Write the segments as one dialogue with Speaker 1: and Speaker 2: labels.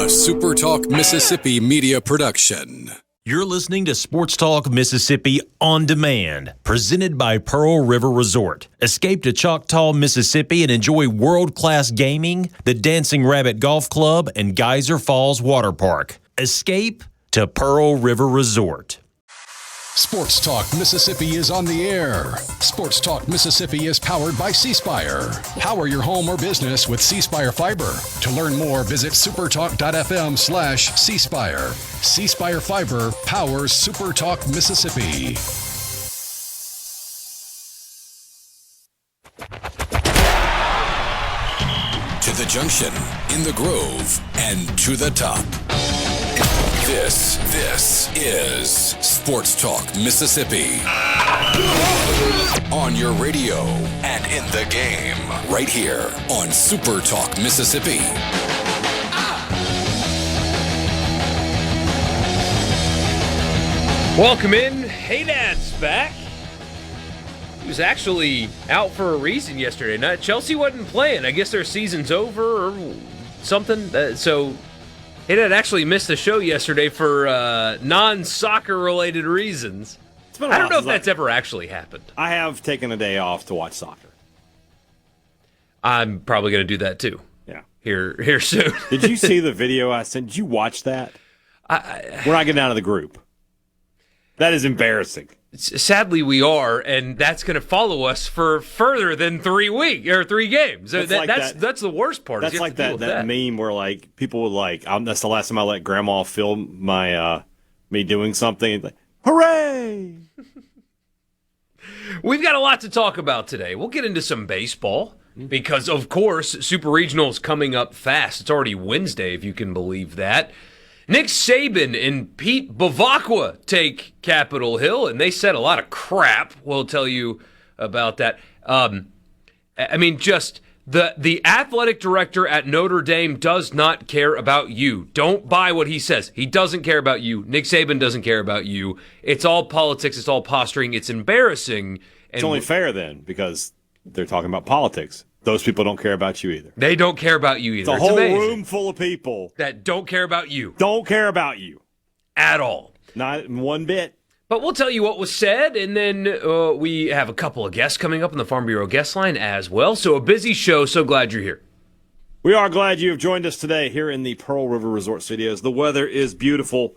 Speaker 1: SuperTalk Mississippi media production.
Speaker 2: You're listening to Sports Talk Mississippi On Demand, presented by Pearl River Resort. Escape to Choctaw, Mississippi and enjoy world-class gaming, the Dancing Rabbit Golf Club, and Geyser Falls Water Park. Escape to Pearl River Resort.
Speaker 1: Sports Talk Mississippi is on the air. Sports Talk Mississippi is powered by C Spire. Power your home or business with C Spire Fiber. To learn more, visit supertalk.fm/C Spire. C Spire Fiber powers Super Talk Mississippi. To the junction, in the Grove, and to the top. This is Sports Talk Mississippi. On your radio and in the game, right here on Super Talk Mississippi.
Speaker 3: Welcome in. Hadad's back. He was actually out for a reason yesterday night. Chelsea wasn't playing. I guess their season's over or something. So Hadad actually missed the show yesterday for non-soccer related reasons. I don't know if that's ever actually happened.
Speaker 4: I have taken a day off to watch soccer.
Speaker 3: I'm probably going to do that too.
Speaker 4: Yeah.
Speaker 3: Here soon.
Speaker 4: Did you see the video I sent? Did you watch that? We're not getting out of the group. That is embarrassing.
Speaker 3: Sadly, we are, and that's going to follow us for further than 3 weeks or 3 games. That's the worst part.
Speaker 4: That's like that meme where like people would like, that's the last time I let Grandma film my me doing something. Like, hooray!
Speaker 3: We've got a lot to talk about today. We'll get into some baseball because, of course, Super Regional is coming up fast. It's already Wednesday, if you can believe that. Nick Saban and Pete Bavacqua take Capitol Hill, and they said a lot of crap. We'll tell you about that. Just the athletic director at Notre Dame does not care about you. Don't buy what he says. He doesn't care about you. Nick Saban doesn't care about you. It's all politics. It's all posturing. It's embarrassing.
Speaker 4: It's only fair then because they're talking about politics. Those people don't care about you either.
Speaker 3: They don't care about you either.
Speaker 4: It's a whole room full of people
Speaker 3: that don't care about you.
Speaker 4: Don't care about you.
Speaker 3: At all.
Speaker 4: Not one bit.
Speaker 3: But we'll tell you what was said, and then we have a couple of guests coming up on the Farm Bureau guest line as well. So a busy show. So glad you're here.
Speaker 4: We are glad you have joined us today here in the Pearl River Resort Studios. The weather is beautiful.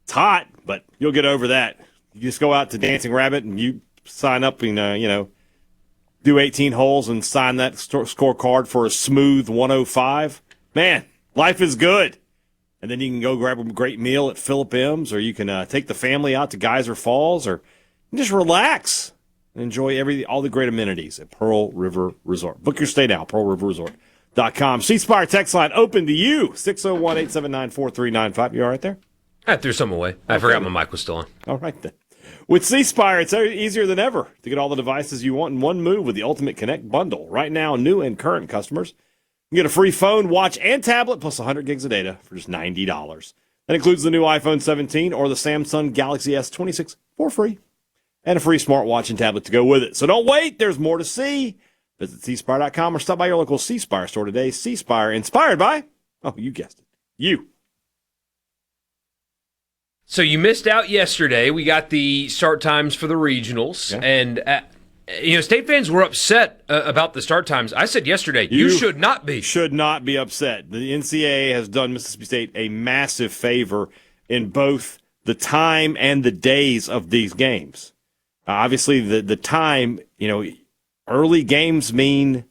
Speaker 4: It's hot, but you'll get over that. You just go out to Dancing Rabbit and you sign up and, do 18 holes and sign that scorecard for a smooth 105. Man, life is good. And then you can go grab a great meal at Philip M's, or you can take the family out to Geyser Falls, or just relax and enjoy all the great amenities at Pearl River Resort. Book your stay now, pearlriverresort.com. C Spire text line open to you, 601-879-4395. You all right there?
Speaker 3: I threw some away. I forgot my mic was still on.
Speaker 4: All right then. With C Spire, it's easier than ever to get all the devices you want in one move with the Ultimate Connect bundle. Right now, new and current customers can get a free phone, watch, and tablet plus 100 gigs of data for just $90. That includes the new iPhone 17 or the Samsung Galaxy S26 for free, and a free smartwatch and tablet to go with it. So don't wait. There's more to see. Visit cspire.com or stop by your local C Spire store today. C Spire, inspired by, you guessed it, you.
Speaker 3: So you missed out yesterday. We got the start times for the regionals, and state fans were upset about the start times. I said yesterday, you should not be.
Speaker 4: Should not be upset. The NCAA has done Mississippi State a massive favor in both the time and the days of these games. Obviously, the time, early games mean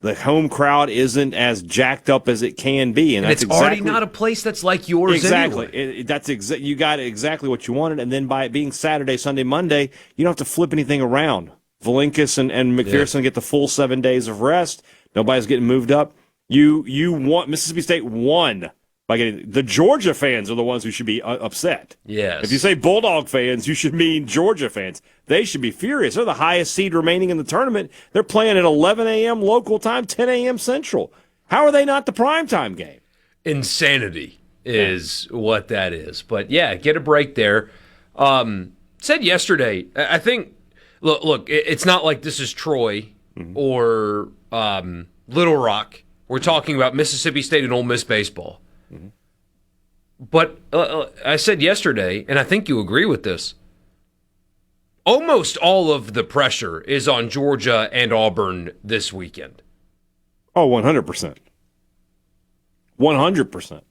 Speaker 4: the home crowd isn't as jacked up as it can be, and that's
Speaker 3: it's already not a place that's like yours.
Speaker 4: Exactly,
Speaker 3: anyway.
Speaker 4: You got exactly what you wanted, and then by it being Saturday, Sunday, Monday, you don't have to flip anything around. Valinkus and McPherson get the full 7 days of rest. Nobody's getting moved up. You want Mississippi State won by getting the Georgia fans are the ones who should be upset.
Speaker 3: Yes.
Speaker 4: If you say Bulldog fans, you should mean Georgia fans. They should be furious. They're the highest seed remaining in the tournament. They're playing at 11 a.m. local time, 10 a.m. Central. How are they not the primetime game?
Speaker 3: Insanity is what that is. But, yeah, get a break there. Said yesterday, I think, look, it's not like this is Troy or Little Rock. We're talking about Mississippi State and Ole Miss baseball. But I said yesterday, and I think you agree with this, almost all of the pressure is on Georgia and Auburn this weekend.
Speaker 4: Oh, 100%. 100%.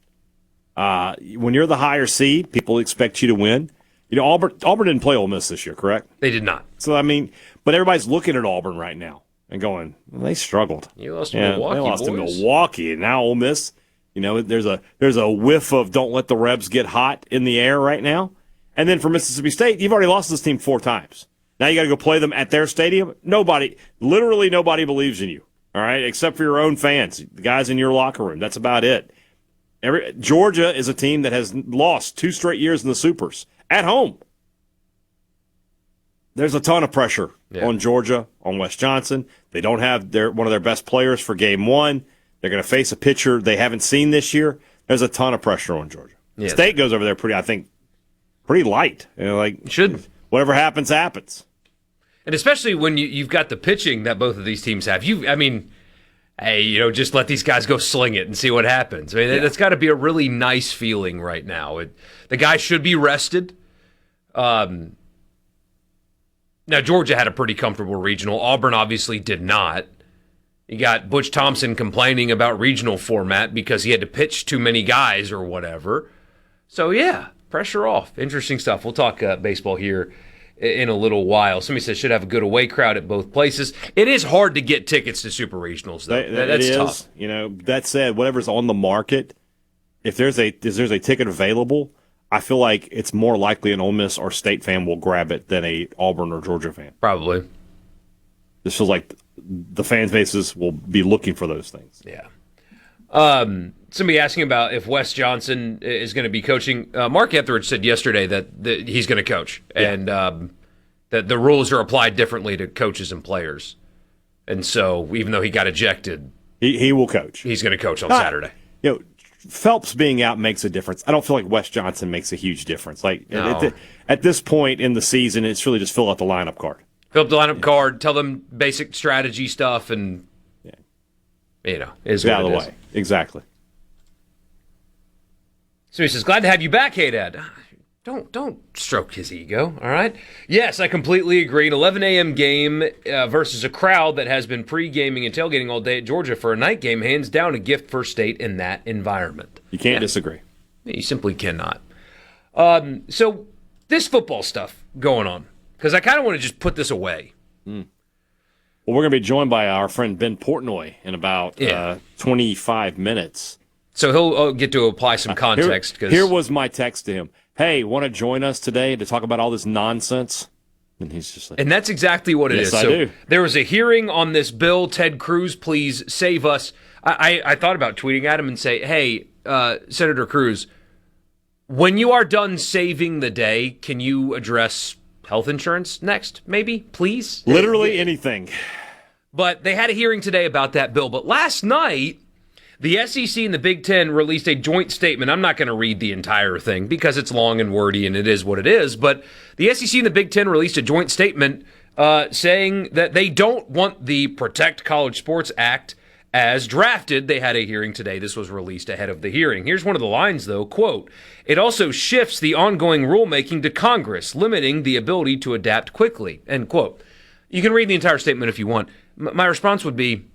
Speaker 4: When you're the higher seed, people expect you to win. You know, Auburn didn't play Ole Miss this year, correct?
Speaker 3: They did not.
Speaker 4: So, I mean, but everybody's looking at Auburn right now and going, well, they struggled.
Speaker 3: You lost to Milwaukee,
Speaker 4: they lost to
Speaker 3: boys.
Speaker 4: Milwaukee, and now Ole Miss, you know, there's a whiff of don't let the Rebs get hot in the air right now. And then for Mississippi State, you've already lost this team 4 times. Now you got to go play them at their stadium. Literally nobody believes in you, all right, except for your own fans, the guys in your locker room. That's about it. Georgia is a team that has lost 2 straight years in the Supers at home. There's a ton of pressure on Georgia, on Wes Johnson. They don't have one of their best players for game 1. They're going to face a pitcher they haven't seen this year. There's a ton of pressure on Georgia. Yes. State goes over there pretty light. You know, like
Speaker 3: should
Speaker 4: whatever happens, happens.
Speaker 3: And especially when you've got the pitching that both of these teams have. Hey, you know, just let these guys go sling it and see what happens. I mean, that's got to be a really nice feeling right now. The guy should be rested. Now, Georgia had a pretty comfortable regional. Auburn obviously did not. You got Butch Thompson complaining about regional format because he had to pitch too many guys or whatever. So, yeah, pressure off. Interesting stuff. We'll talk baseball here in a little while. Somebody says should have a good away crowd at both places. It is hard to get tickets to super regionals, though. That's tough.
Speaker 4: You know, that said, whatever's on the market, if there's a ticket available, I feel like it's more likely an Ole Miss or State fan will grab it than a Auburn or Georgia fan.
Speaker 3: Probably.
Speaker 4: This feels like the fan bases will be looking for those things.
Speaker 3: Yeah. Somebody asking about if Wes Johnson is going to be coaching. Mark Etheridge said yesterday that he's going to coach, and that the rules are applied differently to coaches and players. And so, even though he got ejected,
Speaker 4: he will coach.
Speaker 3: He's going to coach on Saturday.
Speaker 4: You know, Phelps being out makes a difference. I don't feel like Wes Johnson makes a huge difference. Like at this point in the season, it's really just fill out the lineup card.
Speaker 3: Fill up the lineup card, tell them basic strategy stuff, and is
Speaker 4: out
Speaker 3: what
Speaker 4: of the
Speaker 3: it
Speaker 4: way. Exactly.
Speaker 3: So he says, glad to have you back, Hadad. Don't stroke his ego, all right? Yes, I completely agree. An 11 a.m. game versus a crowd that has been pre-gaming and tailgating all day at Georgia for a night game, hands down a gift for State in that environment.
Speaker 4: You can't disagree.
Speaker 3: You simply cannot. So this football stuff going on, because I kind of want to just put this away.
Speaker 4: Well, we're going to be joined by our friend Ben Portnoy in about 25 minutes.
Speaker 3: So he'll get to apply some context.
Speaker 4: Here was my text to him. Hey, want to join us today to talk about all this nonsense? And he's just like...
Speaker 3: And that's exactly what it is.
Speaker 4: Yes, I do.
Speaker 3: There was a hearing on this bill. Ted Cruz, please save us. I thought about tweeting at him and say, hey, Senator Cruz, when you are done saving the day, can you address health insurance next, maybe, please?
Speaker 4: Literally anything.
Speaker 3: But they had a hearing today about that bill. But last night, the SEC and the Big Ten released a joint statement. I'm not going to read the entire thing because it's long and wordy and it is what it is. But the SEC and the Big Ten released a joint statement saying that they don't want the Protect College Sports Act as drafted. They had a hearing today. This was released ahead of the hearing. Here's one of the lines, though. Quote, it also shifts the ongoing rulemaking to Congress, limiting the ability to adapt quickly. End quote. You can read the entire statement if you want. My response would be,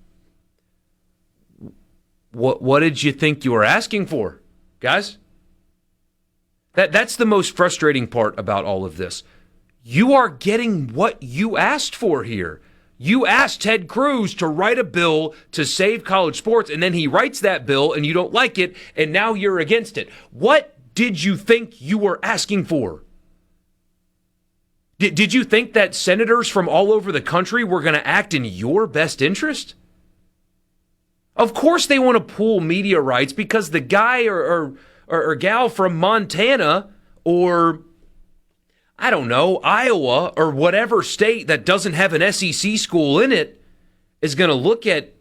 Speaker 3: What did you think you were asking for, guys? That's the most frustrating part about all of this. You are getting what you asked for here. You asked Ted Cruz to write a bill to save college sports, and then he writes that bill, and you don't like it, and now you're against it. What did you think you were asking for? Did you think that senators from all over the country were going to act in your best interest? Of course they want to pool media rights because the guy or gal from Montana or, I don't know, Iowa or whatever state that doesn't have an SEC school in it is going to look at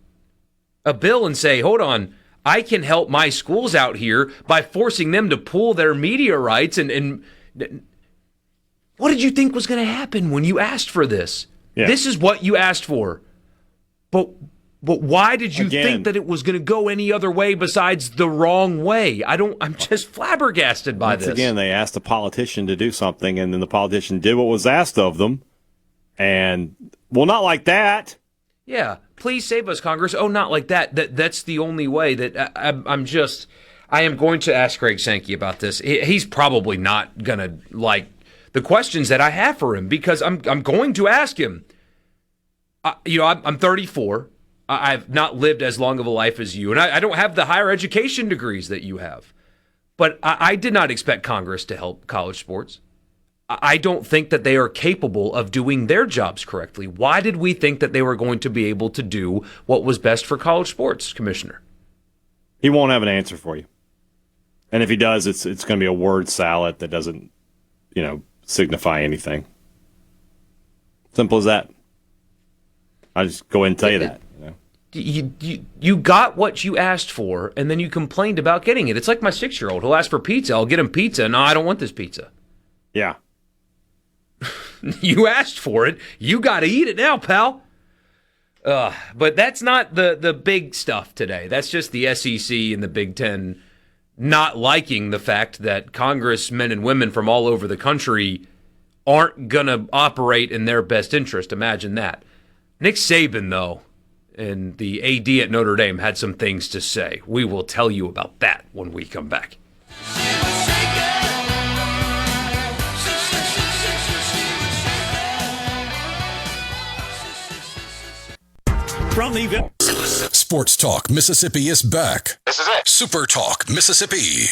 Speaker 3: a bill and say, hold on, I can help my schools out here by forcing them to pool their media rights. And what did you think was going to happen when you asked for this? Yeah. This is what you asked for. But But why did you think that it was going to go any other way besides the wrong way? I'm just flabbergasted by this.
Speaker 4: Again, they asked a politician to do something, and then the politician did what was asked of them. And, well, not like that.
Speaker 3: Yeah, please save us, Congress. Oh, not like that. That's the only way that I am going to ask Greg Sankey about this. He's probably not going to like the questions that I have for him because I'm going to ask him. I'm 34. I've not lived as long of a life as you, and I don't have the higher education degrees that you have. But I did not expect Congress to help college sports. I don't think that they are capable of doing their jobs correctly. Why did we think that they were going to be able to do what was best for college sports, Commissioner?
Speaker 4: He won't have an answer for you. And if he does, it's going to be a word salad that doesn't, signify anything. Simple as that. I'll just go ahead and tell you that.
Speaker 3: You got what you asked for, and then you complained about getting it. It's like my 6-year-old. He'll ask for pizza. I'll get him pizza. No, I don't want this pizza.
Speaker 4: Yeah.
Speaker 3: You asked for it. You got to eat it now, pal. But that's not the big stuff today. That's just the SEC and the Big Ten not liking the fact that congressmen and women from all over the country aren't going to operate in their best interest. Imagine that. Nick Saban, though, and the AD at Notre Dame had some things to say. We will tell you about that when we come back.
Speaker 1: From the Sports Talk Mississippi is back.
Speaker 5: This is it.
Speaker 1: Super Talk Mississippi.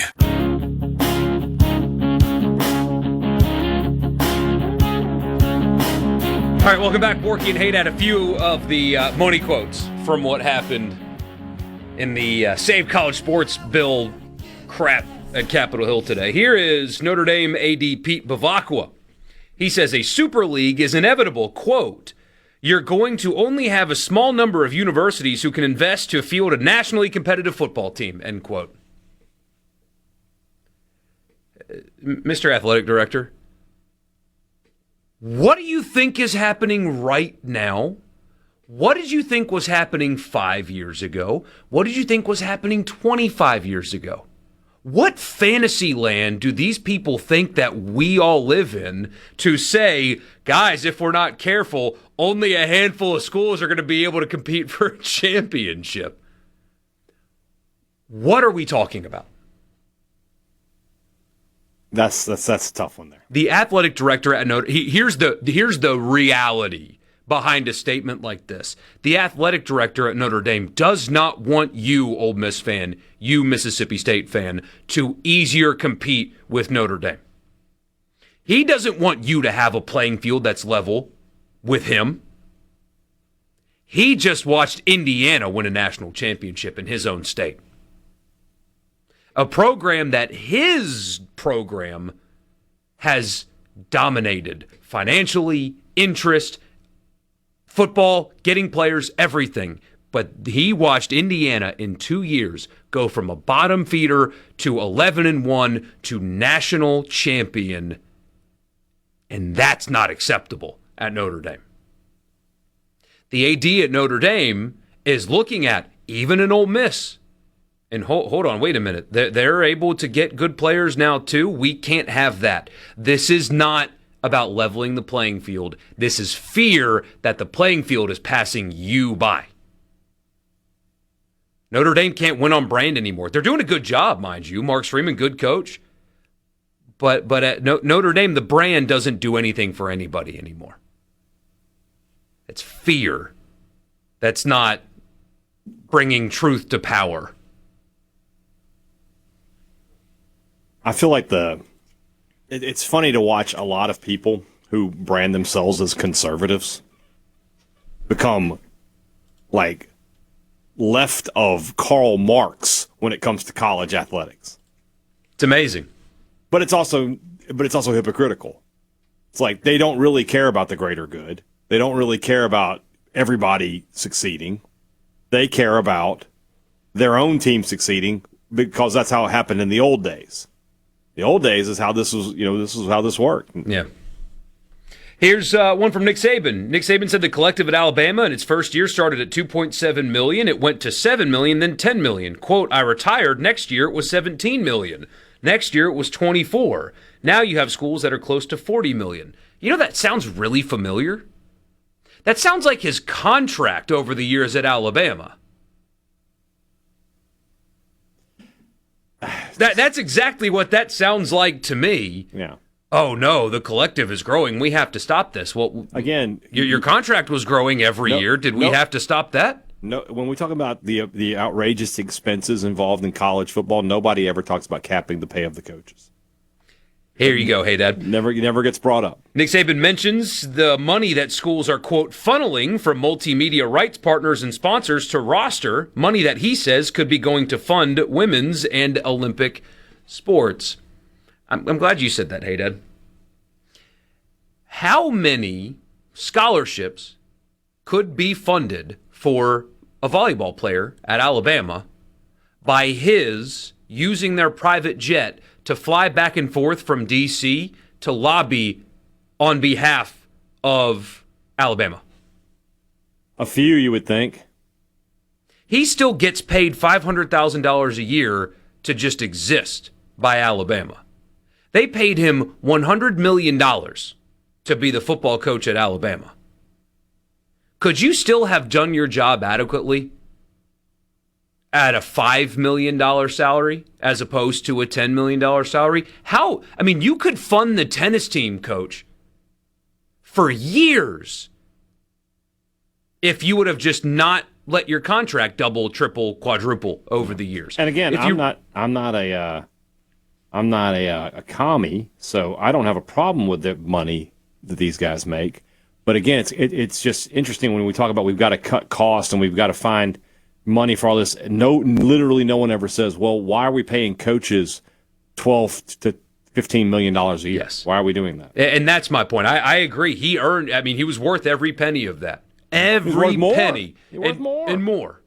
Speaker 3: All right, welcome back. Borkey and Hadad, a few of the money quotes from what happened in the Save College Sports bill crap at Capitol Hill today. Here is Notre Dame AD Pete Bavacqua. He says a super league is inevitable, quote, "You're going to only have a small number of universities who can invest to field a nationally competitive football team," end quote. Mr. Athletic Director, what do you think is happening right now? What did you think was happening 5 years ago? What did you think was happening 25 years ago? What fantasy land do these people think that we all live in to say, guys, if we're not careful, only a handful of schools are going to be able to compete for a championship? What are we talking about?
Speaker 4: That's a tough one there.
Speaker 3: The athletic director at Notre Dame, here's the reality behind a statement like this. The athletic director at Notre Dame does not want you, Ole Miss fan, you Mississippi State fan, to easier compete with Notre Dame. He doesn't want you to have a playing field that's level with him. He just watched Indiana win a national championship in his own state. A program that his program has dominated financially, interest, football, getting players, everything. But he watched Indiana in 2 years go from a bottom feeder to 11-1 to national champion. And that's not acceptable at Notre Dame. The AD at Notre Dame is looking at even an Ole Miss. And hold on, wait a minute. They're able to get good players now, too. We can't have that. This is not about leveling the playing field. This is fear that the playing field is passing you by. Notre Dame can't win on brand anymore. They're doing a good job, mind you. Mark Freeman, good coach. But at Notre Dame, the brand doesn't do anything for anybody anymore. It's fear. That's not bringing truth to power.
Speaker 4: I feel like it's funny to watch a lot of people who brand themselves as conservatives become like left of Karl Marx when it comes to college athletics.
Speaker 3: It's amazing.
Speaker 4: But it's also hypocritical. It's like they don't really care about the greater good. They don't really care about everybody succeeding. They care about their own team succeeding because that's how it happened in the old days. The old days is how this was, this is how this worked.
Speaker 3: Yeah. Here's one from Nick Saban. Nick Saban said the collective at Alabama in its first year started at $2.7 million. It went to $7 million, then $10 million. Quote, I retired. Next year it was $17 million. Next year it was $24 million. Now you have schools that are close to $40 million. You know, that sounds really familiar. That sounds like his contract over the years at Alabama. That's exactly what that sounds like to me.
Speaker 4: Yeah.
Speaker 3: Oh, no, the collective is growing. We have to stop this. Well,
Speaker 4: again,
Speaker 3: your contract was growing every year. Did we have to stop that?
Speaker 4: No. When we talk about the outrageous expenses involved in college football, nobody ever talks about capping the pay of the coaches.
Speaker 3: Here you go, Hadad.
Speaker 4: Never gets brought up.
Speaker 3: Nick Saban mentions the money that schools are, quote, funneling from multimedia rights partners and sponsors to roster, money that he says could be going to fund women's and Olympic sports. I'm glad you said that, Hadad. How many scholarships could be funded for a volleyball player at Alabama by his using their private jet to fly back and forth from D.C. to lobby on behalf of Alabama?
Speaker 4: A few, you would think.
Speaker 3: He still gets paid $500,000 a year to just exist by Alabama. They paid him $100 million to be the football coach at Alabama. Could you still have done your job adequately at a $5 million salary as opposed to a $10 million salary? How? I mean, you could fund the tennis team, coach, for years if you would have just not let your contract double, triple, quadruple over the years.
Speaker 4: And again, I'm not a commie, so I don't have a problem with the money that these guys make. But again, it's just interesting when we talk about we've got to cut costs and we've got to find money for all this. Literally no one ever says, well, why are we paying coaches $12 to $15 million a year?
Speaker 3: Yes.
Speaker 4: Why are we doing that?
Speaker 3: And that's my point. I agree. He was worth every penny of that. Every penny.
Speaker 4: He was worth more.
Speaker 3: And more.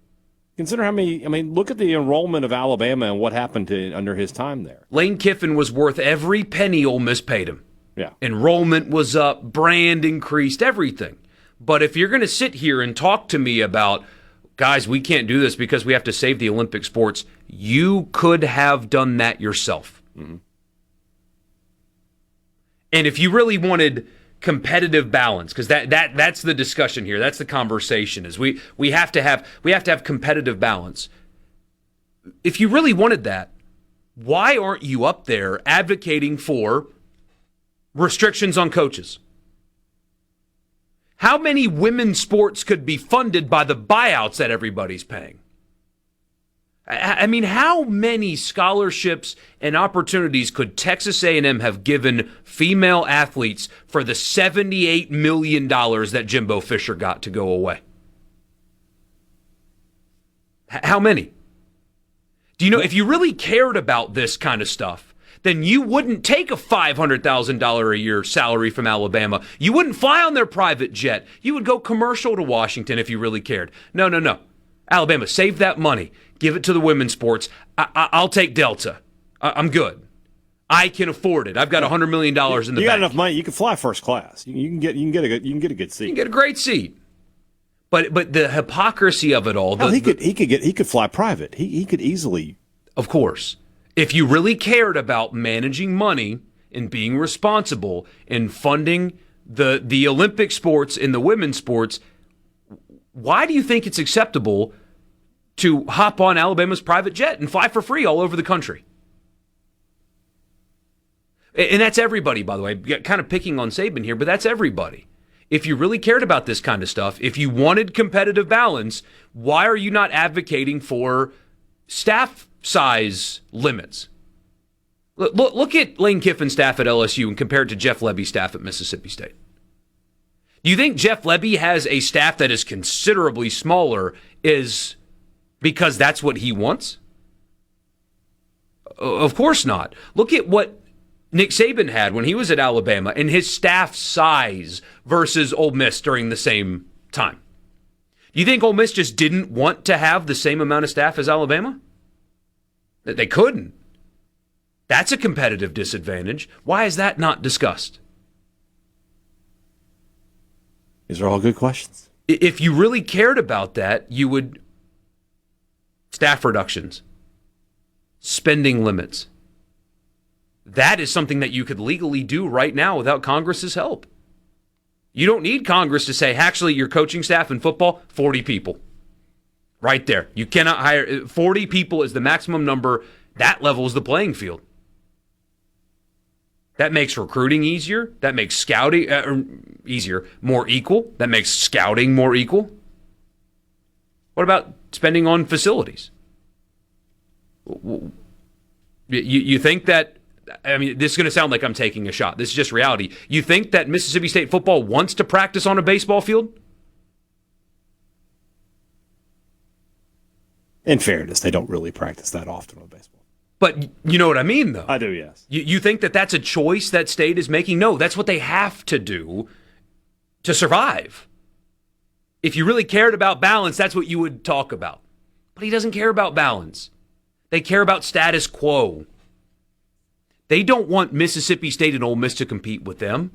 Speaker 4: Consider how many, look at the enrollment of Alabama and what happened under his time there.
Speaker 3: Lane Kiffin was worth every penny Ole Miss paid him.
Speaker 4: Yeah.
Speaker 3: Enrollment was up, brand increased, everything. But if you're going to sit here and talk to me about, guys, we can't do this because we have to save the Olympic sports, you could have done that yourself.
Speaker 4: Mm-hmm.
Speaker 3: And if you really wanted competitive balance, because that's the discussion here, that's the conversation, is we have to have competitive balance. If you really wanted that, why aren't you up there advocating for restrictions on coaches? How many women's sports could be funded by the buyouts that everybody's paying? I mean, how many scholarships and opportunities could Texas A&M have given female athletes for the $78 million that Jimbo Fisher got to go away? How many? Do you know, if you really cared about this kind of stuff, then you wouldn't take a $500,000 a year salary from Alabama. You wouldn't fly on their private jet. You would go commercial to Washington if you really cared. No. Alabama, save that money. Give it to the women's sports. I'll take Delta. I'm good. I can afford it. I've got $100 million in the bank.
Speaker 4: You got enough money. You can fly first class. You can get a good seat.
Speaker 3: You can get a great seat. But the hypocrisy of it all.
Speaker 4: He could fly private. He could easily.
Speaker 3: Of course. If you really cared about managing money and being responsible in funding the Olympic sports and the women's sports, why do you think it's acceptable to hop on Alabama's private jet and fly for free all over the country? And that's everybody, by the way. Kind of picking on Saban here, but that's everybody. If you really cared about this kind of stuff, if you wanted competitive balance, why are you not advocating for staff size limits? Look at Lane Kiffin's staff at LSU and compare it to Jeff Lebby's staff at Mississippi State. Do you think Jeff Lebby has a staff that is considerably smaller is because that's what he wants? Of course not. Look at what Nick Saban had when he was at Alabama and his staff size versus Ole Miss during the same time. Do you think Ole Miss just didn't want to have the same amount of staff as Alabama? They couldn't. That's a competitive disadvantage. Why is that not discussed?
Speaker 4: These are all good questions.
Speaker 3: If you really cared about that, you would staff reductions, spending limits. That is something that you could legally do right now without Congress's help. You don't need Congress to say, actually, your coaching staff in football, 40 people. Right there. You cannot hire 40 people is the maximum number. That levels the playing field. That makes recruiting easier. That makes scouting easier, more equal. That makes scouting more equal. What about spending on facilities? You think that, I mean, this is going to sound like I'm taking a shot. This is just reality. You think that Mississippi State football wants to practice on a baseball field?
Speaker 4: In fairness, they don't really practice that often on baseball.
Speaker 3: But you know what I mean, though.
Speaker 4: I do, yes.
Speaker 3: You think that that's a choice that state is making? No, that's what they have to do to survive. If you really cared about balance, that's what you would talk about. But he doesn't care about balance. They care about status quo. They don't want Mississippi State and Ole Miss to compete with them.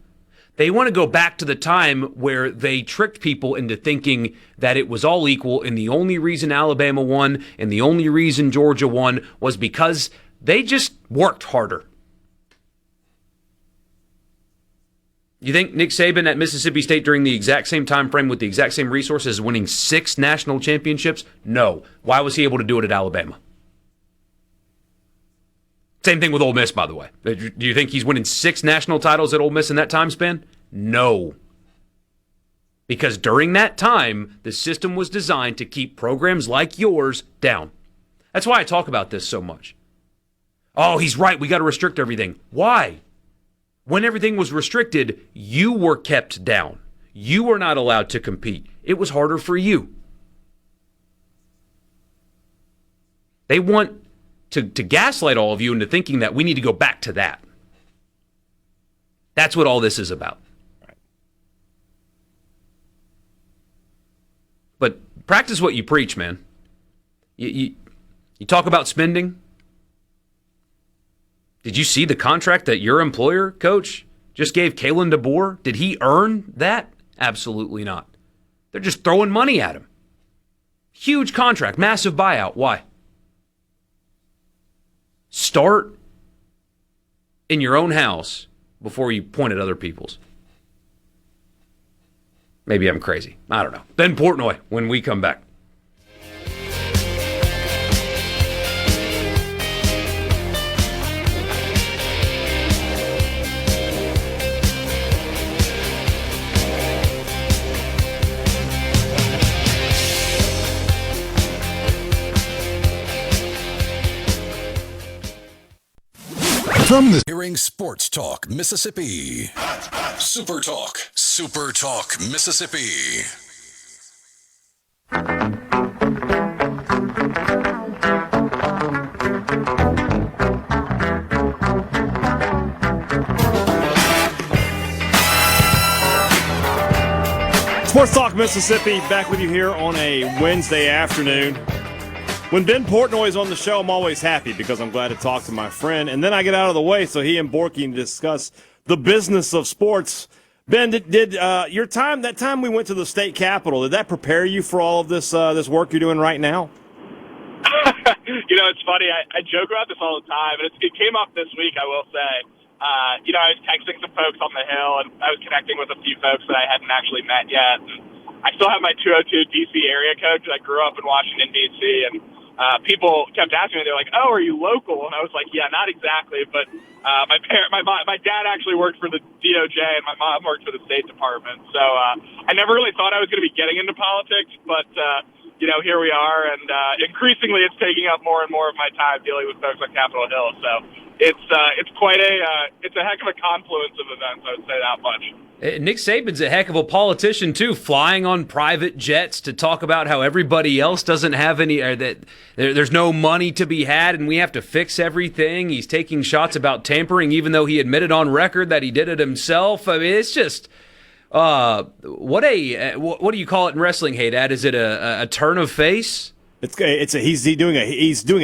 Speaker 3: They want to go back to the time where they tricked people into thinking that it was all equal, and the only reason Alabama won and the only reason Georgia won was because they just worked harder. You think Nick Saban at Mississippi State during the exact same time frame with the exact same resources is winning 6 national championships? No. Why was he able to do it at Alabama? Same thing with Ole Miss, by the way. Do you think he's winning 6 national titles at Ole Miss in that time span? No. Because during that time, the system was designed to keep programs like yours down. That's why I talk about this so much. Oh, he's right. We got to restrict everything. Why? When everything was restricted, you were kept down. You were not allowed to compete. It was harder for you. They want to gaslight all of you into thinking that we need to go back to that. That's what all this is about.
Speaker 4: Right.
Speaker 3: But practice what you preach, man. You talk about spending. Did you see the contract that your employer, coach, just gave Kalen DeBoer? Did he earn that? Absolutely not. They're just throwing money at him. Huge contract, massive buyout. Why? Start in your own house before you point at other people's. Maybe I'm crazy. I don't know. Ben Portnoy when we come back.
Speaker 1: From the Hearing Sports Talk, Mississippi. Super Talk. Super Talk, Mississippi.
Speaker 4: Sports Talk Mississippi, back with you here on a Wednesday afternoon. When Ben Portnoy is on the show, I'm always happy because I'm glad to talk to my friend. And then I get out of the way so he and Borkey can discuss the business of sports. Ben, did your time, that time we went to the state capitol, did that prepare you for all of this work you're doing right now?
Speaker 5: It's funny. I joke about this all the time, and it came up this week, I will say. I was texting some folks on the Hill, and I was connecting with a few folks that I hadn't actually met yet. And I still have my 202 D.C. area code because I grew up in Washington, D.C., and people kept asking me, they're like, "Oh, are you local?" And I was like, "Yeah, not exactly, but my dad actually worked for the DOJ and my mom worked for the State Department. So I never really thought I was going to be getting into politics, but here we are, and increasingly it's taking up more and more of my time dealing with folks on Capitol Hill. So it's quite it's a heck of a confluence of events, I would say that much.
Speaker 3: Nick Saban's a heck of a politician, too, flying on private jets to talk about how everybody else doesn't have any, or that there's no money to be had and we have to fix everything. He's taking shots about tampering, even though he admitted on record that he did it himself. I mean, it's just, what do you call it in wrestling, Hadad? Is it a turn of face?
Speaker 4: He's doing a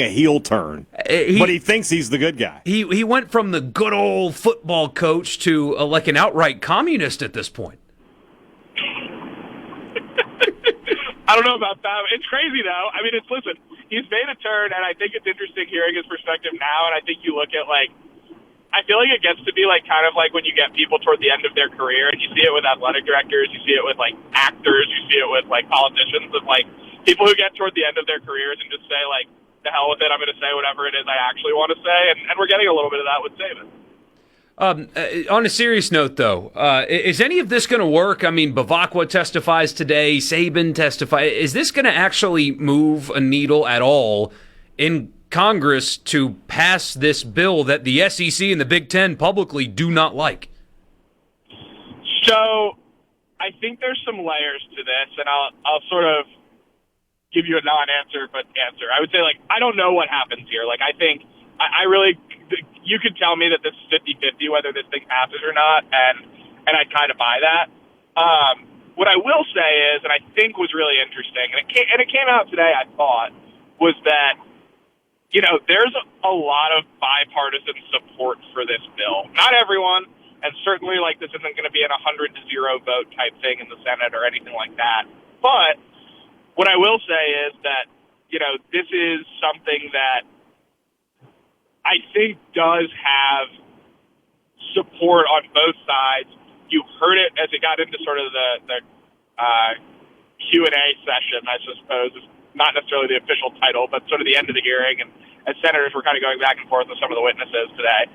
Speaker 4: heel turn, but he thinks he's the good guy.
Speaker 3: He went from the good old football coach to like an outright communist at this point.
Speaker 5: I don't know about that. It's crazy, though. I mean, listen, he's made a turn, and I think it's interesting hearing his perspective now, and I think you look at, like, I feel like it gets to be, like, kind of like when you get people toward the end of their career, and you see it with athletic directors, you see it with, like, actors, you see it with, like, politicians, and, like, people who get toward the end of their careers and just say, like, the hell with it, I'm going to say whatever it is I actually want to say, and we're getting a little bit of that with Saban.
Speaker 3: On a serious note, though, is any of this going to work? I mean, Bavakwa testifies today, Saban testifies. Is this going to actually move a needle at all in Congress to pass this bill that the SEC and the Big Ten publicly do not like?
Speaker 5: So I think there's some layers to this, and I'll sort of give you a non-answer, but answer. I would say, like, I don't know what happens here. Like, I think I really, you could tell me that this is 50-50 whether this thing passes or not, and I kind of buy that. What I will say is, and I think was really interesting, and it came out today, I thought, was that, you know, there's a lot of bipartisan support for this bill. Not everyone, and certainly, like, this isn't going to be an 100-0 vote type thing in the Senate or anything like that. But what I will say is that, you know, this is something that I think does have support on both sides. You heard it as it got into sort of the Q&A session, I suppose. It's not necessarily the official title, but sort of the end of the hearing. And as senators were kind of going back and forth with some of the witnesses today,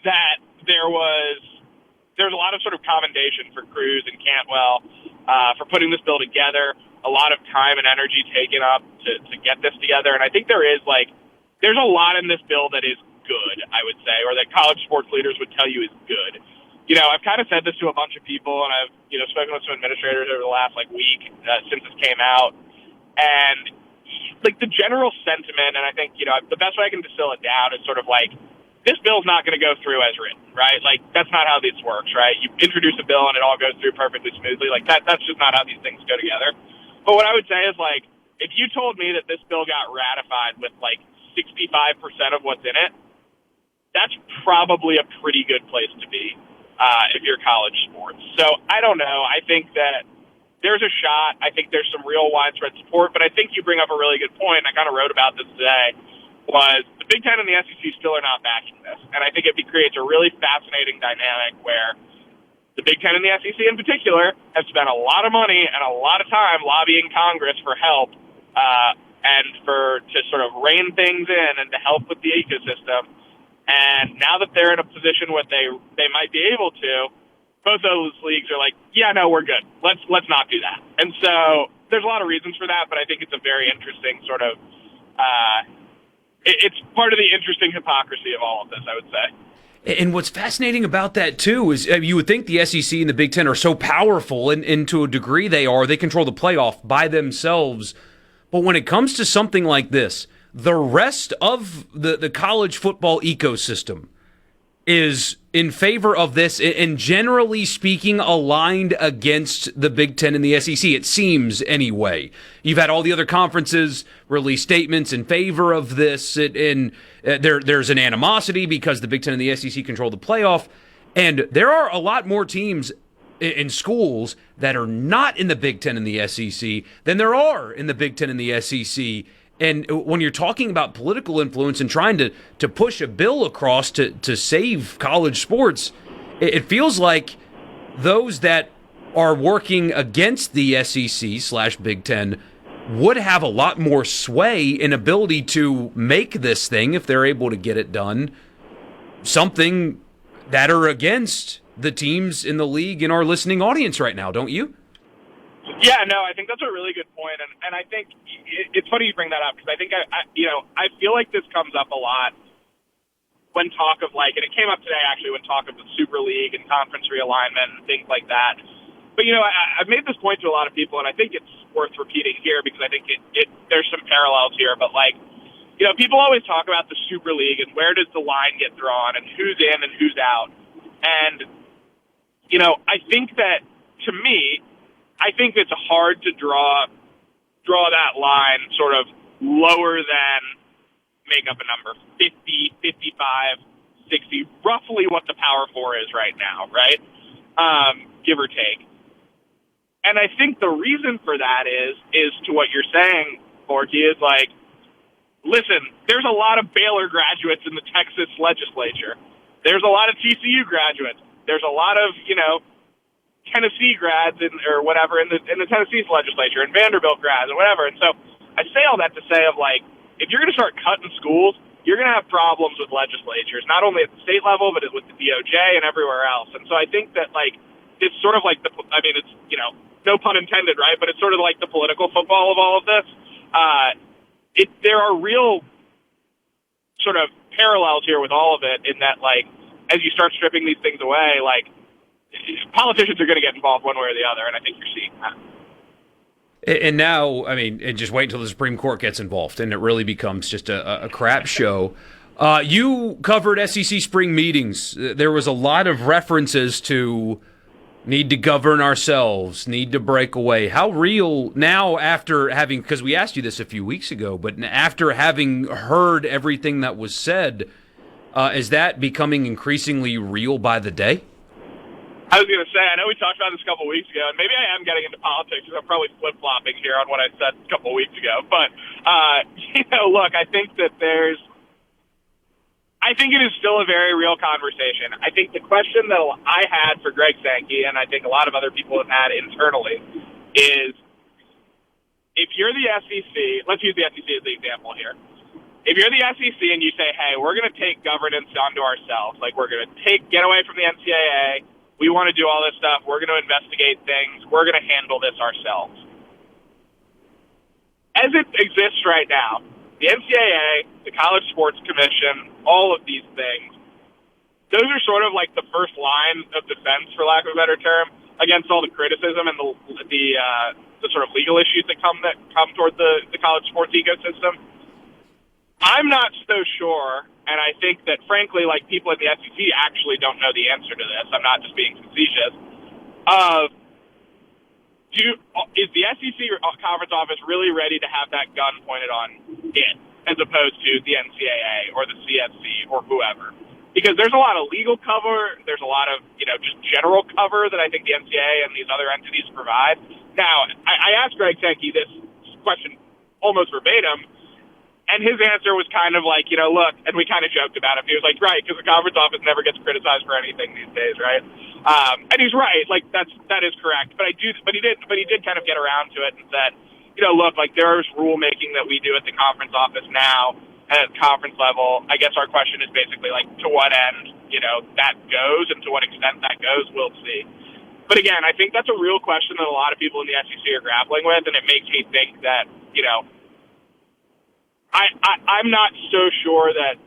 Speaker 5: that there's a lot of sort of commendation for Cruz and Cantwell for putting this bill together, a lot of time and energy taken up to get this together. And I think there's a lot in this bill that is good, I would say, or that college sports leaders would tell you is good. You know, I've kind of said this to a bunch of people, and I've, you know, spoken with some administrators over the last, like, week since this came out. And, like, the general sentiment, and I think, you know, the best way I can distill it down is sort of like, this bill's not going to go through as written, right? Like, that's not how this works, right? You introduce a bill and it all goes through perfectly smoothly. Like, that's just not how these things go together. But what I would say is, like, if you told me that this bill got ratified with, like, 65% of what's in it, that's probably a pretty good place to be if you're college sports. So I don't know. I think that there's a shot. I think there's some real widespread support. But I think you bring up a really good point. I kind of wrote about this today. Was the Big Ten and the SEC still are not backing this? And I think it creates a really fascinating dynamic where the Big Ten and the SEC in particular have spent a lot of money and a lot of time lobbying Congress for help and to sort of rein things in and to help with the ecosystem. And now that they're in a position where they might be able to, both those leagues are like, yeah, no, we're good. Let's not do that. And so there's a lot of reasons for that, but I think it's a very interesting sort of it's part of the interesting hypocrisy of all of this, I would say.
Speaker 3: And what's fascinating about that, too, is you would think the SEC and the Big Ten are so powerful, and to a degree they are. They control the playoff by themselves. But when it comes to something like this, the rest of the college football ecosystem is in favor of this and generally speaking aligned against the Big Ten and the SEC. It seems anyway. You've had all the other conferences release statements in favor of this, and there's an animosity because the Big Ten and the SEC control the playoff, and there are a lot more teams in schools that are not in the Big Ten and the SEC than there are in the Big Ten and the SEC. And when you're talking about political influence and trying to push a bill across to save college sports, it feels like those that are working against the SEC/Big Ten would have a lot more sway and ability to make this thing, if they're able to get it done, something that are against the teams in the league in our listening audience right now, don't you?
Speaker 5: Yeah, no, I think that's a really good point, and I think it's funny you bring that up because I think I feel like this comes up a lot when talk of like, and it came up today actually when talk of the Super League and conference realignment and things like that. But I've made this point to a lot of people, and I think it's worth repeating here because I think there's some parallels here. But like, people always talk about the Super League and where does the line get drawn and who's in and who's out, and I think that to me. I think it's hard to draw that line sort of lower than, make up a number, 50, 55, 60, roughly what the Power Four is right now, right? Give or take. And I think the reason for that is to what you're saying, Borkey, is like, listen, there's a lot of Baylor graduates in the Texas legislature. There's a lot of TCU graduates. There's a lot of, Tennessee grads or whatever in the Tennessee's legislature, and Vanderbilt grads and whatever. And so I say all that to say of like, if you're going to start cutting schools, you're going to have problems with legislatures, not only at the state level, but with the DOJ and everywhere else. And so I think that like, it's sort of like it's, no pun intended, right? But it's sort of like the political football of all of this. There are real sort of parallels here with all of it in that, like, as you start stripping these things away, like, politicians are going to get involved one way or the other, and I think you're seeing that.
Speaker 3: And now, and just wait until the Supreme Court gets involved, and it really becomes just a crap show. You covered SEC spring meetings. There was a lot of references to need to govern ourselves, need to break away. How real now, after having, because we asked you this a few weeks ago, but after having heard everything that was said, is that becoming increasingly real by the day?
Speaker 5: I was going to say, I know we talked about this a couple of weeks ago, and maybe I am getting into politics because I'm probably flip-flopping here on what I said a couple of weeks ago. But, look, I think that I think it is still a very real conversation. I think the question that I had for Greg Sankey, and I think a lot of other people have had internally, is if you're the SEC, let's use the SEC as the example here. If you're the SEC and you say, hey, we're going to take governance onto ourselves, like we're going to get away from the NCAA, we want to do all this stuff, we're going to investigate things, we're going to handle this ourselves. As it exists right now, the NCAA, the College Sports Commission, all of these things, those are sort of like the first line of defense, for lack of a better term, against all the criticism and the sort of legal issues that come toward the college sports ecosystem. I'm not so sure, and I think that, frankly, like people at the SEC actually don't know the answer to this. I'm not just being facetious. Is the SEC conference office really ready to have that gun pointed on it, as opposed to the NCAA or the CFC or whoever? Because there's a lot of legal cover, there's a lot of just general cover that I think the NCAA and these other entities provide. Now, I asked Greg Sankey this question almost verbatim, and his answer was kind of like, look, and we kind of joked about it. He was like, right, because the conference office never gets criticized for anything these days, right? And he's right, like that is correct. But he did kind of get around to it and said, look, like there's rulemaking that we do at the conference office now at conference level. I guess our question is basically like to what end, that goes and to what extent that goes, we'll see. But again, I think that's a real question that a lot of people in the SEC are grappling with, and it makes me think that, I'm not so sure that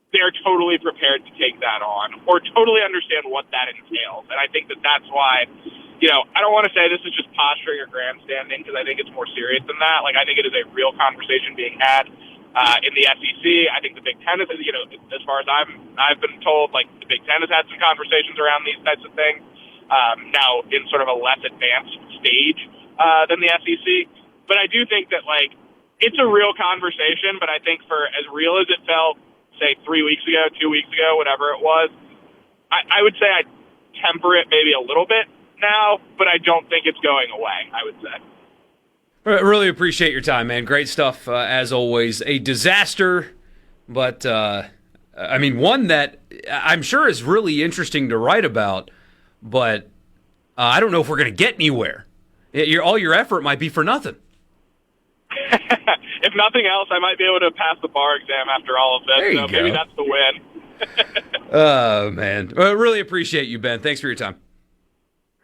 Speaker 5: they're totally prepared to take that on or totally understand what that entails. And I think that that's why, I don't want to say this is just posturing or grandstanding because I think it's more serious than that. Like, I think it is a real conversation being had in the SEC. I think the Big Ten is, as far as I've been told, like the Big Ten has had some conversations around these types of things now in sort of a less advanced stage than the SEC. But I do think that, like, it's a real conversation, but I think for as real as it felt, say, 3 weeks ago, 2 weeks ago, whatever it was, I would say I temper it maybe a little bit now, but I don't think it's going away, I would say.
Speaker 3: I really appreciate your time, man. Great stuff, as always. A disaster, but, one that I'm sure is really interesting to write about, but I don't know if we're going to get anywhere. All your effort might be for nothing.
Speaker 5: If nothing else, I might be able to pass the bar exam after all of this. So maybe that's the win.
Speaker 3: Oh, man. I really appreciate you, Ben. Thanks for your time.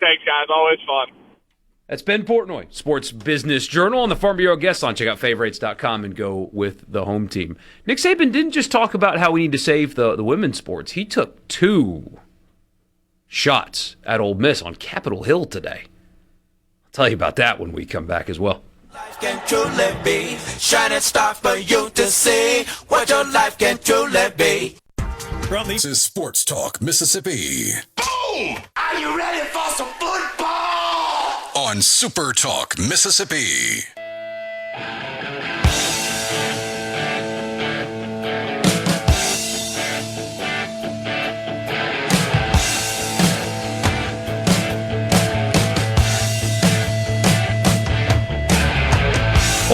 Speaker 5: Thanks, guys. Always fun.
Speaker 3: That's Ben Portnoy, Sports Business Journal, on the Farm Bureau guest line. Check out favorites.com and go with the home team. Nick Saban didn't just talk about how we need to save the women's sports. He took 2 shots at Ole Miss on Capitol Hill today. I'll tell you about that when we come back as well.
Speaker 6: Life can truly be shining star for you to see what your life can truly be.
Speaker 1: This is Sports Talk Mississippi.
Speaker 6: Boom! Are you ready for some football?
Speaker 1: On Super Talk Mississippi.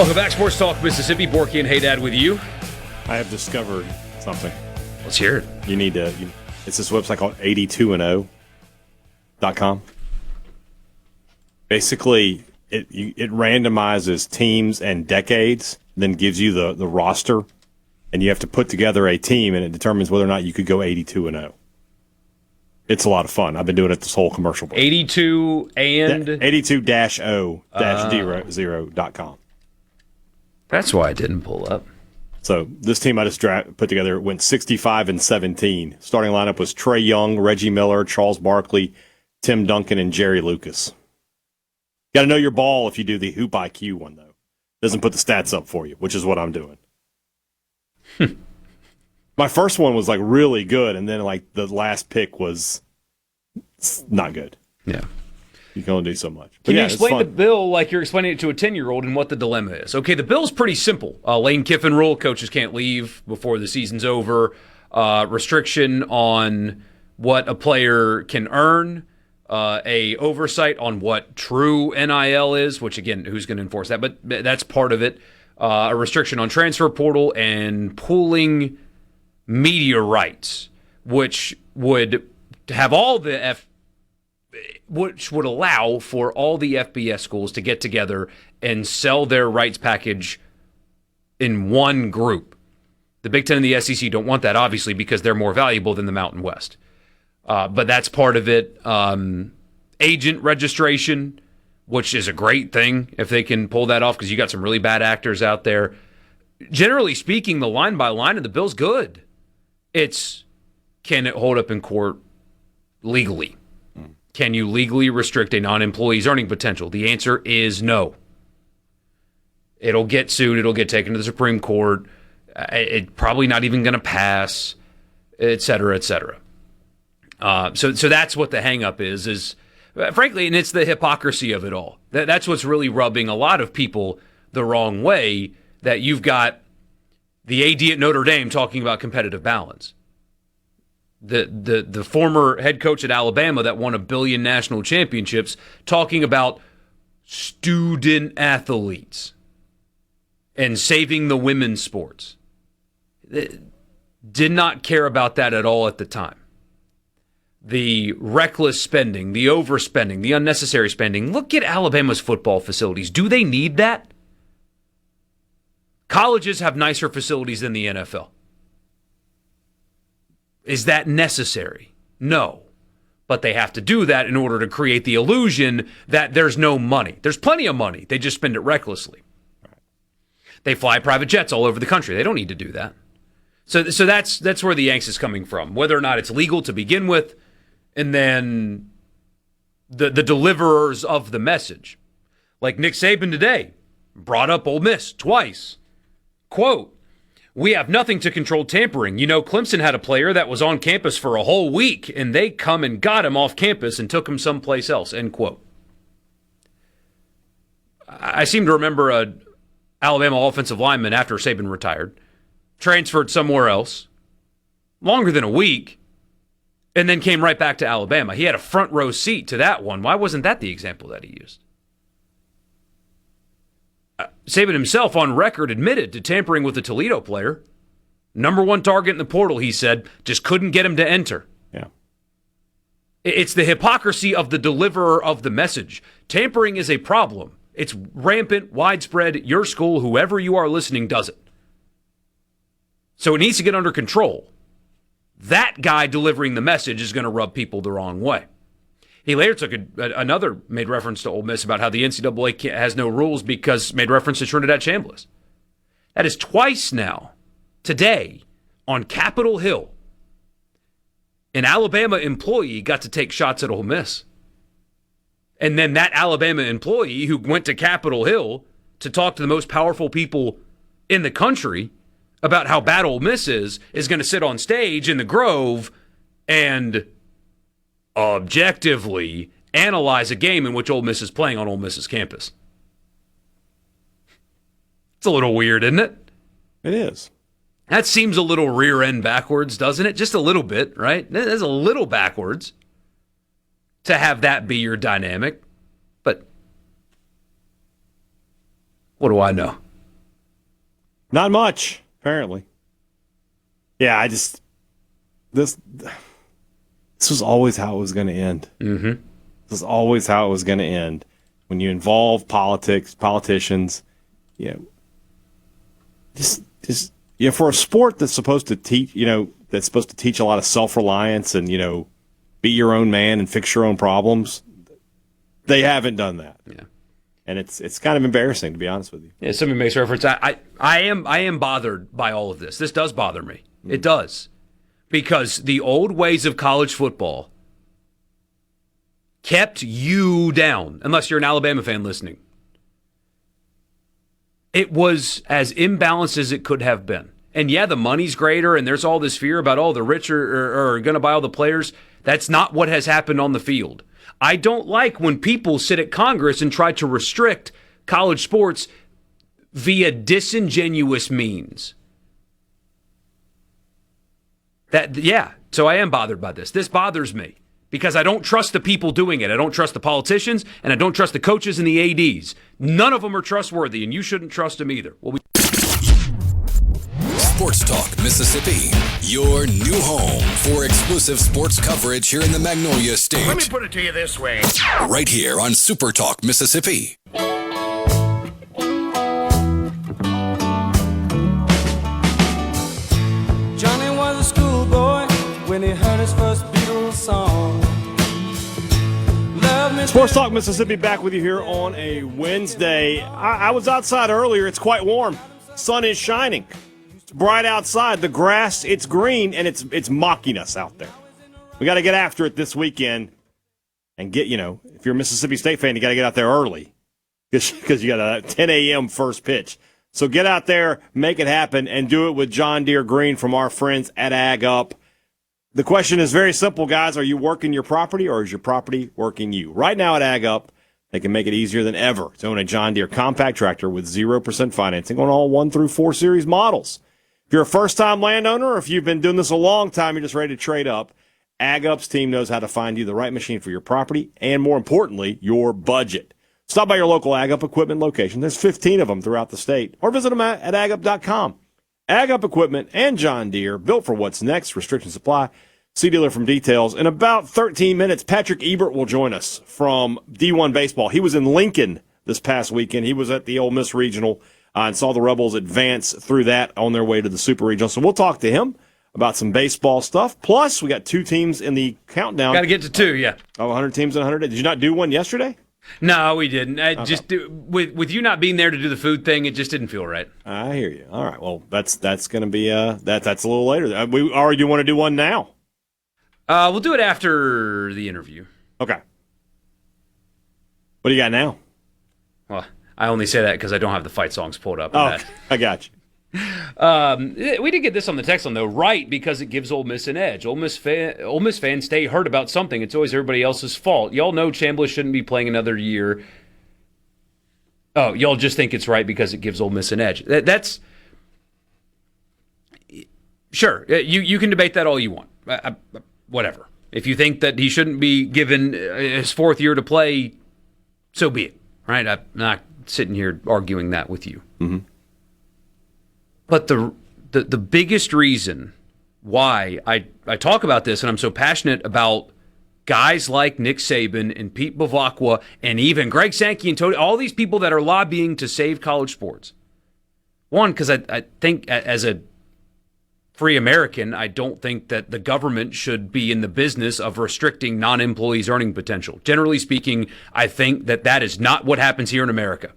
Speaker 3: Welcome back, Sports Talk Mississippi. Borkey and Hadad with you.
Speaker 4: I have discovered something.
Speaker 3: Let's hear it.
Speaker 4: You need to. It's this website called 82and0.com. Basically, it randomizes teams and decades, then gives you the roster, and you have to put together a team, and it determines whether or not you could go 82-0. It's a lot of fun. I've been doing it this whole commercial break.
Speaker 3: 82 and
Speaker 4: 82-0-0.com.
Speaker 3: That's why I didn't pull up.
Speaker 4: So this team I just put together went 65-17. Starting lineup was Trey Young, Reggie Miller, Charles Barkley, Tim Duncan, and Jerry Lucas. Got to know your ball if you do the Hoop IQ one, though. Doesn't put the stats up for you, which is what I'm doing. My first one was like really good, and then like the last pick was not good.
Speaker 3: Yeah.
Speaker 4: You can only do so much. But
Speaker 3: Can you
Speaker 4: it's
Speaker 3: explain the
Speaker 4: fun.
Speaker 3: bill like you're explaining it to a 10-year-old and what the dilemma is? Okay, the bill's pretty simple. Lane Kiffin rule, coaches can't leave before the season's over. Restriction on what a player can earn. A oversight on what true NIL is, which, again, who's going to enforce that? But that's part of it. A restriction on transfer portal and pooling media rights, which would have all the which would allow for all the FBS schools to get together and sell their rights package in one group. The Big Ten and the SEC don't want that, obviously, because they're more valuable than the Mountain West. But that's part of it. Agent registration, which is a great thing if they can pull that off, because you got some really bad actors out there. Generally speaking, the line by line of the bill's good. It's, can it hold up in court legally? Can you legally restrict a non-employee's earning potential? The answer is no. It'll get sued. It'll get taken to the Supreme Court. It's probably not even going to pass, et cetera, et cetera. So that's what the hang-up is frankly, and it's the hypocrisy of it all. That's what's really rubbing a lot of people the wrong way, that you've got the AD at Notre Dame talking about competitive balance. The former head coach at Alabama that won 1 billion national championships talking about student athletes and saving the women's sports. Did not care about that at all at the time. The reckless spending, the overspending, the unnecessary spending. Look at Alabama's football facilities. Do they need that? Colleges have nicer facilities than the NFL. Is that necessary? No. But they have to do that in order to create the illusion that there's no money. There's plenty of money. They just spend it recklessly. They fly private jets all over the country. They don't need to do that. So that's where the angst is coming from. Whether or not it's legal to begin with, and then the deliverers of the message. Like Nick Saban today brought up Ole Miss twice. Quote, "We have nothing to control tampering. You know, Clemson had a player that was on campus for a whole week, and they come and got him off campus and took him someplace else," end quote. I seem to remember a Alabama offensive lineman after Saban retired, transferred somewhere else, longer than a week, and then came right back to Alabama. He had a front row seat to that one. Why wasn't that the example that he used? Saban himself on record admitted to tampering with a Toledo player. Number one target in the portal, he said, just couldn't get him to enter.
Speaker 4: Yeah.
Speaker 3: It's the hypocrisy of the deliverer of the message. Tampering is a problem. It's rampant, widespread. Your school, whoever you are listening, does it. So it needs to get under control. That guy delivering the message is going to rub people the wrong way. He later took made reference to Ole Miss about how the NCAA has no rules, because made reference to Trinidad Chambliss. That is twice now, today, on Capitol Hill. An Alabama employee got to take shots at Ole Miss. And then that Alabama employee who went to Capitol Hill to talk to the most powerful people in the country about how bad Ole Miss is going to sit on stage in the Grove and objectively analyze a game in which Ole Miss is playing on Ole Miss's campus. It's a little weird, isn't it?
Speaker 4: It is.
Speaker 3: That seems a little rear end backwards, doesn't it? Just a little bit, right? That's a little backwards to have that be your dynamic. But what do I know?
Speaker 4: Not much, apparently. Yeah, this was always how it was going to end.
Speaker 3: Mm-hmm.
Speaker 4: This was always how it was going to end. When you involve politicians, for a sport that's supposed to teach, that's supposed to teach a lot of self-reliance and, be your own man and fix your own problems, they haven't done that.
Speaker 3: Yeah.
Speaker 4: And it's kind of embarrassing, to be honest with you.
Speaker 3: Yeah, somebody makes reference. I am bothered by all of this. This does bother me. It does. Because the old ways of college football kept you down, unless you're an Alabama fan listening. It was as imbalanced as it could have been. And yeah, the money's greater, and there's all this fear about, the rich are going to buy all the players. That's not what has happened on the field. I don't like when people sit at Congress and try to restrict college sports via disingenuous means. So I am bothered by this. This bothers me because I don't trust the people doing it. I don't trust the politicians, and I don't trust the coaches and the ADs. None of them are trustworthy, and you shouldn't trust them either.
Speaker 1: Sports Talk Mississippi, your new home for exclusive sports coverage here in the Magnolia State.
Speaker 7: Let me put it to you this way.
Speaker 1: Right here on Super Talk Mississippi.
Speaker 8: Johnny was a schoolboy when he heard his first Beatles song.
Speaker 4: Sports Talk Mississippi back with you here on a Wednesday. I was outside earlier. It's quite warm. Sun is shining. It's bright outside. The grass, it's green, and it's mocking us out there. We got to get after it this weekend and get, if you're a Mississippi State fan, you got to get out there early because you got a 10 a.m. first pitch. So get out there, make it happen, and do it with John Deere Green from our friends at Ag Up. The question is very simple, guys. Are you working your property, or is your property working you? Right now at Ag Up, they can make it easier than ever to own a John Deere compact tractor with 0% financing on all 1 through 4 series models. If you're a first-time landowner, or if you've been doing this a long time, you're just ready to trade up, Ag Up's team knows how to find you the right machine for your property and, more importantly, your budget. Stop by your local Ag Up equipment location. There's 15 of them throughout the state. Or visit them at agup.com. Ag Up Equipment and John Deere, built for what's next. Restrictions apply. See dealer from details. In about 13 minutes, Patrick Ebert will join us from D1 Baseball. He was in Lincoln this past weekend. He was at the Ole Miss Regional and saw the Rebels advance through that on their way to the Super Regional. So we'll talk to him about some baseball stuff. Plus, we got 2 teams in the countdown.
Speaker 3: Got to get to 2, yeah.
Speaker 4: 100 teams in 100. Did you not do one yesterday?
Speaker 3: No, we didn't. With you not being there to do the food thing, it just didn't feel right.
Speaker 4: I hear you. All right. Well, that's going to be that's a little later. Do you want to do one now?
Speaker 3: We'll do it after the interview.
Speaker 4: Okay. What do you got now?
Speaker 3: Well, I only say that because I don't have the fight songs pulled up.
Speaker 4: Oh, I got you.
Speaker 3: We did get this on the text line, though, right, because it gives Ole Miss an edge. Ole Miss fans stay hurt about something. It's always everybody else's fault. Y'all know Chambliss shouldn't be playing another year. Oh, y'all just think it's right because it gives Ole Miss an edge. That's sure. You can debate that all you want. Whatever. If you think that he shouldn't be given his 4th year to play, so be it. Right? I'm not sitting here arguing that with you.
Speaker 4: Mm-hmm.
Speaker 3: But the biggest reason why I talk about this and I'm so passionate about guys like Nick Saban and Pete Bavacqua and even Greg Sankey and Tony, all these people that are lobbying to save college sports. One, because I think as a free American, I don't think that the government should be in the business of restricting non-employees' earning potential. Generally speaking, I think that is not what happens here in America.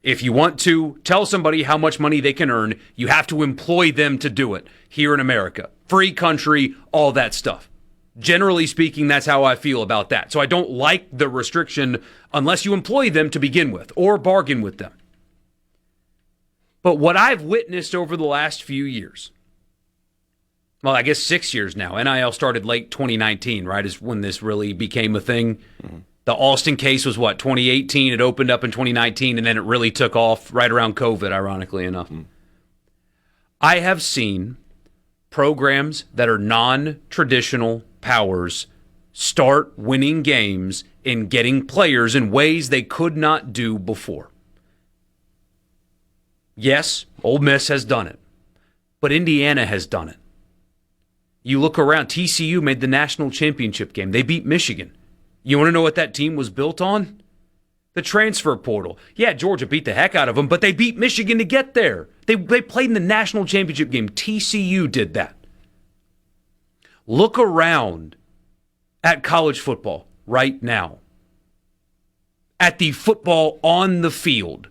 Speaker 3: If you want to tell somebody how much money they can earn, you have to employ them to do it here in America. Free country, all that stuff. Generally speaking, that's how I feel about that. So I don't like the restriction unless you employ them to begin with or bargain with them. But what I've witnessed over the last few years, well, I guess 6 years now, NIL started late 2019, right, is when this really became a thing. Mm-hmm. The Austin case was, 2018? It opened up in 2019, and then it really took off right around COVID, ironically enough. Mm. I have seen programs that are non-traditional powers start winning games and getting players in ways they could not do before. Yes, Ole Miss has done it, but Indiana has done it. You look around, TCU made the national championship game. They beat Michigan. You want to know what that team was built on? The transfer portal. Yeah, Georgia beat the heck out of them, but they beat Michigan to get there. They played in the national championship game. TCU did that. Look around at college football right now. At the football on the field,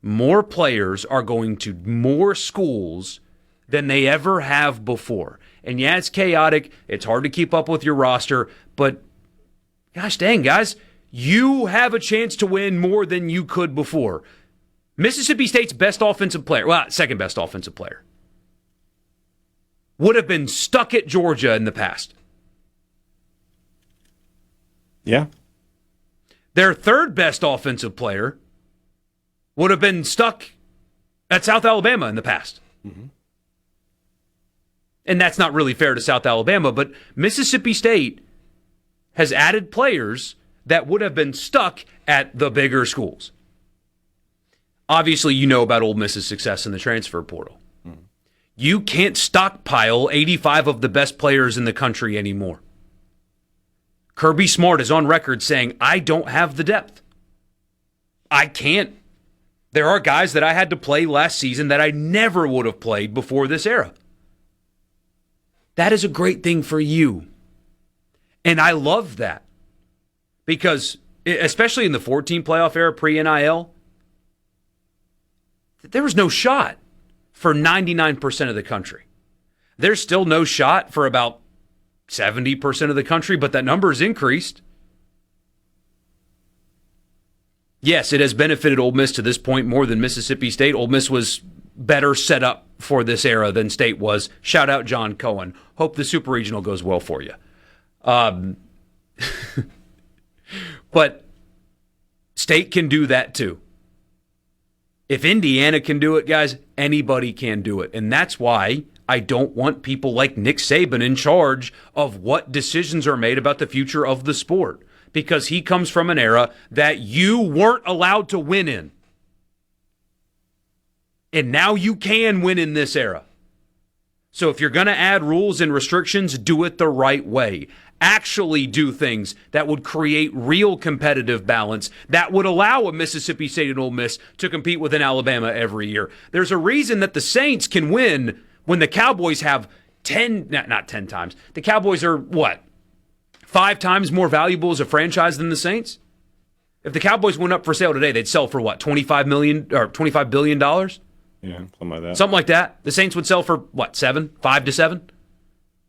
Speaker 3: more players are going to more schools than they ever have before. And yeah, it's chaotic. It's hard to keep up with your roster, but gosh dang, guys, you have a chance to win more than you could before. Mississippi State's best offensive player, well, second best offensive player, would have been stuck at Georgia in the past.
Speaker 4: Yeah.
Speaker 3: Their third best offensive player would have been stuck at South Alabama in the past. Mm-hmm. And that's not really fair to South Alabama, but Mississippi State has added players that would have been stuck at the bigger schools. Obviously, you know about Ole Miss's success in the transfer portal. Mm-hmm. You can't stockpile 85 of the best players in the country anymore. Kirby Smart is on record saying, I don't have the depth. I can't. There are guys that I had to play last season that I never would have played before this era. That is a great thing for you. And I love that. Because, especially in the 14 playoff era, pre-NIL, there was no shot for 99% of the country. There's still no shot for about 70% of the country, but that number has increased. Yes, it has benefited Ole Miss to this point more than Mississippi State. Ole Miss was better set up for this era than State was. Shout out John Cohen. Hope the Super Regional goes well for you. But State can do that too. If Indiana can do it, guys, anybody can do it. And that's why I don't want people like Nick Saban in charge of what decisions are made about the future of the sport, because he comes from an era that you weren't allowed to win in. And now you can win in this era. So if you're going to add rules and restrictions, do it the right way. Actually do things that would create real competitive balance that would allow a Mississippi State and Ole Miss to compete with an Alabama every year. There's a reason that the Saints can win when the Cowboys have not 10 times. The Cowboys are, 5 times more valuable as a franchise than the Saints? If the Cowboys went up for sale today, they'd sell for $25 billion?
Speaker 4: Yeah, something like that.
Speaker 3: Something like that. The Saints would sell for 7? 5 to 7?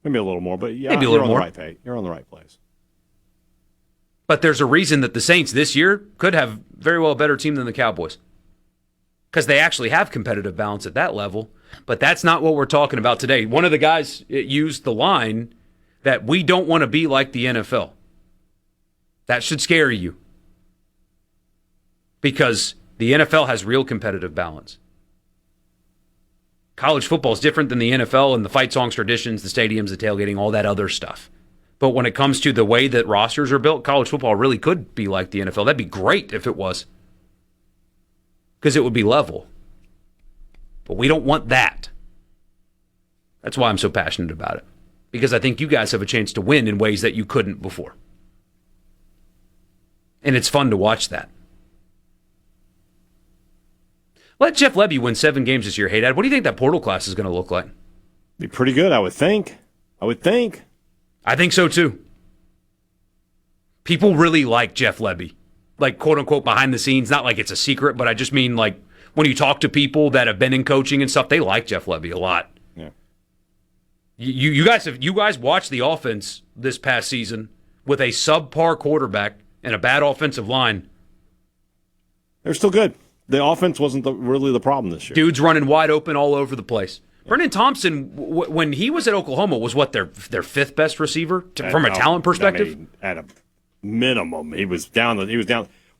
Speaker 4: Maybe a little more, but yeah,
Speaker 3: maybe a little more.
Speaker 4: You're on the right place.
Speaker 3: But there's a reason that the Saints this year could have very well a better team than the Cowboys, because they actually have competitive balance at that level. But that's not what we're talking about today. One of the guys used the line that we don't want to be like the NFL. That should scare you, because the NFL has real competitive balance. College football is different than the NFL and the fight songs, traditions, the stadiums, the tailgating, all that other stuff. But when it comes to the way that rosters are built, college football really could be like the NFL. That'd be great if it was, because it would be level. But we don't want that. That's why I'm so passionate about it, because I think you guys have a chance to win in ways that you couldn't before. And it's fun to watch that. Let Jeff Lebby win 7 games this year. Hey, Dad, what do you think that portal class is going to look like?
Speaker 4: Be pretty good, I would think.
Speaker 3: I think so, too. People really like Jeff Lebby. Like, quote-unquote, behind the scenes. Not like it's a secret, but I just mean, like, when you talk to people that have been in coaching and stuff, they like Jeff Lebby a lot.
Speaker 4: Yeah.
Speaker 3: You guys watched the offense this past season with a subpar quarterback and a bad offensive line.
Speaker 4: They're still good. The offense wasn't really the problem this year.
Speaker 3: Dudes running wide open all over the place. Yeah. Brennan Thompson, when he was at Oklahoma, was their 5th best receiver from a talent perspective?
Speaker 4: I mean, at a minimum, he was down.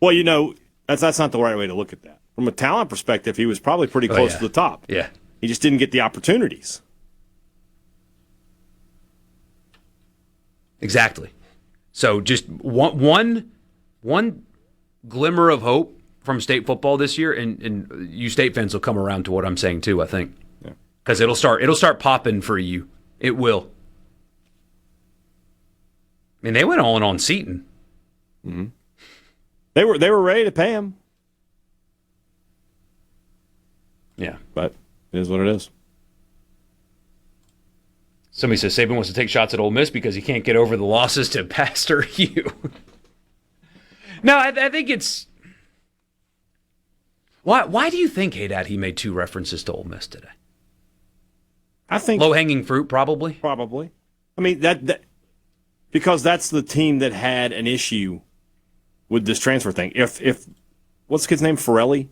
Speaker 4: Well, that's not the right way to look at that. From a talent perspective, he was probably pretty close to the top.
Speaker 3: Yeah,
Speaker 4: he just didn't get the opportunities.
Speaker 3: Exactly. So just one glimmer of hope from state football this year, and you state fans will come around to what I'm saying too, I think. Because it'll start popping for you. It will. I mean, they went all in on Seton.
Speaker 4: Mm-hmm. They were ready to pay him.
Speaker 3: Yeah.
Speaker 4: But it is what it is.
Speaker 3: Somebody says Saban wants to take shots at Ole Miss because he can't get over the losses to Pastor Hugh. No, I think it's... Why do you think, Hadad, he made 2 references to Ole Miss today?
Speaker 4: I think
Speaker 3: low-hanging fruit, probably.
Speaker 4: Probably. I mean that because that's the team that had an issue with this transfer thing. If what's the kid's name? Forelli?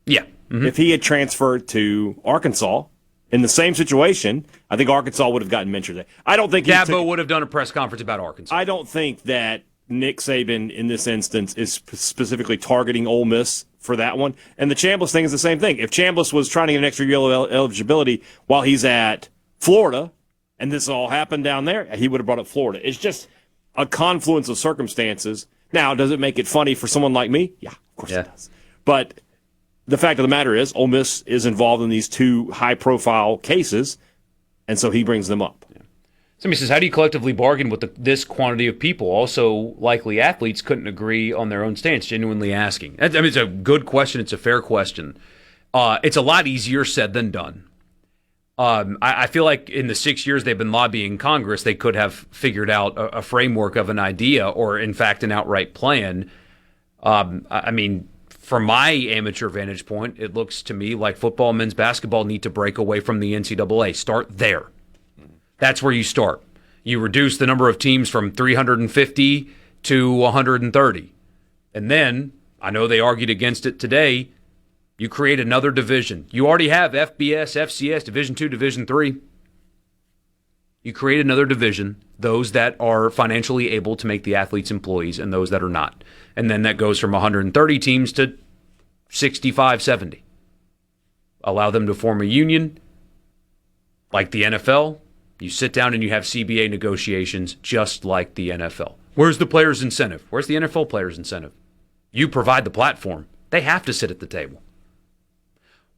Speaker 3: Yeah. Mm-hmm.
Speaker 4: If he had transferred to Arkansas in the same situation, I think Arkansas would have gotten mentioned. I don't think
Speaker 3: Dabo would have done a press conference about Arkansas.
Speaker 4: I don't think that Nick Saban in this instance is specifically targeting Ole Miss for that one. And the Chambliss thing is the same thing. If Chambliss was trying to get an extra year of eligibility while he's at Florida, and this all happened down there, he would have brought up Florida. It's just a confluence of circumstances. Now, does it make it funny for someone like me? Yeah, of course it does. But the fact of the matter is, Ole Miss is involved in these 2 high-profile cases, and so he brings them up.
Speaker 3: Yeah. Somebody says, how do you collectively bargain with this quantity of people? Also, likely athletes couldn't agree on their own stance, genuinely asking. I mean, it's a good question. It's a fair question. It's a lot easier said than done. I feel like in the 6 years they've been lobbying Congress, they could have figured out a framework of an idea or, in fact, an outright plan. I mean, from my amateur vantage point, it looks to me like football and men's basketball need to break away from the NCAA. Start there. That's where you start. You reduce the number of teams from 350 to 130. And then, I know they argued against it today, you create another division. You already have FBS, FCS, Division II, Division III. You create another division, those that are financially able to make the athletes employees and those that are not. And then that goes from 130 teams to 65, 70. Allow them to form a union like the NFL. You sit down and you have CBA negotiations just like the NFL. Where's the players' incentive? Where's the NFL players' incentive? You provide the platform. They have to sit at the table.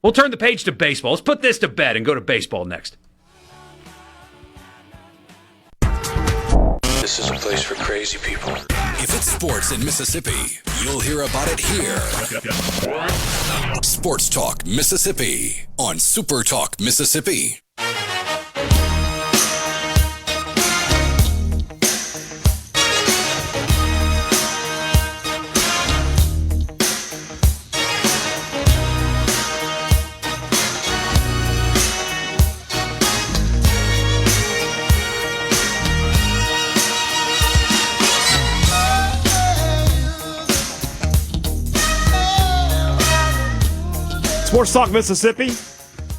Speaker 3: We'll turn the page to baseball. Let's put this to bed and go to baseball next.
Speaker 7: This is a place for crazy people.
Speaker 1: If it's sports in Mississippi, you'll hear about it here. Sports Talk Mississippi on SuperTalk Mississippi.
Speaker 4: Sports Talk Mississippi,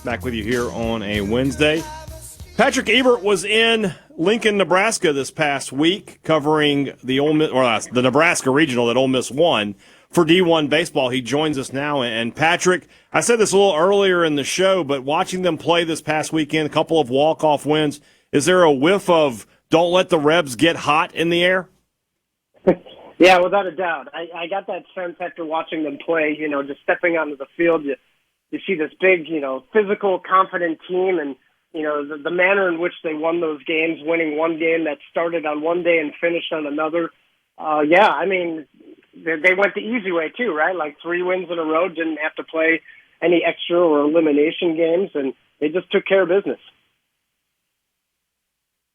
Speaker 4: back with you here on a Wednesday. Patrick Ebert was in Lincoln, Nebraska this past week covering the the Nebraska regional that Ole Miss won for D1 baseball. He joins us now. And Patrick, I said this a little earlier in the show, but watching them play this past weekend, a couple of walk-off wins, is there a whiff of don't let the Rebs get hot in the air?
Speaker 9: Yeah, without a doubt. I got that sense after watching them play, just stepping onto the field. You see this big, physical, confident team, and, the manner in which they won those games, winning one game that started on one day and finished on another. They went the easy way too, right? Like 3 wins in a row, didn't have to play any extra or elimination games, and they just took care of business.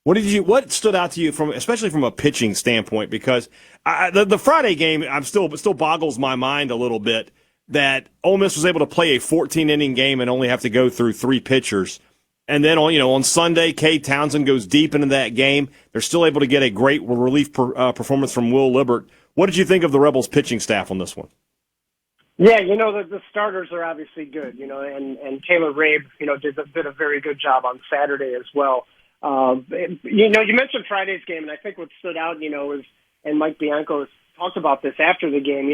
Speaker 4: What stood out to you especially from a pitching standpoint? Because the Friday game, still boggles my mind a little bit that Ole Miss was able to play a 14-inning game and only have to go through 3 pitchers. And then on Sunday, Cade Townsend goes deep into that game. They're still able to get a great relief performance from Will Libbert. What did you think of the Rebels pitching staff on this one?
Speaker 9: Yeah, the starters are obviously good, and Taylor Rabe, did a very good job on Saturday as well. You mentioned Friday's game, and I think what stood out, is, and Mike Bianco talked about this after the game,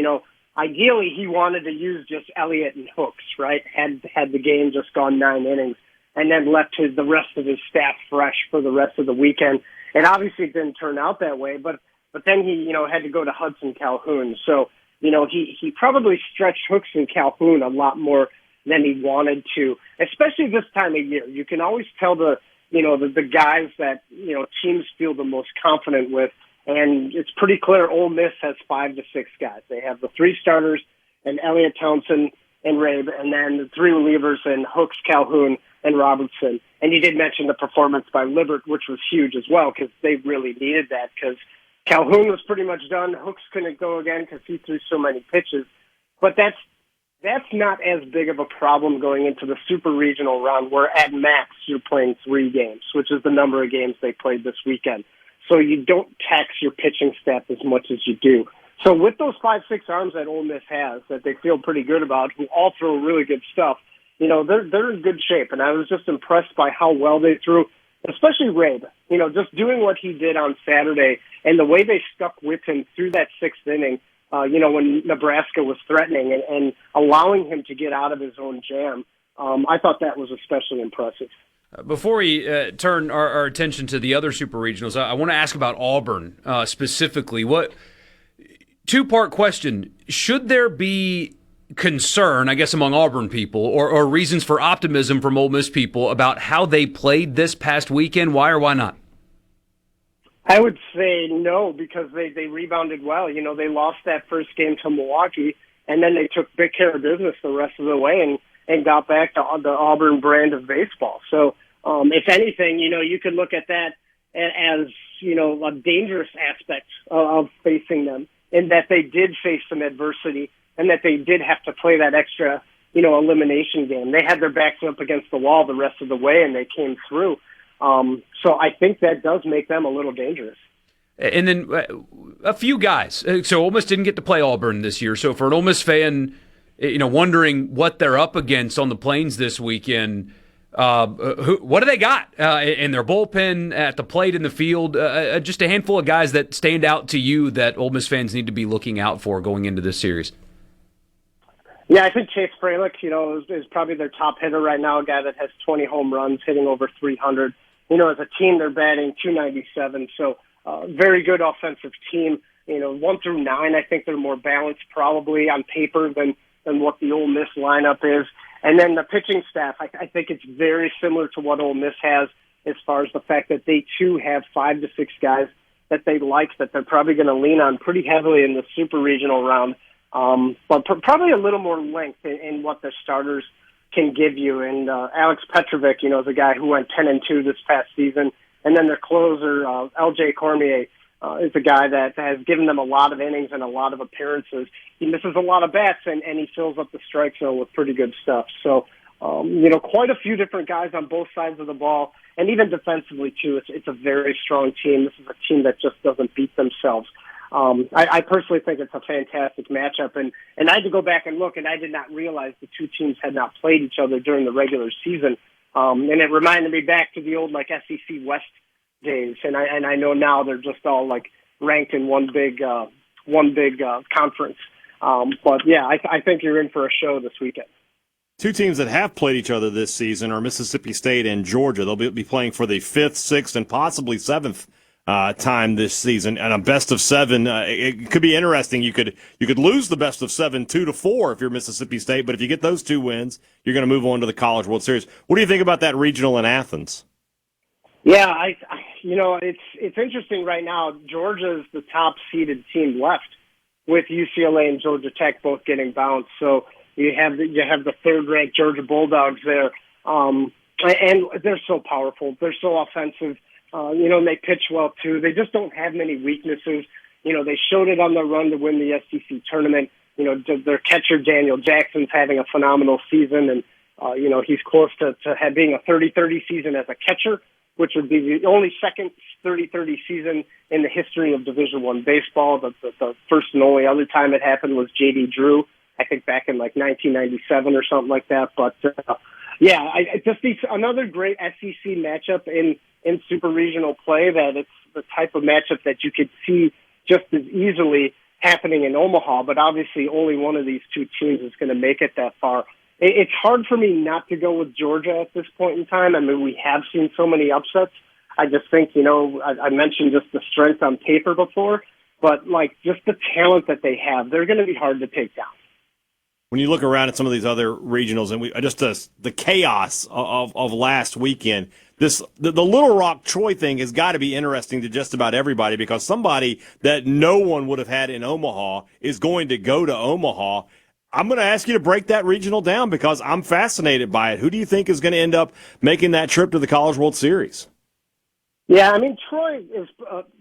Speaker 9: ideally he wanted to use just Elliott and Hooks, right? Had the game just gone 9 innings, and then left the rest of his staff fresh for the rest of the weekend. And obviously it didn't turn out that way, but then he, had to go to Hudson Calhoun. So he probably stretched Hooks and Calhoun a lot more than he wanted to, especially this time of year. You can always tell the guys that, teams feel the most confident with, and it's pretty clear Ole Miss has 5 to 6 guys. They have the 3 starters and Elliott Townsend and Rabe, and then the 3 relievers and Hooks, Calhoun, and Robertson. And you did mention the performance by Libert, which was huge as well, because they really needed that, because Calhoun was pretty much done. Hooks couldn't go again because he threw so many pitches. But that's not as big of a problem going into the super regional round, where at max you're playing 3 games, which is the number of games they played this weekend. So you don't tax your pitching staff as much as you do. So with those 5-6 arms that Ole Miss has, that they feel pretty good about, who all throw really good stuff, they're in good shape. And I was just impressed by how well they threw, especially Rabe. Just doing what he did on Saturday and the way they stuck with him through that 6th inning, when Nebraska was threatening and allowing him to get out of his own jam. I thought that was especially impressive.
Speaker 3: Before we turn our attention to the other super regionals, I want to ask about Auburn specifically. Two-part question. Should there be concern, I guess, among Auburn people or reasons for optimism from Ole Miss people about how they played this past weekend? Why or why not?
Speaker 9: I would say no, because they rebounded well. They lost that first game to Milwaukee, and then they took big care of business the rest of the way and got back to the Auburn brand of baseball. So, if anything, you could look at that as, a dangerous aspect of facing them, in that they did face some adversity and that they did have to play that extra, elimination game. They had their backs up against the wall the rest of the way, and they came through. So I think that does make them a little dangerous.
Speaker 3: And then a few guys. So Ole Miss didn't get to play Auburn this year. So for an Ole Miss fan, wondering what they're up against on the Plains this weekend, what do they got in their bullpen, at the plate, in the field? Just a handful of guys that stand out to you that Ole Miss fans need to be looking out for going into this series.
Speaker 9: Yeah, I think Chase Fralick, is probably their top hitter right now, a guy that has 20 home runs, hitting over 300. As a team, they're batting .297, so very good offensive team. 1 through 9, I think they're more balanced probably on paper than what the Ole Miss lineup is. And then the pitching staff, I think it's very similar to what Ole Miss has, as far as the fact that they, too, have 5 to 6 guys that they like, that they're probably going to lean on pretty heavily in the super regional round. But probably a little more length in what the starters can give you. And Alex Petrovic, is a guy who went 10-2 this past season. And then their closer, L.J. Cormier, is a guy that has given them a lot of innings and a lot of appearances. He misses a lot of bats, and he fills up the strike zone with pretty good stuff. So, quite a few different guys on both sides of the ball. And even defensively, too, it's a very strong team. This is a team that just doesn't beat themselves. I personally think it's a fantastic matchup, and I had to go back and look, and I did not realize the two teams had not played each other during the regular season, and it reminded me back to the old SEC West days, and I know now they're just all ranked in one big conference. But yeah, I think you're in for a show this weekend.
Speaker 4: Two teams that have played each other this season are Mississippi State and Georgia. They'll be playing for the 5th, 6th, and possibly 7th time this season, and a best of 7. It could be interesting. You could lose the best of 7 2-4 if you're Mississippi State, but if you get those 2 wins, you're going to move on to the College World Series. What do you think about that regional in Athens?
Speaker 9: Yeah, it's interesting right now. Georgia's the top seeded team left, with UCLA and Georgia Tech both getting bounced. So you have the 3rd ranked Georgia Bulldogs there, and they're so powerful. They're so offensive. And they pitch well, too. They just don't have many weaknesses. They showed it on their run to win the SEC tournament. Their catcher, Daniel Jackson's having a phenomenal season, and, he's close to being a 30-30 season as a catcher, which would be the only second 30-30 season in the history of Division I baseball. The first and only other time it happened was J.D. Drew, I think back in 1997 or something like that. But, I just see another great SEC matchup in super regional play, that it's the type of matchup that you could see just as easily happening in Omaha, but obviously only one of these two teams is going to make it that far. It's hard for me not to go with Georgia at this point in time. I mean, we have seen so many upsets. I just think, I mentioned just the strength on paper before, but like just the talent that they have, they're going to be hard to take down.
Speaker 4: When you look around at some of these other regionals and the chaos of last weekend, the Little Rock Troy thing has got to be interesting to just about everybody, because somebody that no one would have had in Omaha is going to go to Omaha. I'm going to ask you to break that regional down because I'm fascinated by it. Who do you think is going to end up making that trip to the College World Series?
Speaker 9: Yeah, I mean, Troy is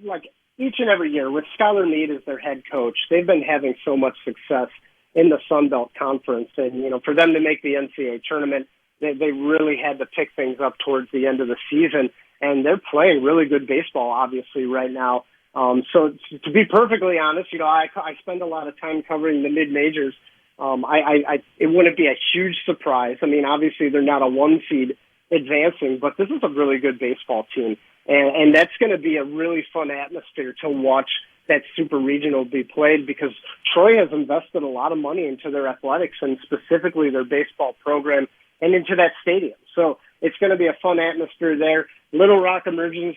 Speaker 9: like each and every year with Skylar Meade as their head coach, they've been having so much success in the Sun Belt Conference. And, you know, for them to make the NCAA tournament, they really had to pick things up towards the end of the season. And they're playing really good baseball, obviously, right now. So to be perfectly honest, you know, I spend a lot of time covering the mid-majors. It wouldn't be a huge surprise. I mean, obviously, they're not a one seed advancing, but this is a really good baseball team. And that's going to be a really fun atmosphere to watch that super regional be played, because Troy has invested a lot of money into their athletics and specifically their baseball program and into that stadium. So it's going to be a fun atmosphere there. Little Rock emerging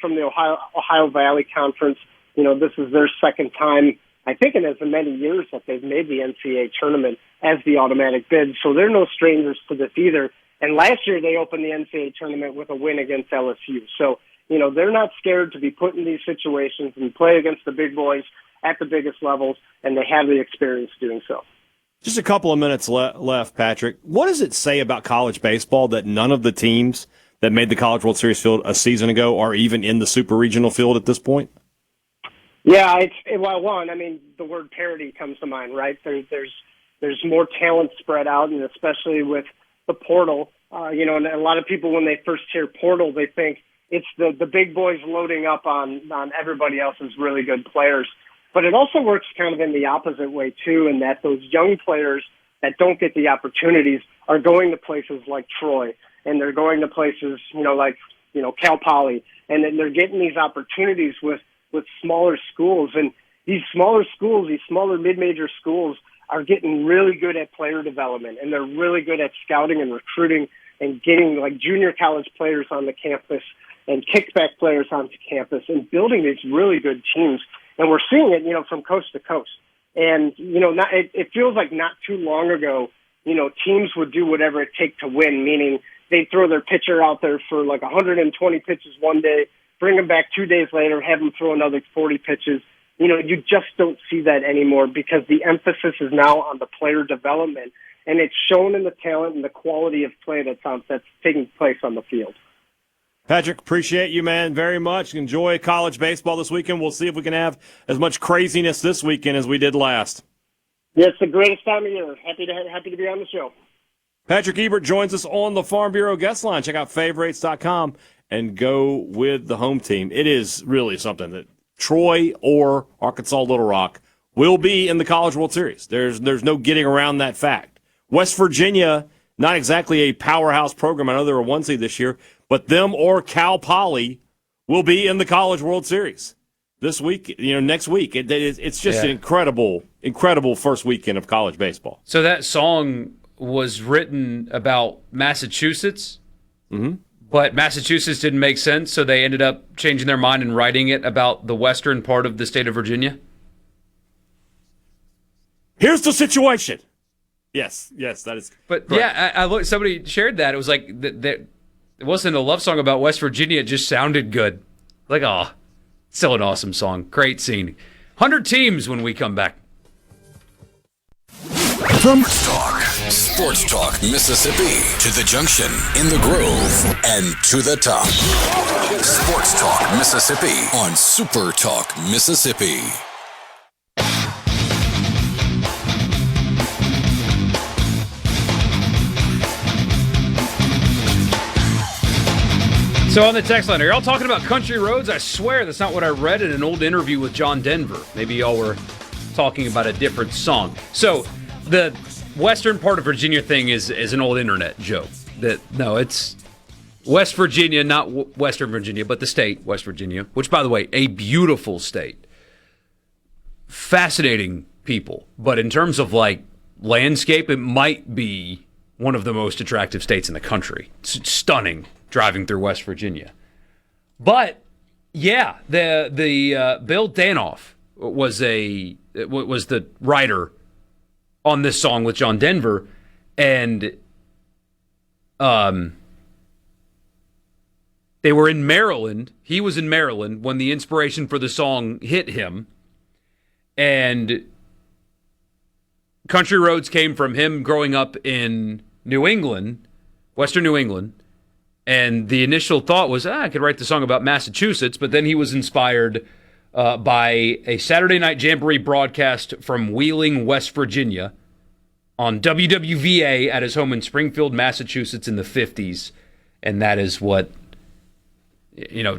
Speaker 9: from the Ohio Valley Conference. You know, this is their second time, I think, in as many years that they've made the NCAA tournament as the automatic bid. So they're no strangers to this either. And last year they opened the NCAA tournament with a win against LSU. So, you know, they're not scared to be put in these situations and play against the big boys at the biggest levels, and they have the experience doing so.
Speaker 4: Just a couple of minutes left, Patrick. What does it say about college baseball that none of the teams that made the College World Series field a season ago are even in the super regional field at this point?
Speaker 9: Yeah, I mean, the word parity comes to mind, right? There's more talent spread out, and especially with the portal, you know, and a lot of people, when they first hear portal, they think it's the big boys loading up on everybody else's really good players. But it also works kind of in the opposite way, too, in that those young players that don't get the opportunities are going to places like Troy, and they're going to places, you know, like, you know, Cal Poly, and then they're getting these opportunities with smaller schools. And these smaller schools, these smaller mid-major schools, are getting really good at player development, and they're really good at scouting and recruiting and getting like junior college players on the campus and kickback players onto campus and building these really good teams. And we're seeing it, you know, from coast to coast. And, you know, it feels like not too long ago, you know, teams would do whatever it takes to win, meaning they'd throw their pitcher out there for like 120 pitches one day, bring him back 2 days later, have him throw another 40 pitches. You know, you just don't see that anymore because the emphasis is now on the player development, and it's shown in the talent and the quality of play that's taking place on the field.
Speaker 4: Patrick, appreciate you, man, very much. Enjoy college baseball this weekend. We'll see if we can have as much craziness this weekend as we did last.
Speaker 9: Yeah, it's the greatest time of year. Happy to be on the show.
Speaker 4: Patrick Ebert joins us on the Farm Bureau guest line. Check out favorites.com and go with the home team. It is really something that Troy or Arkansas Little Rock will be in the College World Series. There's no getting around that fact. West Virginia, not exactly a powerhouse program. I know they're a one seed this year, but them or Cal Poly will be in the College World Series this week, you know, next week. It's just an incredible first weekend of college baseball.
Speaker 3: So that song was written about Massachusetts, but Massachusetts didn't make sense, so they ended up changing their mind and writing it about the western part of the state of Virginia.
Speaker 4: Here's the situation. Yes, that is.
Speaker 3: But
Speaker 4: correct.
Speaker 3: yeah, I looked. Somebody shared that. It was like that. It wasn't a love song about West Virginia. It just sounded good. Like, still an awesome song. Great scene. 100 teams when we come back.
Speaker 1: From Sports Talk Mississippi to the Junction, in the Grove, and to the top. Sports Talk Mississippi on Super Talk Mississippi.
Speaker 3: So on the text line, are y'all talking about country roads? I swear that's not what I read in an old interview with John Denver. Maybe y'all were talking about a different song. So the western part of Virginia thing is an old internet joke. It's West Virginia, not Western Virginia, but the state, West Virginia, which, by the way, a beautiful state. Fascinating people. But in terms of, like, landscape, it might be one of the most attractive states in the country. It's stunning driving through West Virginia. But, yeah, the Bill Danoff was the writer on this song with John Denver, and they were in Maryland. He was in Maryland when the inspiration for the song hit him, and Country Roads came from him growing up in New England, Western New England, and the initial thought was, I could write the song about Massachusetts, but then he was inspired by a Saturday Night Jamboree broadcast from Wheeling, West Virginia, on WWVA at his home in Springfield, Massachusetts in the 50s, and that is what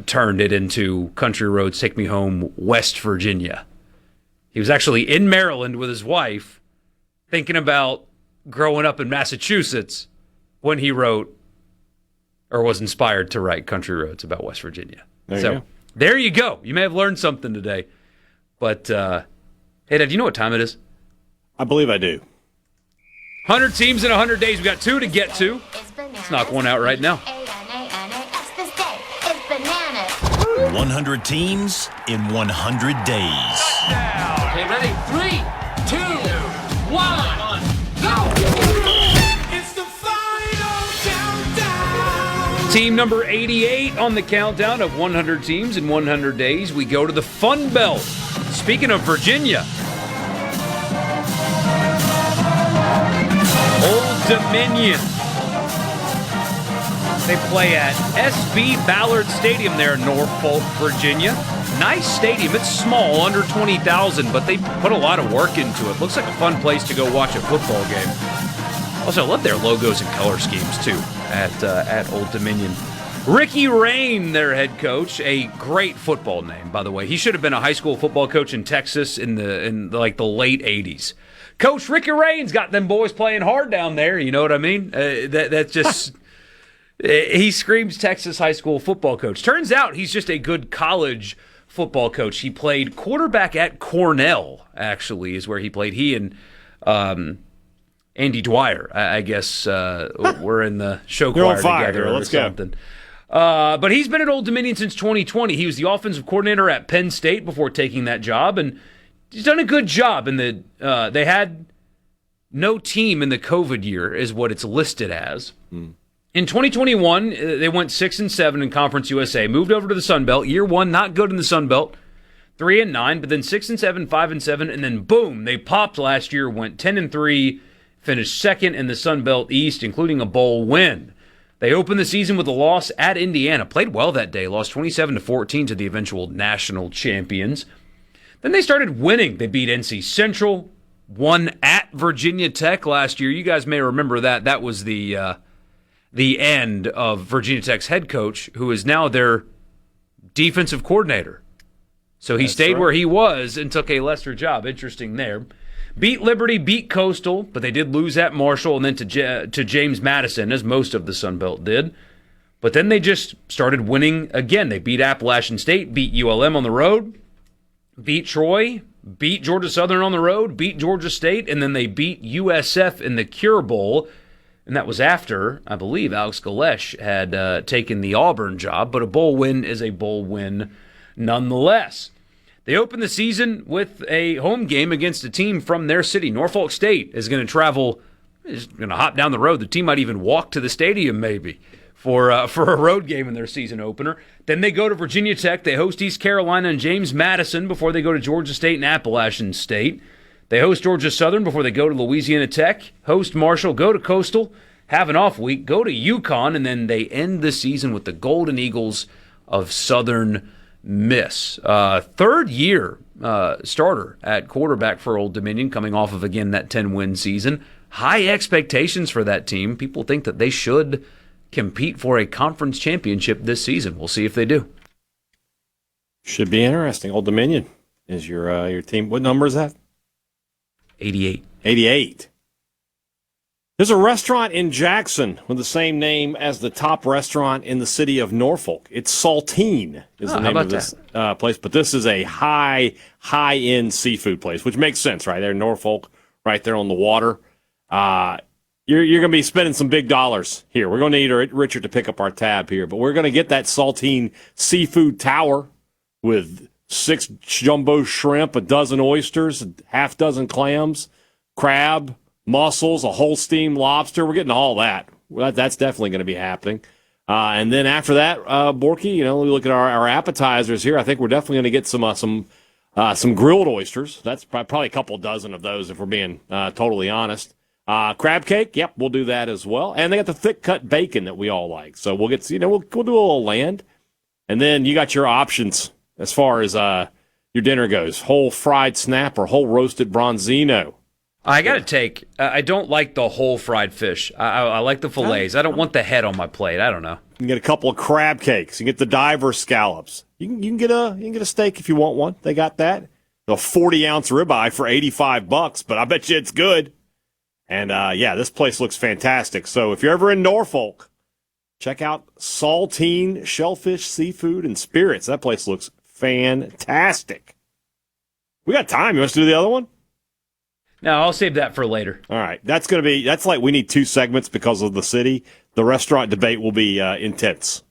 Speaker 3: turned it into Country Roads, Take Me Home, West Virginia. He was actually in Maryland with his wife, thinking about growing up in Massachusetts when he wrote or was inspired to write Country Roads about West Virginia. There you go. You may have learned something today. But, hey, Dad, do you know what time it is?
Speaker 4: I believe I do.
Speaker 3: 100 teams in 100 days. We got 2 to get to. Let's knock one out right now.
Speaker 2: 100 teams in 100 days.
Speaker 6: Okay, ready? 3, 2, 1, go! It's the final countdown.
Speaker 3: Team number 88 on the countdown of 100 teams in 100 days. We go to the Fun Belt. Speaking of Virginia, Old Dominion. They play at SB Ballard Stadium there in Norfolk, Virginia. Nice stadium. It's small, under 20,000, but they put a lot of work into it. Looks like a fun place to go watch a football game. Also, I love their logos and color schemes, too, at Old Dominion. Ricky Rain, their head coach, a great football name, by the way. He should have been a high school football coach in Texas in the late 80s. Coach Ricky Rain's got them boys playing hard down there, you know what I mean? That's just... He screams Texas high school football coach. Turns out he's just a good college football coach. He played quarterback at Cornell, actually, is where he played. He and Andy Dwyer, I guess, were in the show choir together or something. But he's been at Old Dominion since 2020. He was the offensive coordinator at Penn State before taking that job, and he's done a good job. They had no team in the COVID year, is what it's listed as. In 2021, they went 6-7 in Conference USA, moved over to the Sun Belt. Year one, not good in the Sun Belt, 3-9, but then 6-7, 5-7, and then boom, they popped last year, went 10-3, finished second in the Sun Belt East, including a bowl win. They opened the season with a loss at Indiana, played well that day, lost 27-14 to the eventual national champions. Then they started winning. They beat NC Central, won at Virginia Tech last year. You guys may remember that. That was the end of Virginia Tech's head coach, who is now their defensive coordinator. So he stayed where he was and took a lesser job. Interesting there. Beat Liberty, beat Coastal, but they did lose at Marshall and then to James Madison, as most of the Sun Belt did. But then they just started winning again. They beat Appalachian State, beat ULM on the road, beat Troy, beat Georgia Southern on the road, beat Georgia State, and then they beat USF in the Cure Bowl. And that was after, I believe, Alex Galesh had taken the Auburn job. But a bowl win is a bowl win nonetheless. They opened the season with a home game against a team from their city. Norfolk State is going to hop down the road. The team might even walk to the stadium maybe for a road game in their season opener. Then they go to Virginia Tech. They host East Carolina and James Madison before they go to Georgia State and Appalachian State. They host Georgia Southern before they go to Louisiana Tech, host Marshall, go to Coastal, have an off week, go to UConn, and then they end the season with the Golden Eagles of Southern Miss. Third-year starter at quarterback for Old Dominion, coming off of, again, that 10-win season. High expectations for that team. People think that they should compete for a conference championship this season. We'll see if they do.
Speaker 4: Should be interesting. Old Dominion is your team. What number is that?
Speaker 3: 88.
Speaker 4: 88. There's a restaurant in Jackson with the same name as the top restaurant in the city of Norfolk. It's Saltine is the name of this place. But this is a high-end seafood place, which makes sense, right? There in Norfolk, right there on the water. You're going to be spending some big dollars here. We're going to need Richard to pick up our tab here. But we're going to get that Saltine Seafood Tower with 6 jumbo shrimp, a dozen oysters, a half dozen clams, crab, mussels, a whole steamed lobster. We're getting all that. That's definitely going to be happening. And then after that, Borkey, we look at our appetizers here. I think we're definitely going to get some grilled oysters. That's probably a couple dozen of those if we're being totally honest. Crab cake, yep, we'll do that as well. And they got the thick cut bacon that we all like. So we'll get, we'll do a little land. And then you got your options as far as your dinner goes. Whole fried snap or whole roasted bronzino.
Speaker 3: I got to take, I don't like the whole fried fish. I like the fillets. I don't want the head on my plate. I don't know.
Speaker 4: You can get a couple of crab cakes. You can get the diver scallops. You can get a steak if you want one. They got that. A 40-ounce ribeye for $85, but I bet you it's good. And, this place looks fantastic. So if you're ever in Norfolk, check out Saltine Shellfish, Seafood, and Spirits. That place looks fantastic. We got time. You want us to do the other one?
Speaker 3: No, I'll save that for later.
Speaker 4: All right. That's like we need 2 segments because of the city. The restaurant debate will be intense.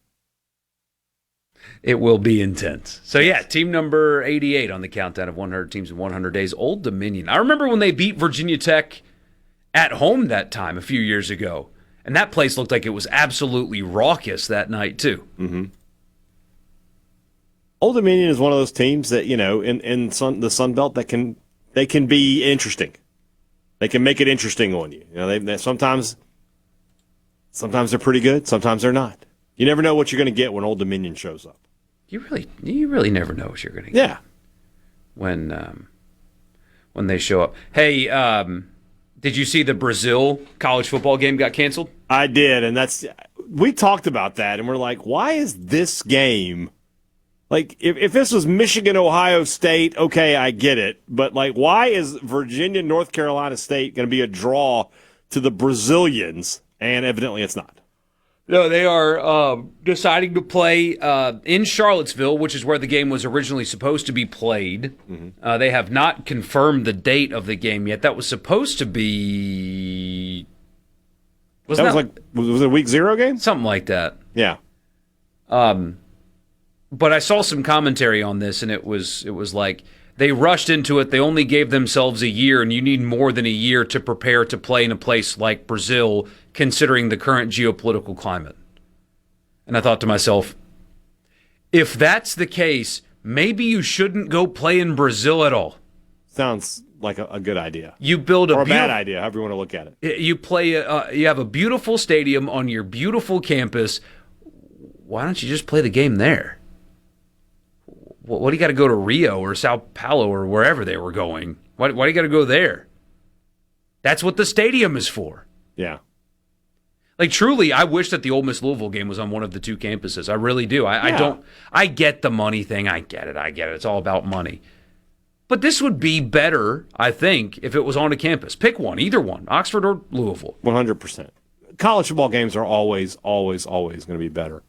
Speaker 3: It will be intense. So, team number 88 on the countdown of 100 teams in 100 days, Old Dominion. I remember when they beat Virginia Tech at home that time a few years ago, and that place looked like it was absolutely raucous that night, too.
Speaker 4: Mm-hmm. Old Dominion is one of those teams that, in the Sun Belt that they can be interesting. They can make it interesting on you. They sometimes they're pretty good, sometimes they're not. You never know what you're going to get when Old Dominion shows up.
Speaker 3: You really never know what you're going to
Speaker 4: Yeah.
Speaker 3: get. When they show up. Hey, did you see the Brazil college football game got canceled?
Speaker 4: I did, and we talked about that, and we're like, why is this game? Like, if this was Michigan, Ohio State, okay, I get it. But, why is Virginia, North Carolina State going to be a draw to the Brazilians? And evidently it's not.
Speaker 3: No, they are deciding to play in Charlottesville, which is where the game was originally supposed to be played. Mm-hmm. They have not confirmed the date of the game yet. That was supposed to be...
Speaker 4: Was it a week 0 game?
Speaker 3: Something like that.
Speaker 4: Yeah.
Speaker 3: But I saw some commentary on this, and it was like they rushed into it. They only gave themselves a year, and you need more than a year to prepare to play in a place like Brazil, considering the current geopolitical climate. And I thought to myself, if that's the case, maybe you shouldn't go play in Brazil at all.
Speaker 4: Sounds like a good idea.
Speaker 3: You build
Speaker 4: a bad idea, however you want to look at it.
Speaker 3: You play. You have a beautiful stadium on your beautiful campus. Why don't you just play the game there? What do you got to go to Rio or Sao Paulo or wherever they were going? Why do you got to go there? That's what the stadium is for.
Speaker 4: Yeah.
Speaker 3: Truly, I wish that the Ole Miss Louisville game was on one of the 2 campuses. I really do. I get the money thing. I get it. It's all about money. But this would be better, I think, if it was on a campus. Pick one, either one, Oxford or Louisville.
Speaker 4: 100%. College football games are always, always, always going to be better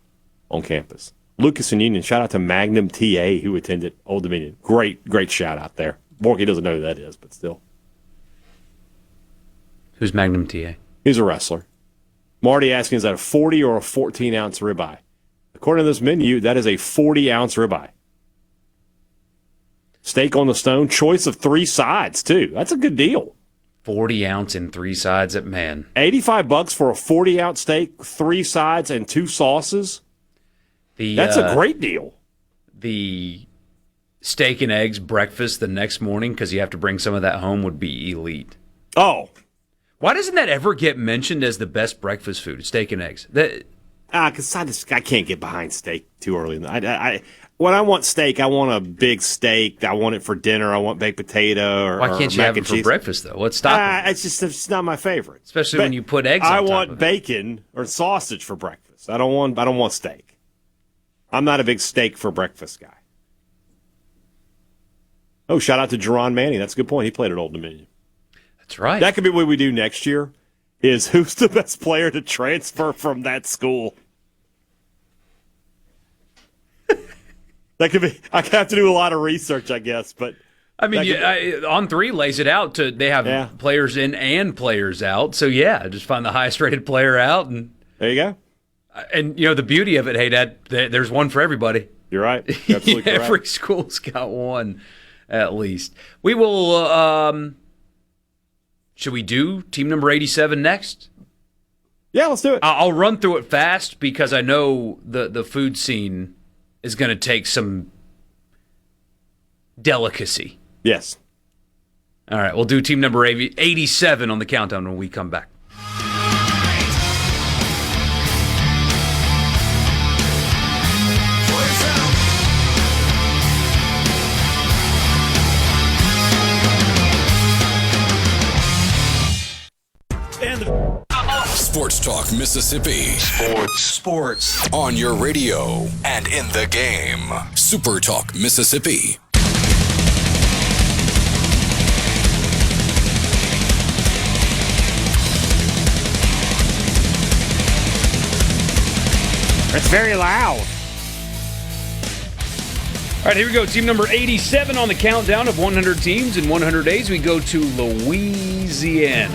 Speaker 4: on campus. Lucas and Union, shout out to Magnum TA who attended Old Dominion. Great shout out there. Borkey doesn't know who that is, but still.
Speaker 3: Who's Magnum TA?
Speaker 4: He's a wrestler. Marty asking, is that a 40 or a 14-ounce ribeye? According to this menu, that is a 40-ounce ribeye. Steak on the stone, choice of 3 sides, too. That's a good deal.
Speaker 3: 40-ounce and 3 sides at man.
Speaker 4: $85 for a 40-ounce steak, 3 sides, and 2 sauces. That's a great deal.
Speaker 3: The steak and eggs breakfast the next morning, because you have to bring some of that home, would be elite.
Speaker 4: Oh.
Speaker 3: Why doesn't that ever get mentioned as the best breakfast food, steak and eggs?
Speaker 4: Because I can't get behind steak too early. When I want steak, I want a big steak. I want it for dinner. I want baked potato.
Speaker 3: Why can't you have it for breakfast, though? What's stopping you?
Speaker 4: It's not my favorite.
Speaker 3: Especially when you put eggs on top of it.
Speaker 4: I want bacon or sausage for breakfast. I don't want steak. I'm not a big steak for breakfast guy. Oh, shout out to Jerron Manning. That's a good point. He played at Old Dominion.
Speaker 3: That's right.
Speaker 4: That could be what we do next year, is who's the best player to transfer from that school. That could be. I have to do a lot of research, I guess, but
Speaker 3: I mean, On 3 lays it out to they have players in and players out. So just find the highest rated player out, and
Speaker 4: there you go.
Speaker 3: And the beauty of it, hey, Dad, there's one for everybody.
Speaker 4: You're right. You're absolutely correct.
Speaker 3: Every school's got one at least. We will, should we do team number 87 next?
Speaker 4: Yeah, let's do it.
Speaker 3: I'll run through it fast because I know the food scene is going to take some delicacy.
Speaker 4: Yes.
Speaker 3: All right, we'll do team number 87 on the countdown when we come back.
Speaker 1: Sports Talk Mississippi.
Speaker 7: Sports.
Speaker 1: On your radio and in the game. Super Talk Mississippi.
Speaker 4: It's very loud.
Speaker 3: All right, here we go. Team number 87 on the countdown of 100 teams in 100 days. We go to Louisiana.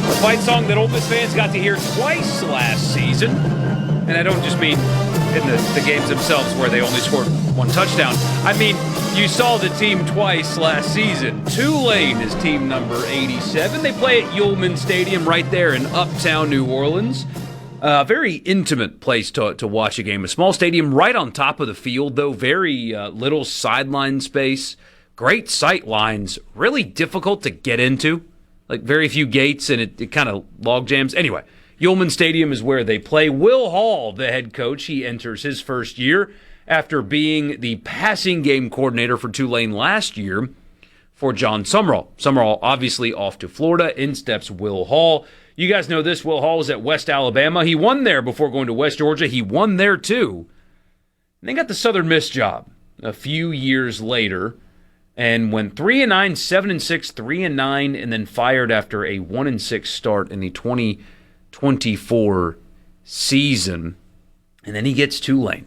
Speaker 3: A fight song that Ole Miss fans got to hear twice last season. And I don't just mean in the games themselves where they only scored one touchdown. I mean, you saw the team twice last season. Tulane is team number 87. They play at Ullman Stadium right there in uptown New Orleans. A very intimate place to watch a game. A small stadium right on top of the field, though. Very little sideline space. Great sight lines. Really difficult to get into. Like very few gates, and it kind of log jams. Anyway, Ullman Stadium is where they play. Will Hall, the head coach, he enters his first year after being the passing game coordinator for Tulane last year for John Summerall. Summerall obviously off to Florida. In steps Will Hall. You guys know this. Will Hall was at West Alabama. He won there before going to West Georgia. He won there too. And they got the Southern Miss job a few years later and went 3-9, 7-6, 3-9, and then fired after a 1-6 start in the 2024 season. And then he gets Tulane.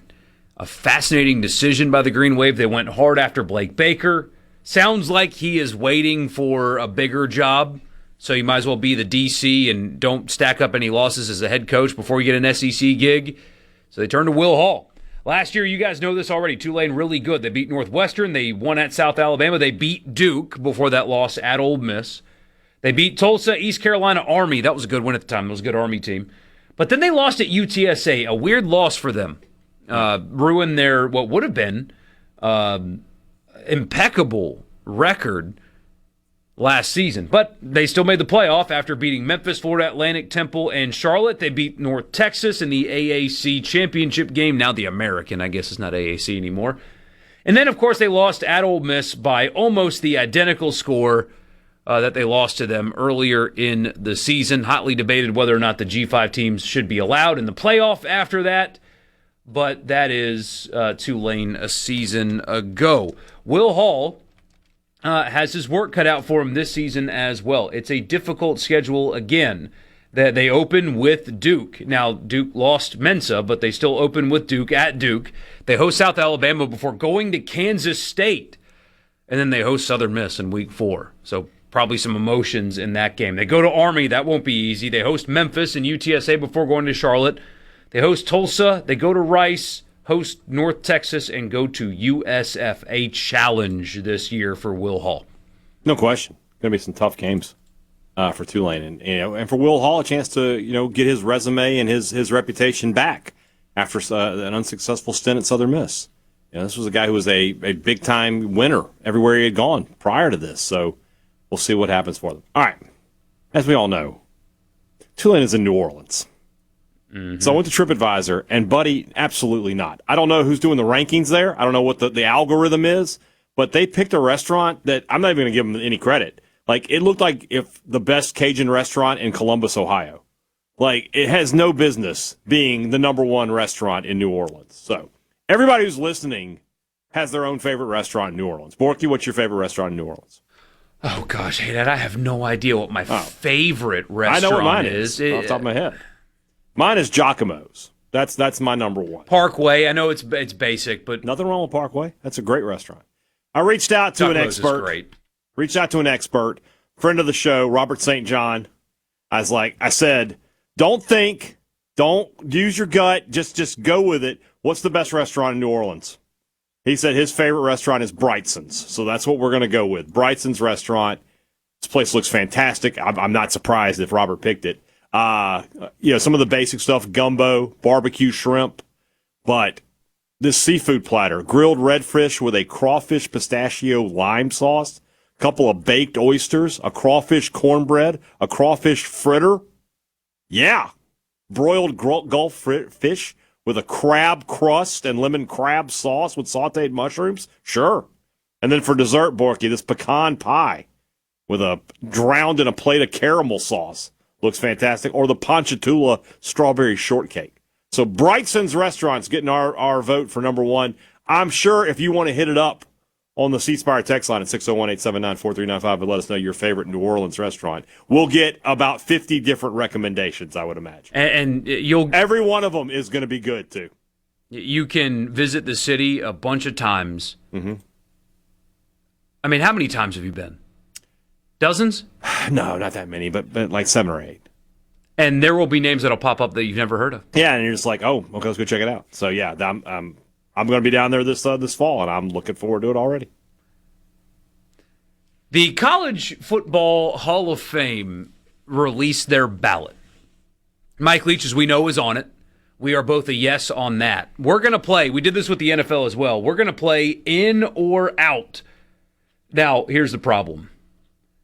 Speaker 3: A fascinating decision by the Green Wave. They went hard after Blake Baker. Sounds like he is waiting for a bigger job, so you might as well be the DC and don't stack up any losses as a head coach before you get an SEC gig. So they turned to Will Hall. Last year, you guys know this already, Tulane really good. They beat Northwestern. They won at South Alabama. They beat Duke before that loss at Ole Miss. They beat Tulsa, East Carolina, Army. That was a good win at the time. It was a good Army team. But then they lost at UTSA, a weird loss for them. Ruined their, what would have been, impeccable record last season. But they still made the playoff after beating Memphis, Florida Atlantic, Temple, and Charlotte. They beat North Texas in the AAC championship game. Now the American, I guess it's not AAC anymore. And then, of course, they lost at Ole Miss by almost the identical score that they lost to them earlier in the season. Hotly debated whether or not the G5 teams should be allowed in the playoff after that. But that is Tulane a season ago. Will Hall has his work cut out for him this season as well. It's a difficult schedule again. That they open with Duke. Now, Duke lost Mensa, but they still open with Duke at Duke. They host South Alabama before going to Kansas State. And then they host Southern Miss in week 4. So probably some emotions in that game. They go to Army. That won't be easy. They host Memphis and UTSA before going to Charlotte. They host Tulsa. They go to Rice, host North Texas, and go to USF. A challenge this year for Will Hall.
Speaker 4: No question. Going to be some tough games for Tulane, and for Will Hall, a chance to get his resume and his reputation back after an unsuccessful stint at Southern Miss. This was a guy who was a big time winner everywhere he had gone prior to this. So we'll see what happens for them. All right, as we all know, Tulane is in New Orleans. Mm-hmm. So I went to TripAdvisor, and buddy, absolutely not. I don't know who's doing the rankings there. I don't know what the algorithm is, but they picked a restaurant that I'm not even going to give them any credit. Like, it looked like if the best Cajun restaurant in Columbus, Ohio. Like, it has no business being the number one restaurant in New Orleans. So everybody who's listening has their own favorite restaurant in New Orleans. Borkey, what's your favorite restaurant in New Orleans?
Speaker 3: Oh, gosh, Hadad, I have no idea what my favorite restaurant
Speaker 4: I know what mine is. Off the top of my head. Mine is Giacomo's. That's my number one.
Speaker 3: Parkway. I know it's basic, but
Speaker 4: nothing wrong with Parkway. That's a great restaurant. I reached out to
Speaker 3: Giacomo's
Speaker 4: an expert.
Speaker 3: is great.
Speaker 4: Reached out to an expert, friend of the show, Robert St. John. I said, don't think, don't use your gut, just go with it. What's the best restaurant in New Orleans? He said his favorite restaurant is Brightson's, so that's what we're going to go with. Brightson's restaurant. This place looks fantastic. I'm not surprised if Robert picked it. Some of the basic stuff, gumbo, barbecue shrimp, but this seafood platter, grilled redfish with a crawfish pistachio lime sauce, a couple of baked oysters, a crawfish cornbread, a crawfish fritter. Yeah. Broiled Gulf fish with a crab crust and lemon crab sauce with sauteed mushrooms? Sure. And then for dessert, Borkey, this pecan pie with drowned in a plate of caramel sauce. Looks fantastic. Or the Ponchatoula strawberry shortcake. So Brightson's Restaurant's getting our vote for number one. I'm sure if you want to hit it up on the C Spire text line at 601-879-4395 and let us know your favorite New Orleans restaurant, we'll get about 50 different recommendations, I would imagine.
Speaker 3: And
Speaker 4: every one of them is going to be good, too.
Speaker 3: You can visit the city a bunch of times.
Speaker 4: Mm-hmm.
Speaker 3: I mean, how many times have you been? Dozens?
Speaker 4: No, not that many, but like 7 or 8.
Speaker 3: And there will be names that'll pop up that you've never heard of.
Speaker 4: Yeah, and you're just like, oh, okay, let's go check it out. So yeah, I'm going to be down there this fall, and I'm looking forward to it already.
Speaker 3: The College Football Hall of Fame released their ballot. Mike Leach, as we know, is on it. We are both a yes on that. We're going to play. We did this with the NFL as well. We're going to play in or out. Now, here's the problem.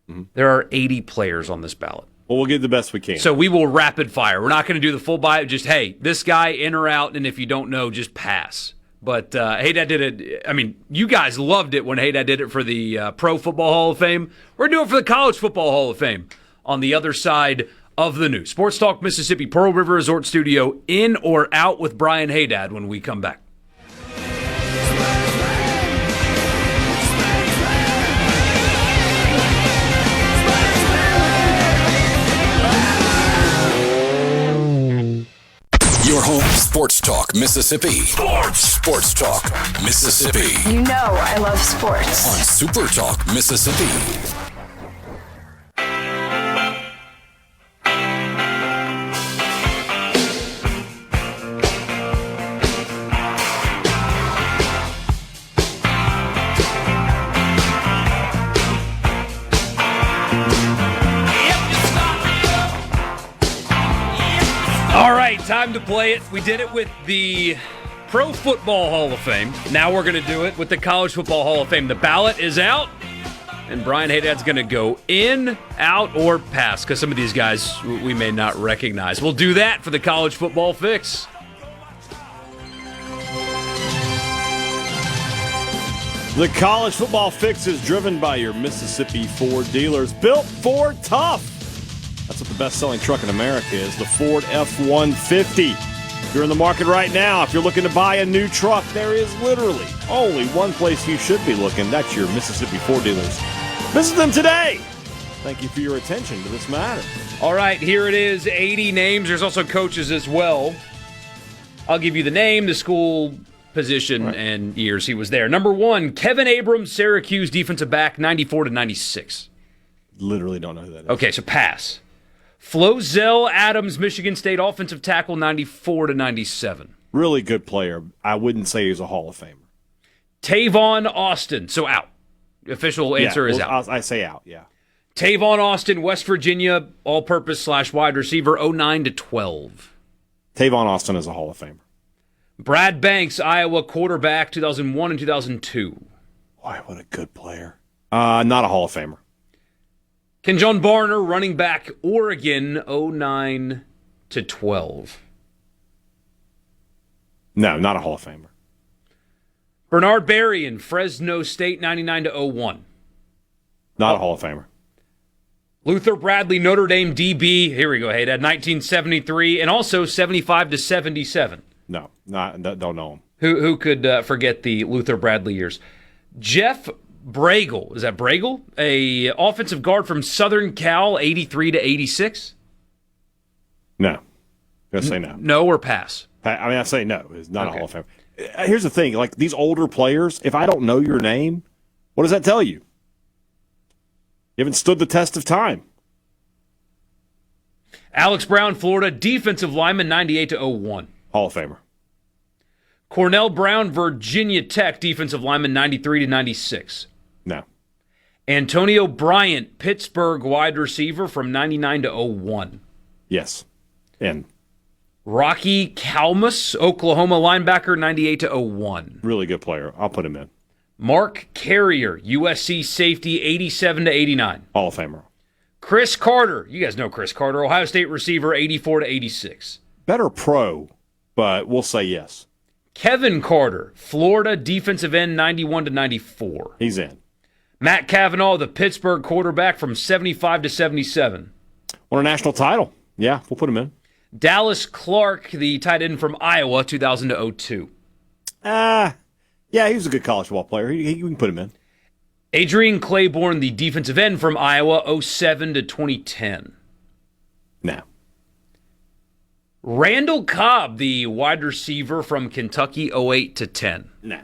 Speaker 3: Mm-hmm. There are 80 players on this ballot.
Speaker 4: Well, we'll get the best we can.
Speaker 3: So we will rapid fire. We're not going to do the full bio. Just, hey, this guy, in or out, and if you don't know, just pass. But Hadad did it. I mean, you guys loved it when Hadad did it for the Pro Football Hall of Fame. We're doing it for the College Football Hall of Fame on the other side of the news. Sports Talk Mississippi, Pearl River Resort Studio, in or out with Brian Hadad when we come back.
Speaker 1: Your home, Sports Talk Mississippi. Sports Talk Mississippi.
Speaker 10: You know I love sports.
Speaker 1: On Super Talk Mississippi.
Speaker 3: Time to play it. We did it with the Pro Football Hall of Fame. Now we're going to do it with the College Football Hall of Fame. The ballot is out, and Brian Hadad's going to go in, out, or pass, because some of these guys we may not recognize. We'll do that for the College Football Fix.
Speaker 4: The College Football Fix is driven by your Mississippi Ford dealers. Built Ford Tough. That's what the best-selling truck in America is, the Ford F-150. If you're in the market right now, if you're looking to buy a new truck, there is literally only one place you should be looking. That's your Mississippi Ford dealers. Visit them today. Thank you for your attention to this matter.
Speaker 3: All right, here it is, 80 names. There's also coaches as well. I'll give you the name, the school, position, and years he was there. Number 1, Kevin Abrams, Syracuse defensive back, 94-96.
Speaker 4: Literally don't know who that is.
Speaker 3: Okay, so pass. Flozell Adams, Michigan State offensive tackle, 94-97.
Speaker 4: Really good player. I wouldn't say he's a Hall of Famer.
Speaker 3: Tavon Austin, so out. Official answer is out.
Speaker 4: I say out, yeah.
Speaker 3: Tavon Austin, West Virginia, all-purpose / wide receiver, 09-12.
Speaker 4: Tavon Austin is a Hall of Famer.
Speaker 3: Brad Banks, Iowa quarterback, 2001 and 2002.
Speaker 4: Why, what a good player. Not a Hall of Famer.
Speaker 3: Kenjon Barner, running back, Oregon, 09-12.
Speaker 4: No, not a Hall of Famer.
Speaker 3: Bernard Berrien, Fresno State, 99-01.
Speaker 4: Not a Hall of Famer.
Speaker 3: Luther Bradley, Notre Dame DB, here we go, Hadad, 1973, and also 75-77.
Speaker 4: No, don't know him.
Speaker 3: Who could forget the Luther Bradley years? Jeff Bragle, is that Bragle? A offensive guard from Southern Cal, 83-86?
Speaker 4: No. I'm going to say no.
Speaker 3: No or pass?
Speaker 4: I say no. It's not a Hall of Famer. Here's the thing. Like, these older players, if I don't know your name, what does that tell you? You haven't stood the test of time.
Speaker 3: Alex Brown, Florida, defensive lineman, 98 to 01.
Speaker 4: Hall of Famer.
Speaker 3: Cornell Brown, Virginia Tech, defensive lineman, 93 to 96.
Speaker 4: No.
Speaker 3: Antonio Bryant, Pittsburgh wide receiver from 99 to 01.
Speaker 4: Yes. And
Speaker 3: Rocky Kalmus, Oklahoma linebacker, 98 to 01.
Speaker 4: really good player. I'll put him in.
Speaker 3: Mark Carrier, USC safety, 87 to 89.
Speaker 4: Hall of Famer.
Speaker 3: Chris Carter, you guys know Chris Carter, Ohio State receiver, 84 to 86.
Speaker 4: Better pro, but we'll say yes.
Speaker 3: Kevin Carter, Florida defensive end, 91 to 94.
Speaker 4: He's in.
Speaker 3: Matt Cavanaugh, the Pittsburgh quarterback, from 75 to 77.
Speaker 4: Won a national title. Yeah, we'll put him in.
Speaker 3: Dallas Clark, the tight end from Iowa, 2000 to 02.
Speaker 4: Yeah, he was a good college football player. We can put him in.
Speaker 3: Adrian Claiborne, the defensive end from Iowa, 07 to 2010.
Speaker 4: No.
Speaker 3: Randall Cobb, the wide receiver from Kentucky, 08 to 10.
Speaker 4: No.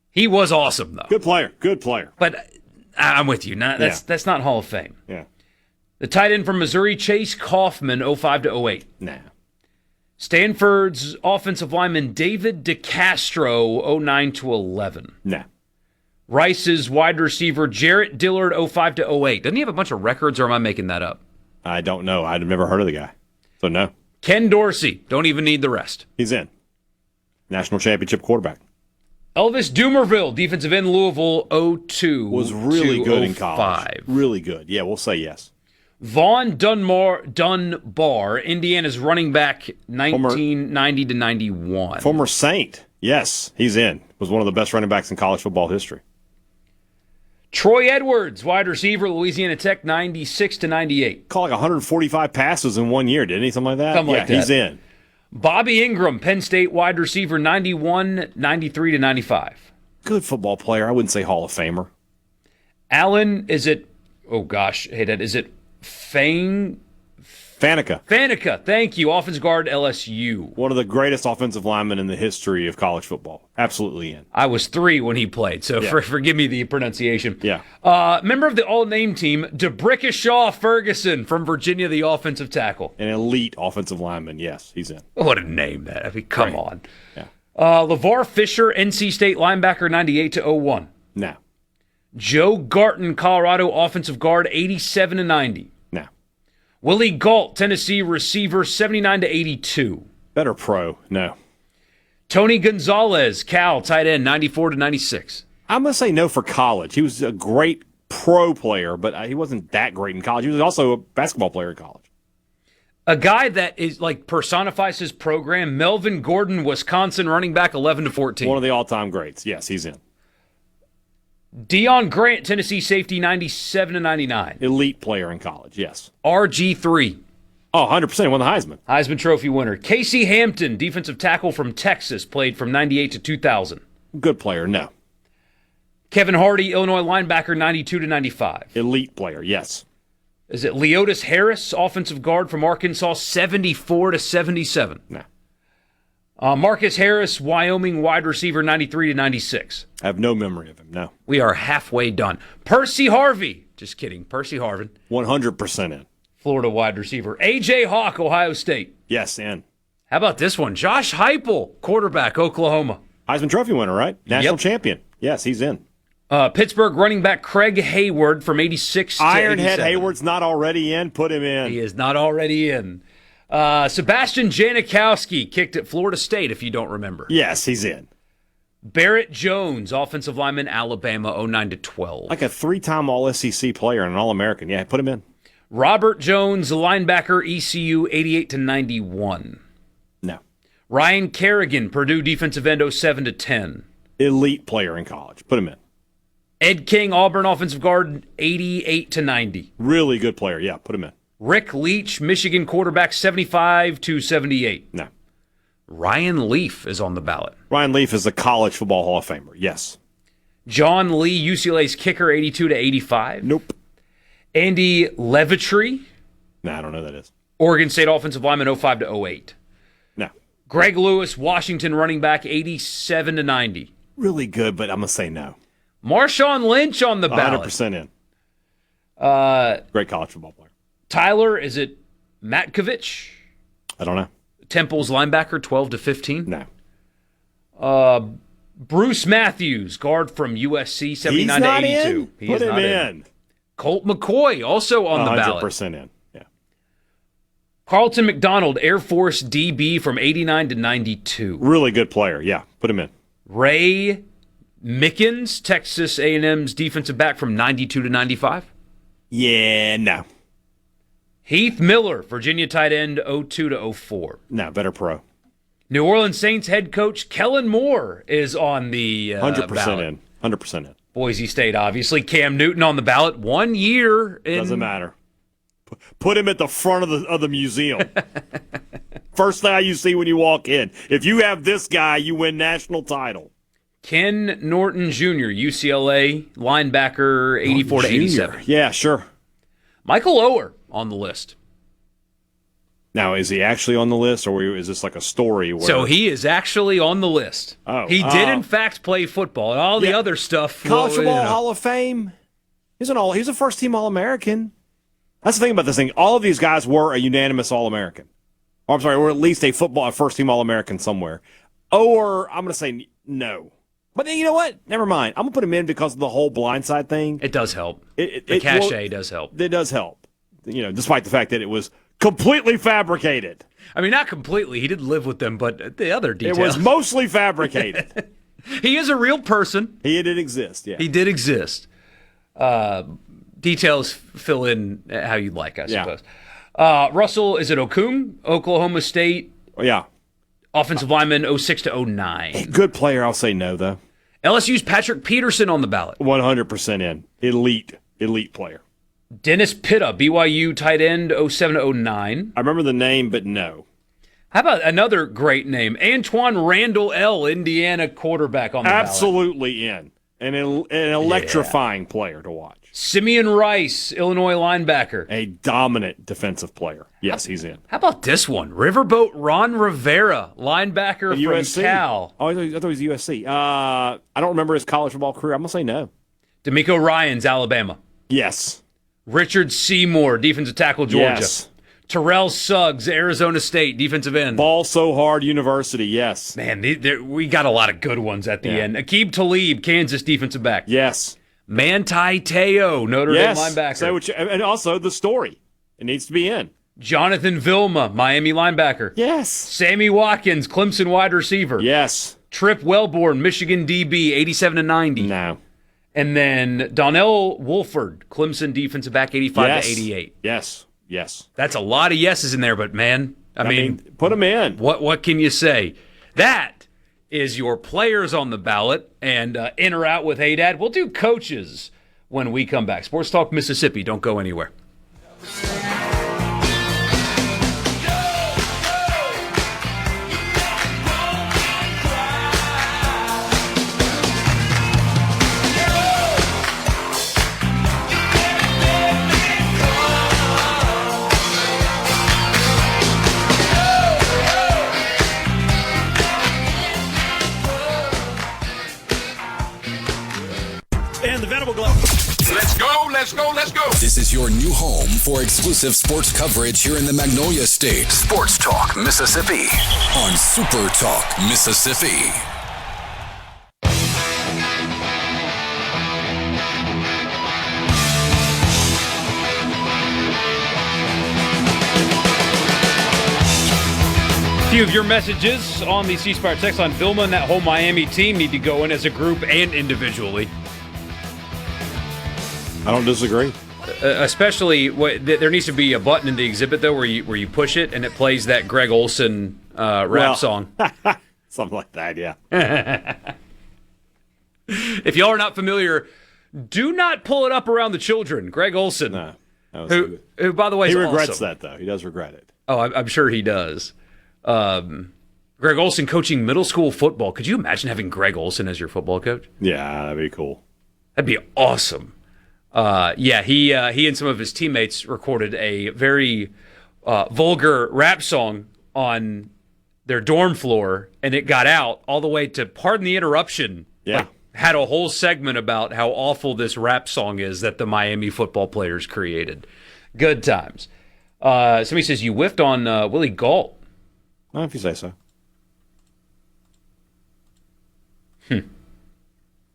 Speaker 3: He was awesome, though.
Speaker 4: Good player. Good player.
Speaker 3: But I'm with you. That's not Hall of Fame.
Speaker 4: Yeah.
Speaker 3: The tight end from Missouri, Chase Kaufman, 05 to 08.
Speaker 4: No.
Speaker 3: Stanford's offensive lineman, David DeCastro, 09 to 11.
Speaker 4: No.
Speaker 3: Rice's wide receiver, Jarrett Dillard, 05 to 08. Doesn't he have a bunch of records, or am I making that up?
Speaker 4: I don't know. I've never heard of the guy. So, no.
Speaker 3: Ken Dorsey, don't even need the rest.
Speaker 4: He's in. National championship quarterback.
Speaker 3: Elvis Dumerville, defensive end, Louisville, 02
Speaker 4: Was really good in
Speaker 3: 05.
Speaker 4: college. Really good. Yeah, we'll say yes.
Speaker 3: Vaughn Dunbar, Indiana's running back, 1990 to 91.
Speaker 4: Former Saint. Yes, he's in. Was one of the best running backs in college football history.
Speaker 3: Troy Edwards, wide receiver, Louisiana Tech, 96 to 98.
Speaker 4: Caught like 145 passes in 1 year, didn't he? Something like that?
Speaker 3: Something like that.
Speaker 4: He's in.
Speaker 3: Bobby Ingram, Penn State wide receiver, 91, 93 to 95.
Speaker 4: Good football player. I wouldn't say Hall of Famer.
Speaker 3: Allen, is it
Speaker 4: Faneca.
Speaker 3: Faneca, thank you. Offensive guard, LSU.
Speaker 4: One of the greatest offensive linemen in the history of college football. Absolutely in.
Speaker 3: I was 3 when he played, so forgive me the pronunciation.
Speaker 4: Yeah.
Speaker 3: Member of the all-name team, DeBrickashaw Ferguson from Virginia, the offensive tackle.
Speaker 4: An elite offensive lineman. Yes, he's in.
Speaker 3: What a name that. I mean, come on.
Speaker 4: Yeah.
Speaker 3: LeVar Fisher, NC State linebacker, 98 to 01.
Speaker 4: No.
Speaker 3: Joe Garton, Colorado offensive guard, 87 to 90.
Speaker 4: No.
Speaker 3: Willie Gault, Tennessee receiver, 79 to 82.
Speaker 4: Better pro. No.
Speaker 3: Tony Gonzalez, Cal, tight end, 94 to 96.
Speaker 4: I'm going to say no for college. He was a great pro player, but he wasn't that great in college. He was also a basketball player in college.
Speaker 3: A guy that is like personifies his program, Melvin Gordon, Wisconsin running back, 11 to 14.
Speaker 4: One of the all-time greats. Yes, he's in.
Speaker 3: Deion Grant, Tennessee safety, 97 to 99.
Speaker 4: Elite player in college, yes.
Speaker 3: RG3.
Speaker 4: Oh, 100%. Won the Heisman.
Speaker 3: Heisman Trophy winner. Casey Hampton, defensive tackle from Texas, played from 98 to 2000.
Speaker 4: Good player, no.
Speaker 3: Kevin Hardy, Illinois linebacker, 92 to 95.
Speaker 4: Elite player, yes.
Speaker 3: Is it Leotis Harris, offensive guard from Arkansas, 74 to 77?
Speaker 4: No.
Speaker 3: Marcus Harris, Wyoming wide receiver, 93 to 96.
Speaker 4: I have no memory of him, no.
Speaker 3: We are halfway done. Percy Harvey, just kidding, Percy Harvin.
Speaker 4: 100% in.
Speaker 3: Florida wide receiver. A.J. Hawk, Ohio State.
Speaker 4: Yes, in.
Speaker 3: How about this one? Josh Heupel, quarterback, Oklahoma.
Speaker 4: Heisman Trophy winner, right? National champion. Yes, he's in.
Speaker 3: Pittsburgh running back Craig Hayward from 86 to 87.
Speaker 4: Ironhead Hayward's not already in. Put him in.
Speaker 3: He is not already in. Sebastian Janikowski kicked at Florida State, if you don't remember.
Speaker 4: Yes, he's in.
Speaker 3: Barrett Jones, offensive lineman, Alabama, 09 to 12.
Speaker 4: Like a 3-time All-SEC player and an All-American. Yeah, put him in.
Speaker 3: Robert Jones, linebacker, ECU, 88 to 91.
Speaker 4: No.
Speaker 3: Ryan Kerrigan, Purdue defensive end, 07 to 10.
Speaker 4: Elite player in college. Put him in.
Speaker 3: Ed King, Auburn offensive guard, 88 to 90.
Speaker 4: Really good player. Yeah, put him in.
Speaker 3: Rick Leach, Michigan quarterback, 75 to 78.
Speaker 4: No.
Speaker 3: Ryan Leaf is on the ballot.
Speaker 4: Ryan Leaf is a college football Hall of Famer. Yes.
Speaker 3: John Lee, UCLA's kicker, 82 to 85.
Speaker 4: Nope.
Speaker 3: Andy Levitree.
Speaker 4: No, I don't know who that is.
Speaker 3: Oregon State offensive lineman, 05 to 08.
Speaker 4: No.
Speaker 3: Greg Lewis, Washington running back, 87 to 90.
Speaker 4: Really good, but I'm going to say no.
Speaker 3: Marshawn Lynch on the ballot.
Speaker 4: 100% in. Great college football player.
Speaker 3: Tyler, is it Matkovich.
Speaker 4: I don't know.
Speaker 3: Temple's linebacker, 12 to 15.
Speaker 4: No.
Speaker 3: Bruce Matthews, guard from USC, 79
Speaker 4: He's not
Speaker 3: to 82.
Speaker 4: in.
Speaker 3: He
Speaker 4: Put
Speaker 3: is
Speaker 4: him
Speaker 3: not
Speaker 4: in.
Speaker 3: Colt McCoy, also on the ballot.
Speaker 4: 100% in. Yeah.
Speaker 3: Carlton McDonald, Air Force DB from 89 to 92.
Speaker 4: Really good player. Yeah, put him in.
Speaker 3: Ray Mickens, Texas A&M's defensive back from 92 to 95.
Speaker 4: Yeah, no.
Speaker 3: Heath Miller, Virginia tight end, 02 to 04.
Speaker 4: No, better pro.
Speaker 3: New Orleans Saints head coach Kellen Moore is on the
Speaker 4: 100%
Speaker 3: ballot.
Speaker 4: in. 100% in.
Speaker 3: Boise State, obviously. Cam Newton on the ballot. 1 year in.
Speaker 4: Doesn't matter. Put him at the front of the museum. First thing you see when you walk in. If you have this guy, you win national title.
Speaker 3: Ken Norton Jr., UCLA linebacker, 84 to 87.
Speaker 4: Yeah, sure.
Speaker 3: Michael Oher on the list.
Speaker 4: Now, is he actually on the list, or is this like a story? Where...
Speaker 3: So he is actually on the list.
Speaker 4: Oh,
Speaker 3: he did, in fact, play football. And all the other stuff.
Speaker 4: College Football Hall of Fame. He's a first-team All-American. That's the thing about this thing. All of these guys were a unanimous All-American. Or, I'm sorry, or at least a first-team All-American somewhere. Or I'm going to say no. But then, you know what? Never mind. I'm going to put him in because of the whole blindside thing.
Speaker 3: It does help. The cachet does help.
Speaker 4: It does help. Despite the fact that it was completely fabricated.
Speaker 3: I mean, not completely. He did live with them, but the other details.
Speaker 4: It was mostly fabricated.
Speaker 3: He is a real person.
Speaker 4: He did exist, yeah.
Speaker 3: He did exist. Details fill in how you'd like, I suppose. Russell, is it Okung? Oklahoma State?
Speaker 4: Yeah.
Speaker 3: Offensive lineman, 06 to 09.
Speaker 4: Good player, I'll say no, though.
Speaker 3: LSU's Patrick Peterson on the ballot.
Speaker 4: 100% in. Elite player.
Speaker 3: Dennis Pitta, BYU tight end, 07 to 09.
Speaker 4: I remember the name, but no.
Speaker 3: How about another great name? Antoine Randall L., Indiana quarterback on the ballot.
Speaker 4: Absolutely in. An electrifying player to watch.
Speaker 3: Simeon Rice, Illinois linebacker.
Speaker 4: A dominant defensive player. Yes, he's in.
Speaker 3: How about this one? Riverboat Ron Rivera, linebacker from
Speaker 4: USC.
Speaker 3: Cal.
Speaker 4: Oh, I thought he was USC. I don't remember his college football career. I'm going to say no.
Speaker 3: D'Amico Ryans, Alabama.
Speaker 4: Yes.
Speaker 3: Richard Seymour, defensive tackle, Georgia.
Speaker 4: Yes.
Speaker 3: Terrell Suggs, Arizona State, defensive end.
Speaker 4: Ball so hard, University, yes.
Speaker 3: Man, we got a lot of good ones at the end. Aqib Talib, Kansas defensive back.
Speaker 4: Yes.
Speaker 3: Manti Te'o, Notre Dame linebacker.
Speaker 4: And also the story. It needs to be in.
Speaker 3: Jonathan Vilma, Miami linebacker.
Speaker 4: Yes.
Speaker 3: Sammy Watkins, Clemson wide receiver.
Speaker 4: Yes.
Speaker 3: Trip Wellborn, Michigan DB, 87 to 90.
Speaker 4: No.
Speaker 3: And then Donnell Wolford, Clemson defensive back, 85 to 88.
Speaker 4: Yes.
Speaker 3: That's a lot of yeses in there, but man, I mean,
Speaker 4: put them in.
Speaker 3: What can you say? That is your players on the ballot, and in or out with Hadad. We'll do coaches when we come back. Sports Talk Mississippi. Don't go anywhere.
Speaker 1: Let's go. This is your new home for exclusive sports coverage here in the Magnolia State. Sports Talk Mississippi on Super Talk Mississippi.
Speaker 3: A few of your messages on the C Spire text line. Vilma and that whole Miami team need to go in as a group and individually.
Speaker 4: I don't disagree.
Speaker 3: Especially, there needs to be a button in the exhibit, though, where you push it and it plays that Greg Olson rap song.
Speaker 4: Something like that, yeah.
Speaker 3: If y'all are not familiar, do not pull it up around the children. Greg Olson, who, by the way,
Speaker 4: he regrets that, though. He does regret it.
Speaker 3: Oh, I'm sure he does. Greg Olson coaching middle school football. Could you imagine having Greg Olson as your football coach?
Speaker 4: Yeah, that'd be cool.
Speaker 3: That'd be awesome. He and some of his teammates recorded a very vulgar rap song on their dorm floor, and it got out all the way to, pardon the interruption, had a whole segment about how awful this rap song is that the Miami football players created. Good times. Somebody says you whiffed on Willie Gault.
Speaker 4: Well, if you say so.
Speaker 3: A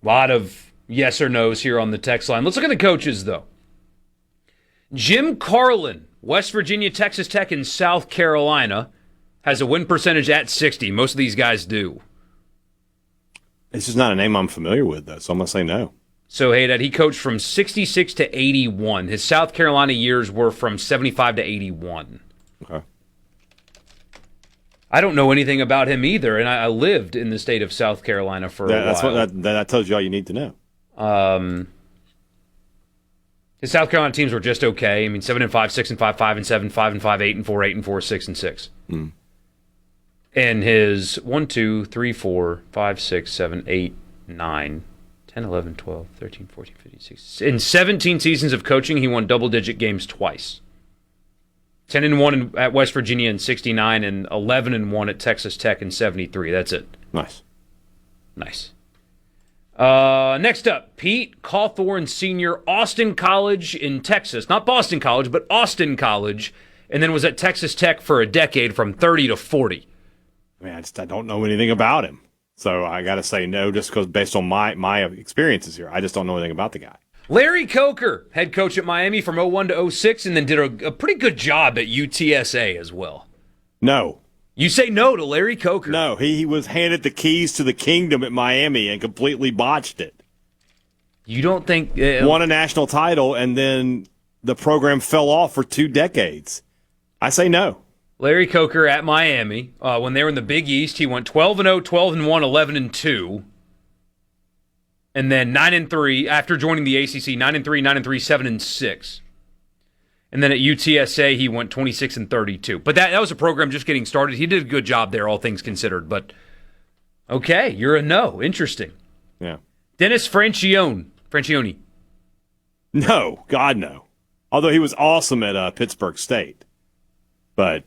Speaker 3: lot of yes or no's here on the text line. Let's look at the coaches, though. Jim Carlin, West Virginia, Texas Tech, and South Carolina, has a win percentage at 60. Most of these guys do.
Speaker 4: It's just not a name I'm familiar with, though, so I'm going to say no.
Speaker 3: So, Hadad, he coached from 66 to 81. His South Carolina years were from 75 to 81.
Speaker 4: Okay.
Speaker 3: I don't know anything about him either, and I lived in the state of South Carolina for a while.
Speaker 4: That tells you all you need to know.
Speaker 3: His South Carolina teams were just okay. I mean, 7-5, 6-5, 5-7, 5-5, 8-4, 8-4, 6-6.
Speaker 4: Mm.
Speaker 3: And his 1, 2, 3, 4, 5, 6, 7, 8, 9, 10, 11, 12, 13, 14, 15, 16. In 17 seasons of coaching, he won double-digit games twice. 10-1 at West Virginia in 69 and 11-1 at Texas Tech in 73. That's it.
Speaker 4: Nice.
Speaker 3: Next up, Pete Cawthorn Sr., Austin College in Texas. Not Boston College, but Austin College. And then was at Texas Tech for a decade from 30 to 40.
Speaker 4: I mean, I don't know anything about him. So I got to say no just because based on my experiences here. I just don't know anything about the guy.
Speaker 3: Larry Coker, head coach at Miami from 01 to 06, and then did a pretty good job at UTSA as well.
Speaker 4: No.
Speaker 3: You say no to Larry Coker.
Speaker 4: No, he was handed the keys to the kingdom at Miami and completely botched it.
Speaker 3: You don't think...
Speaker 4: won a national title, and then the program fell off for 2 decades. I say no.
Speaker 3: Larry Coker at Miami, when they were in the Big East, he went 12-0, 12-1, 11-2. And then 9-3 after joining the ACC, 9-3, 9-3, 7-6. And then at UTSA, he went 26-32. But that was a program just getting started. He did a good job there, all things considered. But okay, you're a no. Interesting.
Speaker 4: Yeah.
Speaker 3: Dennis Francione.
Speaker 4: No, God no. Although he was awesome at Pittsburgh State, but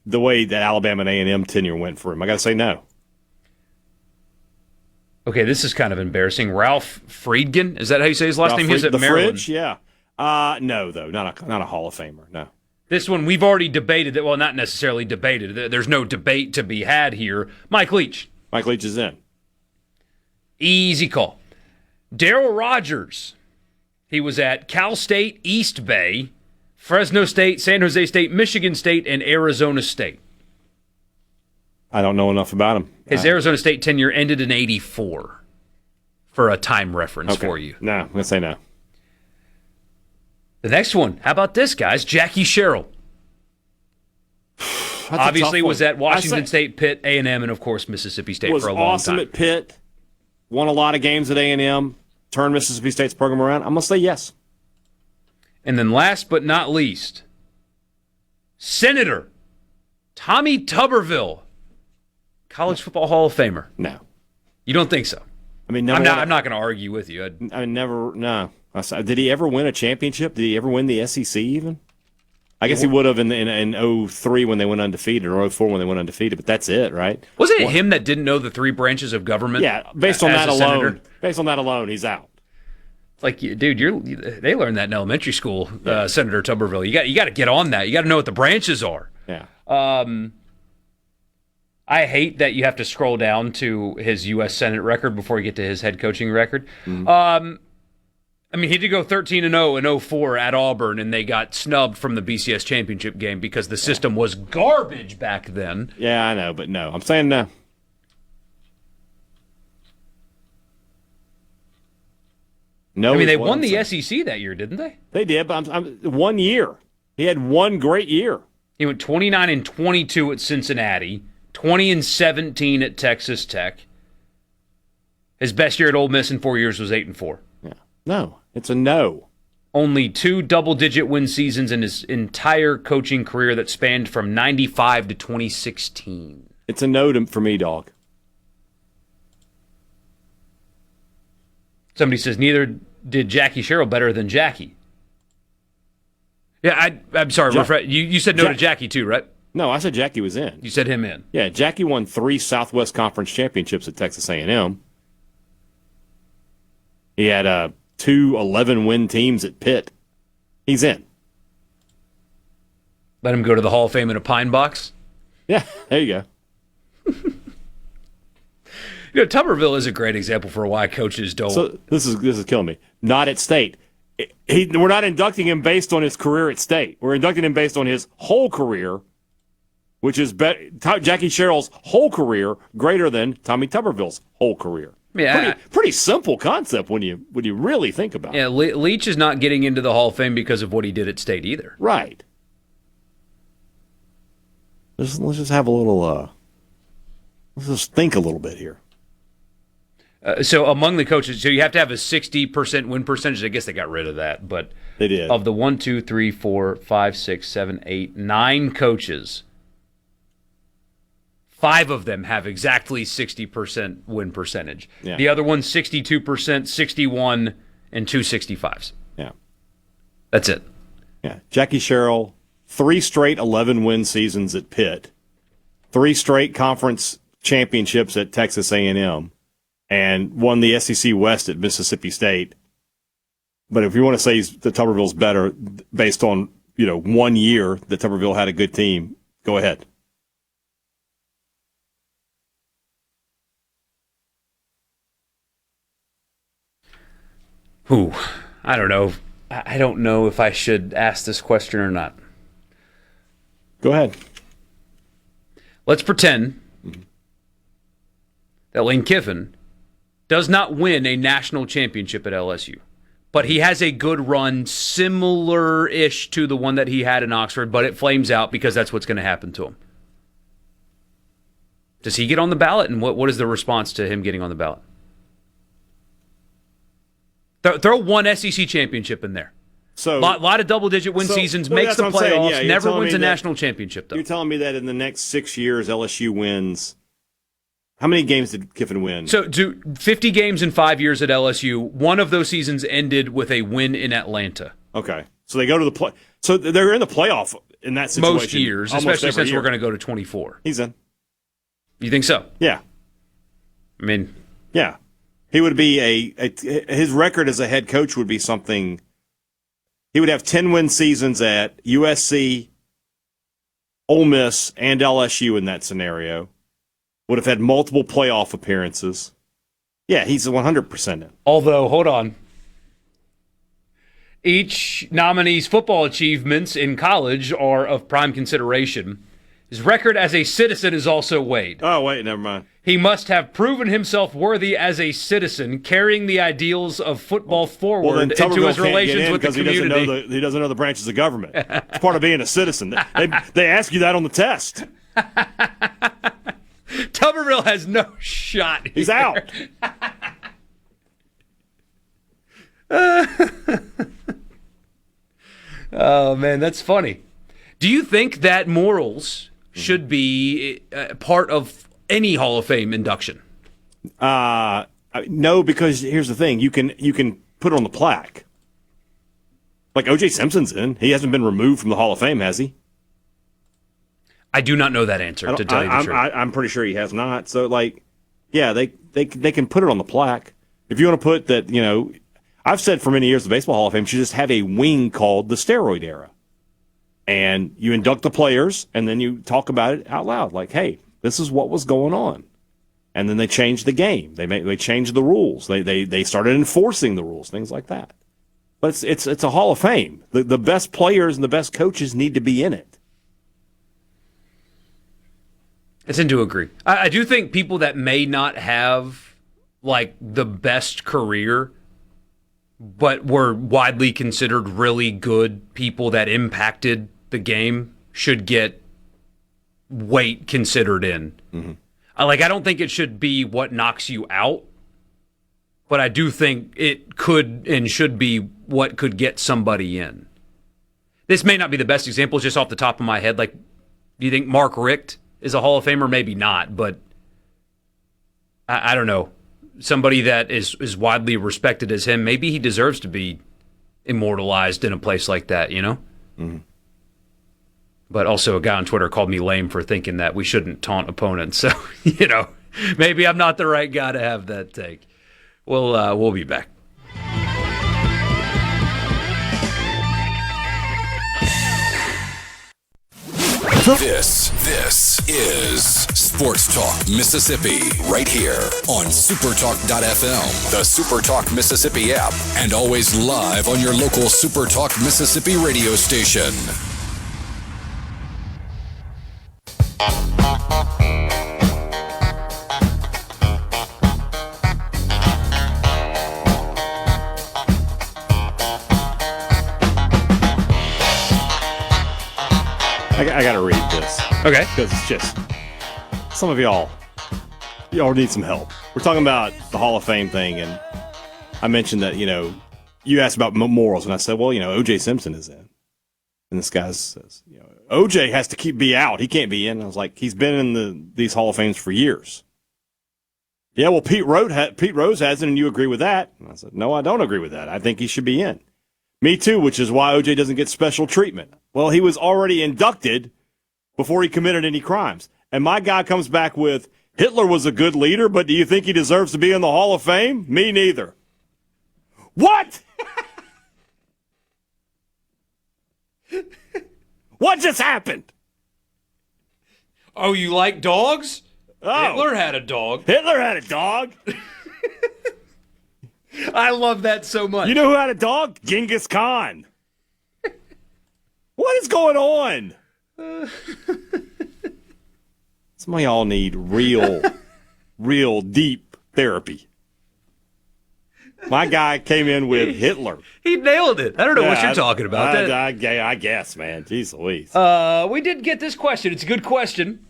Speaker 4: the way that Alabama and A&M tenure went for him, I got to say no.
Speaker 3: Okay, this is kind of embarrassing. Ralph Friedgen, is that how you say his last name? He's at Maryland.
Speaker 4: Fridge, yeah. No, though, not a Hall of Famer. No.
Speaker 3: This one we've already debated. Well, not necessarily debated. There's no debate to be had here. Mike Leach.
Speaker 4: Mike Leach is in.
Speaker 3: Easy call. Darryl Rogers. He was at Cal State, East Bay, Fresno State, San Jose State, Michigan State, and Arizona State.
Speaker 4: I don't know enough about him.
Speaker 3: His Arizona State tenure ended in 84 for a time reference for you.
Speaker 4: No, I'm going to say no.
Speaker 3: The next one, how about this, guys? Jackie Sherrill. Obviously was at Washington State, Pitt, A&M, and, of course, Mississippi State for a long time.
Speaker 4: Was awesome at Pitt, won a lot of games at A&M, turned Mississippi State's program around. I'm going to say yes.
Speaker 3: And then last but not least, Senator Tommy Tuberville, College Football Hall of Famer.
Speaker 4: No.
Speaker 3: You don't think so?
Speaker 4: I mean,
Speaker 3: I'm not going to argue with you.
Speaker 4: No. Did he ever win a championship? Did he ever win the SEC even? I guess he would have in 03 when they went undefeated, or 04 when they went undefeated, but that's it, right?
Speaker 3: Wasn't it him that didn't know the 3 branches of government?
Speaker 4: Yeah, based on that alone, he's out.
Speaker 3: Like, dude, they learned that in elementary school, Senator Tuberville. You got to get on that. You got to know what the branches are.
Speaker 4: Yeah.
Speaker 3: I hate that you have to scroll down to his U.S. Senate record before you get to his head coaching record. Mm-hmm. I mean, he did go 13-0 in 04 at Auburn, and they got snubbed from the BCS championship game because the system was garbage back then.
Speaker 4: Yeah, I know, but no. I'm saying no. No.
Speaker 3: I mean, they won the SEC that year, didn't they?
Speaker 4: They did, but I'm 1 year. He had one great year.
Speaker 3: He went 29-22 at Cincinnati, 20-17 at Texas Tech. His best year at Ole Miss in 4 years was 8-4.
Speaker 4: Yeah. No, it's a no.
Speaker 3: Only 2 double-digit win seasons in his entire coaching career that spanned from 95 to 2016.
Speaker 4: It's a no for me, dog.
Speaker 3: Somebody says neither did Jackie Sherrill better than Jackie. Yeah, I'm sorry. You said no to Jackie too, right?
Speaker 4: No, I said Jackie was in.
Speaker 3: You said him in.
Speaker 4: Yeah, Jackie won 3 Southwest Conference championships at Texas A&M. He had 2 11-win teams at Pitt. He's in.
Speaker 3: Let him go to the Hall of Fame in a pine box?
Speaker 4: Yeah, there you go.
Speaker 3: Tuberville is a great example for why coaches don't.
Speaker 4: So this is killing me. Not at State. We're not inducting him based on his career at State. We're inducting him based on his whole career, which is Jackie Sherrill's whole career greater than Tommy Tuberville's whole career.
Speaker 3: Yeah,
Speaker 4: pretty simple concept when you really think about it.
Speaker 3: Yeah, Leach is not getting into the Hall of Fame because of what he did at State either.
Speaker 4: Right. Let's just have a little. Let's just think a little bit here.
Speaker 3: So among the coaches, so you have to have a 60% win percentage. I guess they got rid of that, but
Speaker 4: they did.
Speaker 3: Of the 1, 2, 3, 4, 5, 6, 7, 8, 9 coaches, 5 of them have exactly 60% win percentage.
Speaker 4: Yeah.
Speaker 3: The other one's 62%, 61, and 2 65s.
Speaker 4: Yeah.
Speaker 3: That's it.
Speaker 4: Yeah. Jackie Sherrill, 3 straight 11-win seasons at Pitt, 3 straight conference championships at Texas A&M, and won the SEC West at Mississippi State. But if you want to say that Tuberville's better based on 1 year that Tuberville had a good team, go ahead.
Speaker 3: I don't know. I don't know if I should ask this question or not.
Speaker 4: Go ahead.
Speaker 3: Let's pretend that Lane Kiffin does not win a national championship at LSU, but he has a good run similar-ish to the one that he had in Oxford, but it flames out because that's what's going to happen to him. Does he get on the ballot, and what is the response to him getting on the ballot? Throw one SEC championship in there.
Speaker 4: So
Speaker 3: lot of double-digit win seasons, makes the playoffs, never wins a national championship, though.
Speaker 4: You're telling me that in the next 6 years, LSU wins. How many games did Kiffin win?
Speaker 3: So, 50 games in 5 years at LSU. One of those seasons ended with a win in Atlanta.
Speaker 4: Okay. So they go to the play. So they're in the playoff in that situation.
Speaker 3: Most years, especially since we're going to go to 24.
Speaker 4: He's in.
Speaker 3: You think so?
Speaker 4: Yeah.
Speaker 3: I mean,
Speaker 4: yeah. He would be his record as a head coach would be something. He would have 10-win seasons at USC, Ole Miss, and LSU in that scenario. Would have had multiple playoff appearances. Yeah, he's 100% in.
Speaker 3: Although, hold on. Each nominee's football achievements in college are of prime consideration. His record as a citizen is also weighed.
Speaker 4: Oh, wait, never mind.
Speaker 3: He must have proven himself worthy as a citizen, carrying the ideals of football forward into his relations with the community.
Speaker 4: He doesn't know the branches of government. It's part of being a citizen. They ask you that on the test.
Speaker 3: Tuberville has no shot here.
Speaker 4: He's out.
Speaker 3: Oh, man, that's funny. Do you think that morals should be part of any Hall of Fame induction?
Speaker 4: No, because here's the thing. You can put it on the plaque. Like O.J. Simpson's in. He hasn't been removed from the Hall of Fame, has he?
Speaker 3: I do not know that answer, to tell you the truth.
Speaker 4: I'm pretty sure he has not. So, yeah, they can put it on the plaque. If you want to put that, I've said for many years the Baseball Hall of Fame should just have a wing called the steroid era. And you induct the players, and then you talk about it out loud. Like, hey, this is what was going on. And then they changed the game. They changed the rules. They started enforcing the rules, things like that. But it's a Hall of Fame. The best players and the best coaches need to be in it.
Speaker 3: I tend to agree. I do think people that may not have the best career, but were widely considered really good people that impacted the game, should get weight considered in.
Speaker 4: Mm-hmm.
Speaker 3: I don't think it should be what knocks you out, but I do think it could and should be what could get somebody in. This may not be the best example, just off the top of my head. Do you think Mark Richt is a Hall of Famer? Maybe not, but I don't know. Somebody that is widely respected as him, maybe he deserves to be immortalized in a place like that,
Speaker 4: Mm-hmm.
Speaker 3: But also a guy on Twitter called me lame for thinking that we shouldn't taunt opponents. So, maybe I'm not the right guy to have that take. We'll be back.
Speaker 1: This is Sports Talk Mississippi, right here on SuperTalk.fm, the SuperTalk Mississippi app, and always live on your local SuperTalk Mississippi radio station.
Speaker 4: I got to read this.
Speaker 3: Okay.
Speaker 4: Because it's just, some of y'all need some help. We're talking about the Hall of Fame thing, and I mentioned that, you asked about morals, and I said, well, O.J. Simpson is in. And this guy says, O.J. has to be out. He can't be in. I was like, he's been in these Hall of Fames for years. Yeah, well, Pete Rose hasn't, and you agree with that? And I said, no, I don't agree with that. I think he should be in. Me too, which is why O.J. doesn't get special treatment. Well, he was already inducted before he committed any crimes. And my guy comes back with, Hitler was a good leader, but do you think he deserves to be in the Hall of Fame? Me neither. What? What just happened?
Speaker 3: Oh, you like dogs?
Speaker 4: Oh.
Speaker 3: Hitler had a dog.
Speaker 4: Hitler had a dog?
Speaker 3: I love that so much.
Speaker 4: You know who had a dog? Genghis Khan. What is going on? Some of y'all need real deep therapy. My guy came in with Hitler.
Speaker 3: He nailed it. I don't know what you're talking about.
Speaker 4: I guess, man. Jeez Louise.
Speaker 3: We did get this question. It's a good question.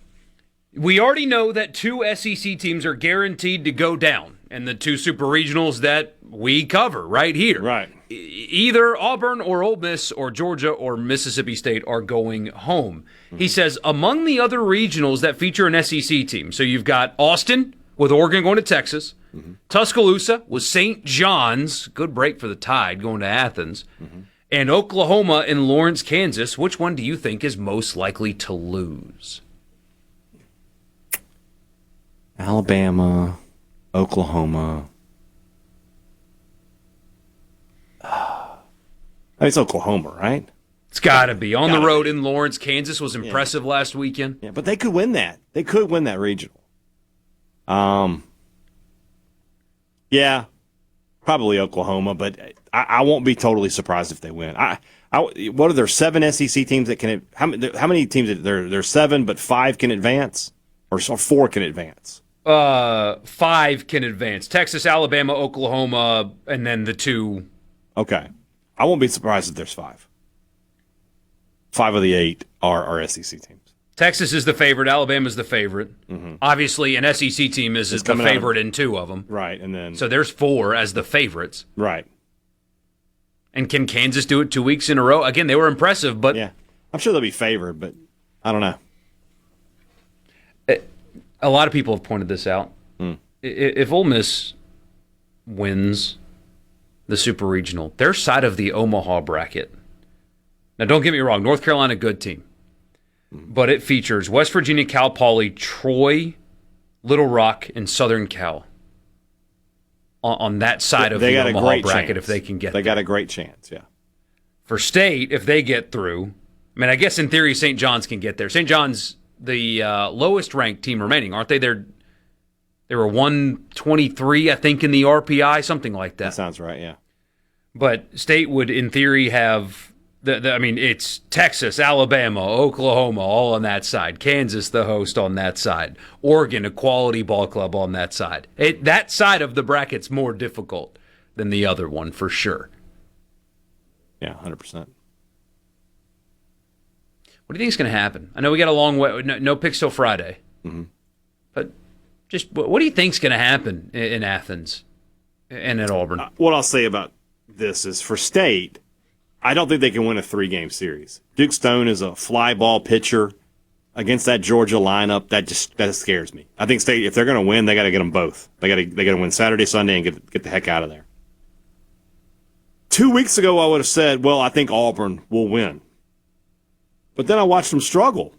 Speaker 3: We already know that 2 SEC teams are guaranteed to go down, and the 2 super regionals that we cover right here.
Speaker 4: Right.
Speaker 3: Either Auburn or Ole Miss or Georgia or Mississippi State are going home. Mm-hmm. He says, among the other regionals that feature an SEC team, so you've got Austin with Oregon going to Texas, mm-hmm. Tuscaloosa with St. John's, good break for the Tide going to Athens, mm-hmm. and Oklahoma and Lawrence, Kansas. Which one do you think is most likely to lose?
Speaker 4: Alabama, Oklahoma. It's Oklahoma, right?
Speaker 3: It's got to be. On the road in Lawrence, Kansas was impressive last weekend.
Speaker 4: Yeah, but they could win that. They could win that regional. Yeah, probably Oklahoma, but I won't be totally surprised if they win. What are there 7 SEC teams that can? How many teams? There's 7, but 5 can advance, or 4 can advance.
Speaker 3: 5 can advance. Texas, Alabama, Oklahoma, and then the 2.
Speaker 4: Okay. I won't be surprised if there's 5. 5 of the 8 are SEC teams.
Speaker 3: Texas is the favorite. Alabama's the favorite. Mm-hmm. Obviously, an SEC team is the favorite in 2 of them.
Speaker 4: Right, and then
Speaker 3: so there's 4 as the favorites.
Speaker 4: Right.
Speaker 3: And can Kansas do it 2 weeks in a row? Again, they were impressive, but
Speaker 4: yeah, I'm sure they'll be favored, but I don't know.
Speaker 3: A lot of people have pointed this out. If Ole Miss wins the Super Regional, their side of the Omaha bracket. Now, don't get me wrong, North Carolina, good team. But it features West Virginia, Cal Poly, Troy, Little Rock, and Southern Cal on that side of the Omaha bracket if they can get there.
Speaker 4: They got a great chance, yeah.
Speaker 3: For State, if they get through, I mean, I guess in theory St. John's can get there. St. John's the lowest ranked team remaining, aren't they? They were 123, I think, in the RPI, something like that.
Speaker 4: That sounds right, yeah.
Speaker 3: But State would, in theory, have it's Texas, Alabama, Oklahoma, all on that side. Kansas, the host, on that side. Oregon, a quality ball club on that side. That side of the bracket's more difficult than the other one, for sure.
Speaker 4: Yeah, 100%.
Speaker 3: What do you think is going to happen? I know we got a long way. No picks till Friday. Mm-hmm. But just what do you think is going to happen in Athens and at Auburn?
Speaker 4: What I'll say about this is for State, I don't think they can win a 3-game series. Duke Stone is a fly ball pitcher against that Georgia lineup. That scares me. I think State, if they're going to win, they got to get them both. They got to win Saturday, Sunday, and get the heck out of there. 2 weeks ago, I would have said, well, I think Auburn will win. But then I watched them struggle.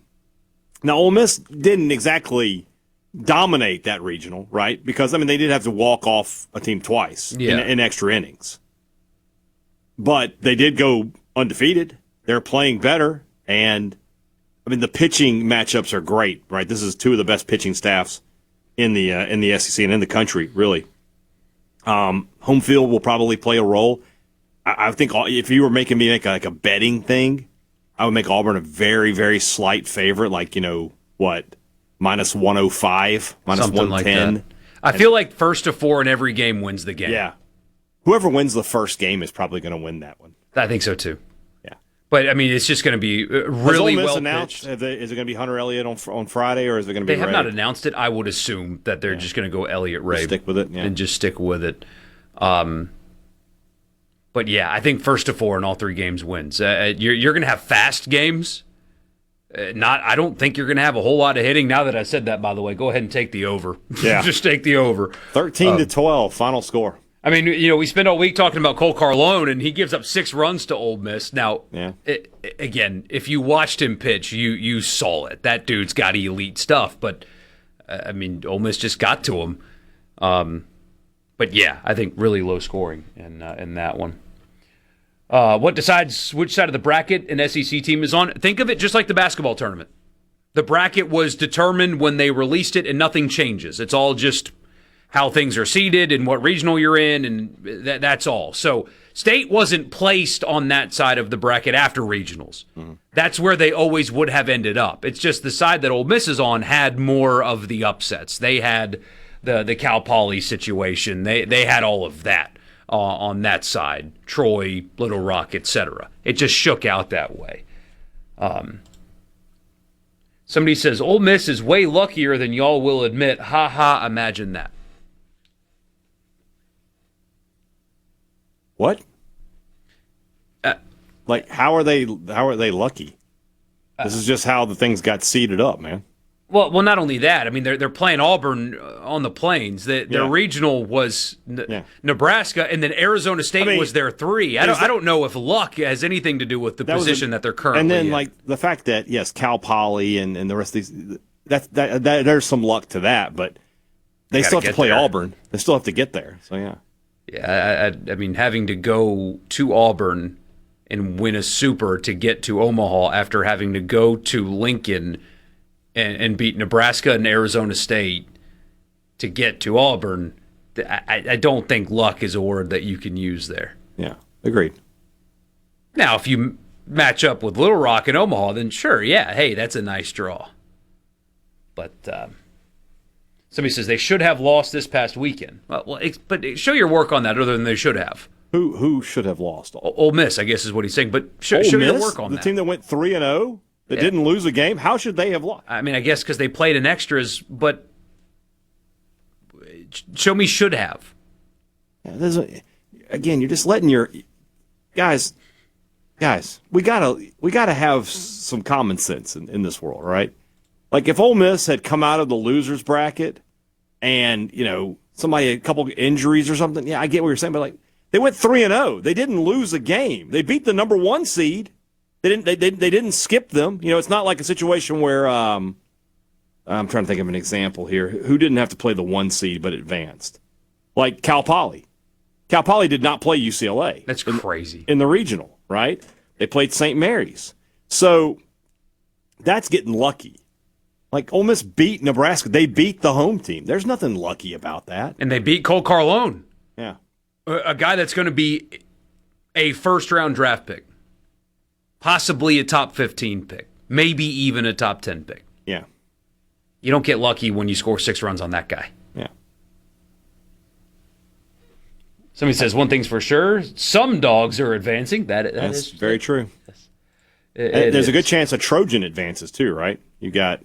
Speaker 4: Now, Ole Miss didn't exactly dominate that regional, right? Because, they did have to walk off a team twice in extra innings. But they did go undefeated. They're playing better. And, I mean, the pitching matchups are great, right? This is two of the best pitching staffs in the SEC and in the country, really. Home field will probably play a role. I think if you were making me make like a betting thing, I would make Auburn a very, very slight favorite, like, minus 105, minus
Speaker 3: Something
Speaker 4: 110.
Speaker 3: like that. I feel like 1st to 4 in every game wins the game.
Speaker 4: Yeah. Whoever wins the first game is probably going to win that one.
Speaker 3: I think so, too.
Speaker 4: Yeah.
Speaker 3: But, I mean, it's just going to be really well
Speaker 4: announced?
Speaker 3: pitched.
Speaker 4: Is it going to be Hunter Elliott on Friday, or is it going to be
Speaker 3: They have
Speaker 4: Ray?
Speaker 3: not announced it. I would assume that they're just going to go Elliott Ray.
Speaker 4: Stick with it, yeah.
Speaker 3: And just stick with it. But, yeah, I think 1st to 4 in all 3 games wins. You're going to have fast games. I don't think you're going to have a whole lot of hitting. Now that I said that, by the way, go ahead and take the over.
Speaker 4: Yeah.
Speaker 3: Just take the over.
Speaker 4: 13-12, final score.
Speaker 3: I mean, we spend all week talking about Cole Carlone, and he gives up 6 runs to Ole Miss. Now, again, if you watched him pitch, you saw it. That dude's got elite stuff, but, I mean, Ole Miss just got to him. But, yeah, I think really low scoring in that one. What decides which side of the bracket an SEC team is on? Think of it just like the basketball tournament. The bracket was determined when they released it, and nothing changes. It's all just how things are seeded and what regional you're in, and that's all. So State wasn't placed on that side of the bracket after regionals. Mm-hmm. That's where they always would have ended up. It's just the side that Ole Miss is on had more of the upsets. They had the Cal Poly situation. They had all of that. On that side, Troy, Little Rock, etc. It just shook out that way. Somebody says, Ole Miss is way luckier than y'all will admit. Ha ha, imagine that.
Speaker 4: What? How are they lucky? This is just how the things got seeded up, man.
Speaker 3: Well, not only that. I mean, they're playing Auburn on the Plains. Their regional was Nebraska, and then Arizona State was their 3. I don't know if luck has anything to do with the position that they're currently in.
Speaker 4: And then, the fact that, yes, Cal Poly and the rest of these, that there's some luck to that, but they still have to play Auburn. They still have to get there. So, yeah.
Speaker 3: Yeah, I mean, having to go to Auburn and win a Super to get to Omaha after having to go to Lincoln and beat Nebraska and Arizona State to get to Auburn, I don't think luck is a word that you can use there.
Speaker 4: Yeah, agreed.
Speaker 3: Now, if you match up with Little Rock and Omaha, then sure, yeah, hey, that's a nice draw. But somebody says they should have lost this past weekend. But show your work on that other than they should have.
Speaker 4: Who should have lost?
Speaker 3: Ole Miss, I guess is what he's saying. But show your work on that.
Speaker 4: The team that went 3-0? That didn't lose a game? How should they have lost?
Speaker 3: I mean, I guess because they played in extras, but show me should have.
Speaker 4: Again, you're just letting your guys. We gotta have some common sense in this world, right? Like if Ole Miss had come out of the losers bracket, and somebody had a couple injuries or something, yeah, I get what you're saying, but they went 3-0. They didn't lose a game. They beat the number 1 seed. They didn't skip them. It's not like a situation where I'm trying to think of an example here. Who didn't have to play the 1 seed but advanced? Like Cal Poly. Cal Poly did not play UCLA.
Speaker 3: That's crazy.
Speaker 4: In the regional, right? They played St. Mary's. So that's getting lucky. Like Ole Miss beat Nebraska. They beat the home team. There's nothing lucky about that.
Speaker 3: And they beat Cole Carlone.
Speaker 4: Yeah.
Speaker 3: A guy that's going to be a first-round draft pick. Possibly a top 15 pick. Maybe even a top 10 pick.
Speaker 4: Yeah.
Speaker 3: You don't get lucky when you score 6 runs on that guy.
Speaker 4: Yeah.
Speaker 3: Somebody says one thing's for sure. Some dogs are advancing. That's
Speaker 4: is very true. There's a good chance a Trojan advances too, right? You got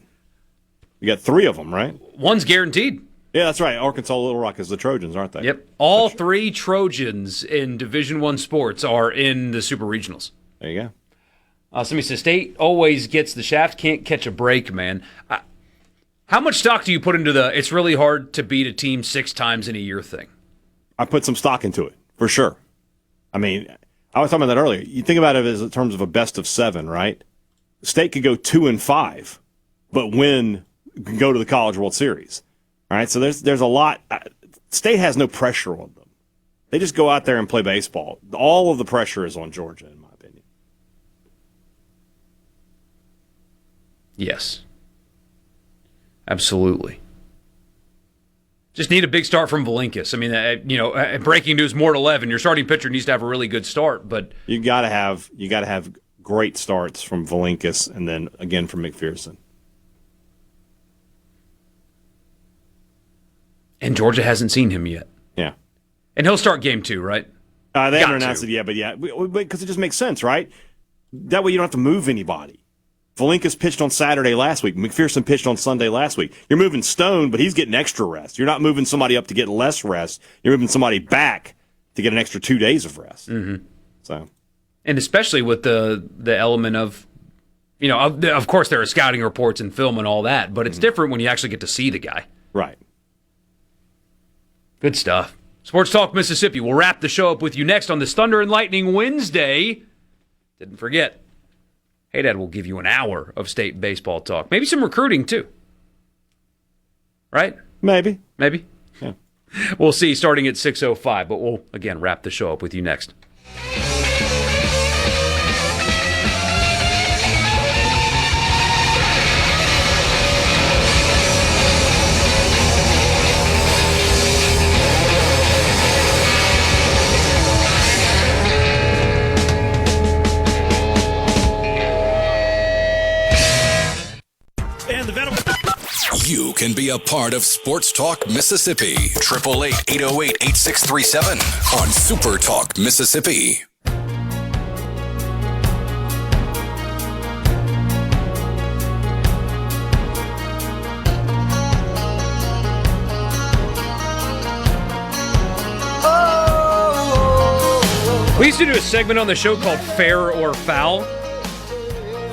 Speaker 4: 3 of them, right?
Speaker 3: One's guaranteed.
Speaker 4: Yeah, that's right. Arkansas Little Rock is the Trojans, aren't they?
Speaker 3: Yep. All 3 Trojans in Division I sports are in the Super Regionals.
Speaker 4: There you go.
Speaker 3: Somebody says, State always gets the shaft, can't catch a break, man. How much stock do you put into it's really hard to beat a team 6 times in a year thing?
Speaker 4: I put some stock into it, for sure. I mean, I was talking about that earlier. You think about it as in terms of a best of 7, right? State could go 2-5, but can go to the College World Series. All right, so there's a lot. State has no pressure on them. They just go out there and play baseball. All of the pressure is on Georgia, in my opinion.
Speaker 3: Yes. Absolutely. Just need a big start from Valinkis. I mean, breaking news, more at 11. Your starting pitcher needs to have a really good start, but
Speaker 4: you got to have great starts from Valinkis and then again from McPherson.
Speaker 3: And Georgia hasn't seen him yet.
Speaker 4: Yeah.
Speaker 3: And he'll start game 2, right?
Speaker 4: They haven't announced it yet, but yeah, because it just makes sense, right? That way you don't have to move anybody. Valinkis pitched on Saturday last week. McPherson pitched on Sunday last week. You're moving Stone, but he's getting extra rest. You're not moving somebody up to get less rest. You're moving somebody back to get an extra 2 days of rest.
Speaker 3: Mm-hmm.
Speaker 4: So,
Speaker 3: and especially with the element of, of course there are scouting reports and film and all that, but it's different when you actually get to see the guy.
Speaker 4: Right.
Speaker 3: Good stuff. Sports Talk Mississippi. We'll wrap the show up with you next on this Thunder and Lightning Wednesday. Didn't forget, Hadad will give you an hour of state baseball talk. Maybe some recruiting, too. Right?
Speaker 4: Maybe.
Speaker 3: Yeah. We'll see starting at 6:05, but we'll, again, wrap the show up with you next.
Speaker 1: You can be a part of Sports Talk Mississippi. 888-808-8637 on Super Talk Mississippi.
Speaker 3: We used to do a segment on the show called Fair or Foul.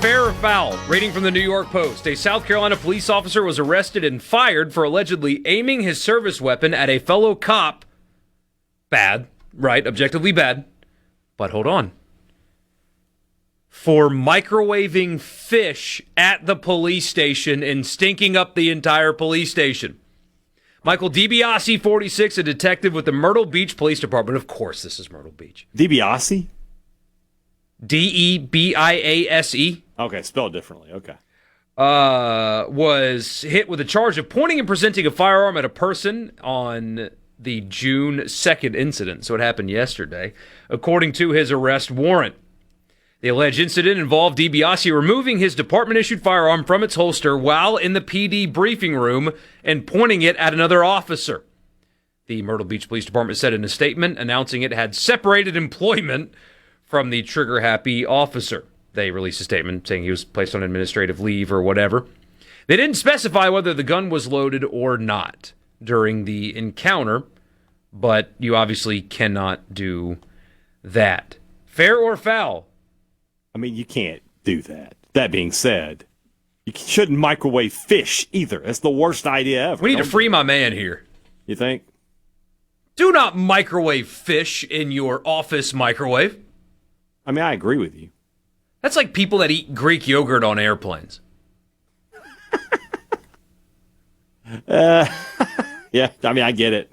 Speaker 3: Fair or foul? Rating from the New York Post. A South Carolina police officer was arrested and fired for allegedly aiming his service weapon at a fellow cop. Bad, right? Objectively bad. But hold on. For microwaving fish at the police station and stinking up the entire police station. Michael DiBiase, 46, a detective with the Myrtle Beach Police Department. Of course, this is Myrtle Beach.
Speaker 4: DiBiase?
Speaker 3: DeBiase.
Speaker 4: Okay, spelled differently. Okay.
Speaker 3: Was hit with a charge of pointing and presenting a firearm at a person on the June 2nd incident. So it happened yesterday, according to his arrest warrant. The alleged incident involved DiBiase removing his department-issued firearm from its holster while in the PD briefing room and pointing it at another officer. The Myrtle Beach Police Department said in a statement announcing it had separated employment from the trigger-happy officer. They released a statement saying he was placed on administrative leave or whatever. They didn't specify whether the gun was loaded or not during the encounter, but you obviously cannot do that. Fair or foul?
Speaker 4: I mean, you can't do that. That being said, you shouldn't microwave fish either. That's the worst idea ever.
Speaker 3: We need to free my man here.
Speaker 4: You think?
Speaker 3: Do not microwave fish in your office microwave.
Speaker 4: I mean, I agree with you.
Speaker 3: That's like people that eat Greek yogurt on airplanes.
Speaker 4: Yeah, I mean, I get it.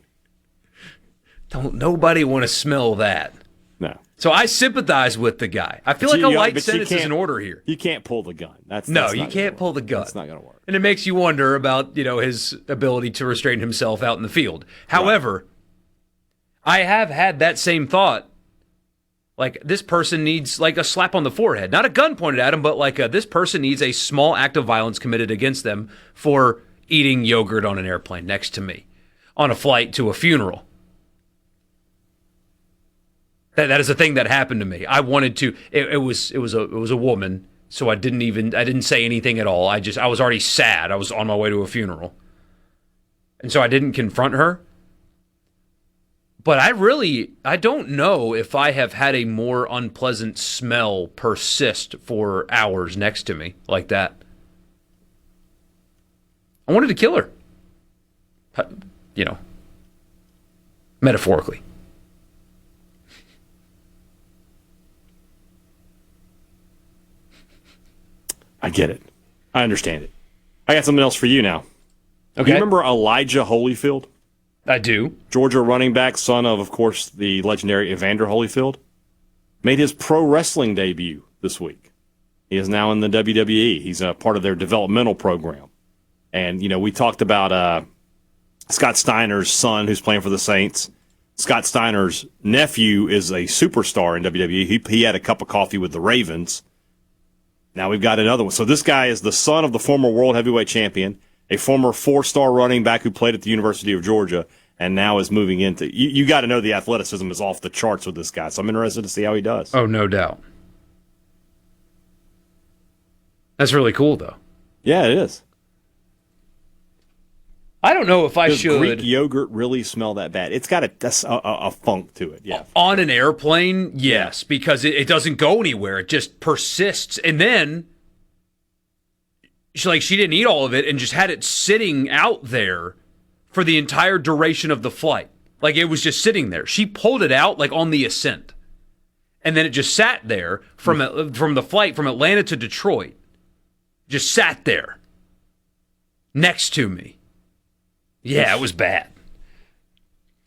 Speaker 3: Don't nobody want to smell that.
Speaker 4: No.
Speaker 3: So I sympathize with the guy. I feel like a light sentence is in order here.
Speaker 4: You can't pull the gun.
Speaker 3: You can't pull the gun.
Speaker 4: That's not going to work.
Speaker 3: And it makes you wonder about, his ability to restrain himself out in the field. However, I have had that same thought. Like, this person needs, like, a slap on the forehead. Not a gun pointed at him, but, like, this person needs a small act of violence committed against them for eating yogurt on an airplane next to me on a flight to a funeral. That is a thing that happened to me. I wanted to. It was a woman, so I didn't say anything at all. I was already sad. I was on my way to a funeral, and so I didn't confront her. But I don't know if I have had a more unpleasant smell persist for hours next to me like that. I wanted to kill her. Metaphorically.
Speaker 4: I get it. I understand it. I got something else for you now.
Speaker 3: Okay.
Speaker 4: You remember Elijah Holyfield?
Speaker 3: I do.
Speaker 4: Georgia running back, son of course, the legendary Evander Holyfield. Made his pro wrestling debut this week. He is now in the WWE. He's a part of their developmental program. And, we talked about Scott Steiner's son who's playing for the Saints. Scott Steiner's nephew is a superstar in WWE. He had a cup of coffee with the Ravens. Now we've got another one. So this guy is the son of the former world heavyweight champion, a former 4-star running back who played at the University of Georgia, and now is moving into. You got to know the athleticism is off the charts with this guy. So I'm interested to see how he does.
Speaker 3: Oh, no doubt. That's really cool, though.
Speaker 4: Yeah, it is.
Speaker 3: I don't know if I
Speaker 4: Does
Speaker 3: should.
Speaker 4: Greek yogurt really smell that bad? It's got a funk to it, yeah.
Speaker 3: On an airplane, yes, because it doesn't go anywhere. It just persists. And then, she didn't eat all of it and just had it sitting out there for the entire duration of the flight. Like, it was just sitting there. She pulled it out, on the ascent. And then it just sat there from the flight from Atlanta to Detroit. Just sat there next to me. Yeah, it was bad.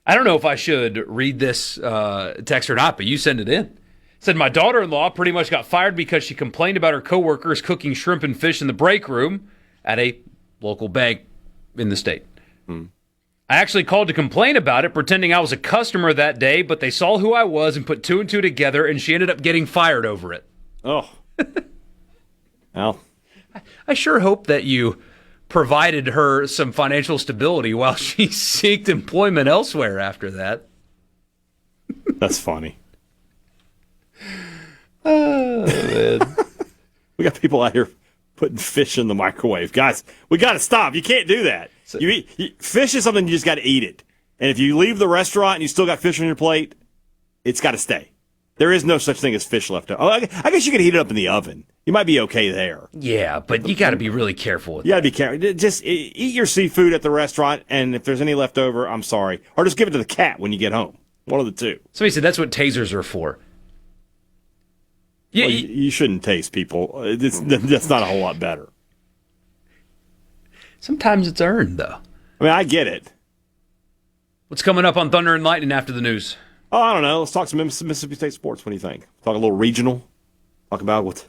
Speaker 3: I don't know if I should read this text or not, but you send it in. It said, my daughter-in-law pretty much got fired because she complained about her coworkers cooking shrimp and fish in the break room at a local bank in the state. I actually called to complain about it, pretending I was a customer that day, but they saw who I was and put 2 and 2 together, and she ended up getting fired over it.
Speaker 4: Oh. Well.
Speaker 3: I sure hope that you provided her some financial stability while she sought employment elsewhere after that.
Speaker 4: That's funny.
Speaker 3: Oh, man.
Speaker 4: We got people out here putting fish in the microwave. Guys, we got to stop. You can't do that. Fish is something you just got to eat it. And if you leave the restaurant and you still got fish on your plate, it's got to stay. There is no such thing as fish left over. I guess you could heat it up in the oven. You might be okay there.
Speaker 3: Yeah, but you got to be really careful with that.
Speaker 4: You got to be careful. Just eat your seafood at the restaurant, and if there's any left over, I'm sorry. Or just give it to the cat when you get home. One of the two.
Speaker 3: Somebody said that's what tasers are for.
Speaker 4: Yeah, well, you shouldn't taste people. That's not a whole lot better.
Speaker 3: Sometimes it's earned, though.
Speaker 4: I mean, I get it.
Speaker 3: What's coming up on Thunder and Lightning after the news?
Speaker 4: Oh, I don't know. Let's talk some Mississippi State sports. What do you think? Talk a little regional. Talk about what?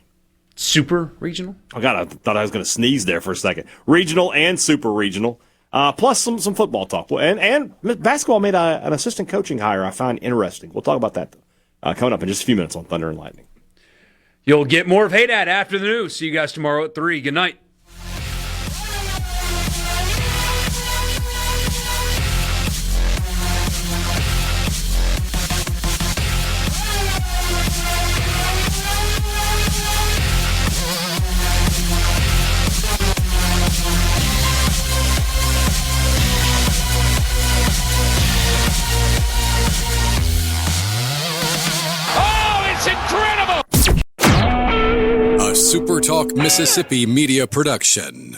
Speaker 3: Super regional?
Speaker 4: Oh, God, I thought I was going to sneeze there for a second. Regional and super regional. Plus some football talk. And basketball made an assistant coaching hire I find interesting. We'll talk about that coming up in just a few minutes on Thunder and Lightning.
Speaker 3: You'll get more of Hadad after the news. See you guys tomorrow at 3. Good night.
Speaker 1: SuperTalk Mississippi Media Production.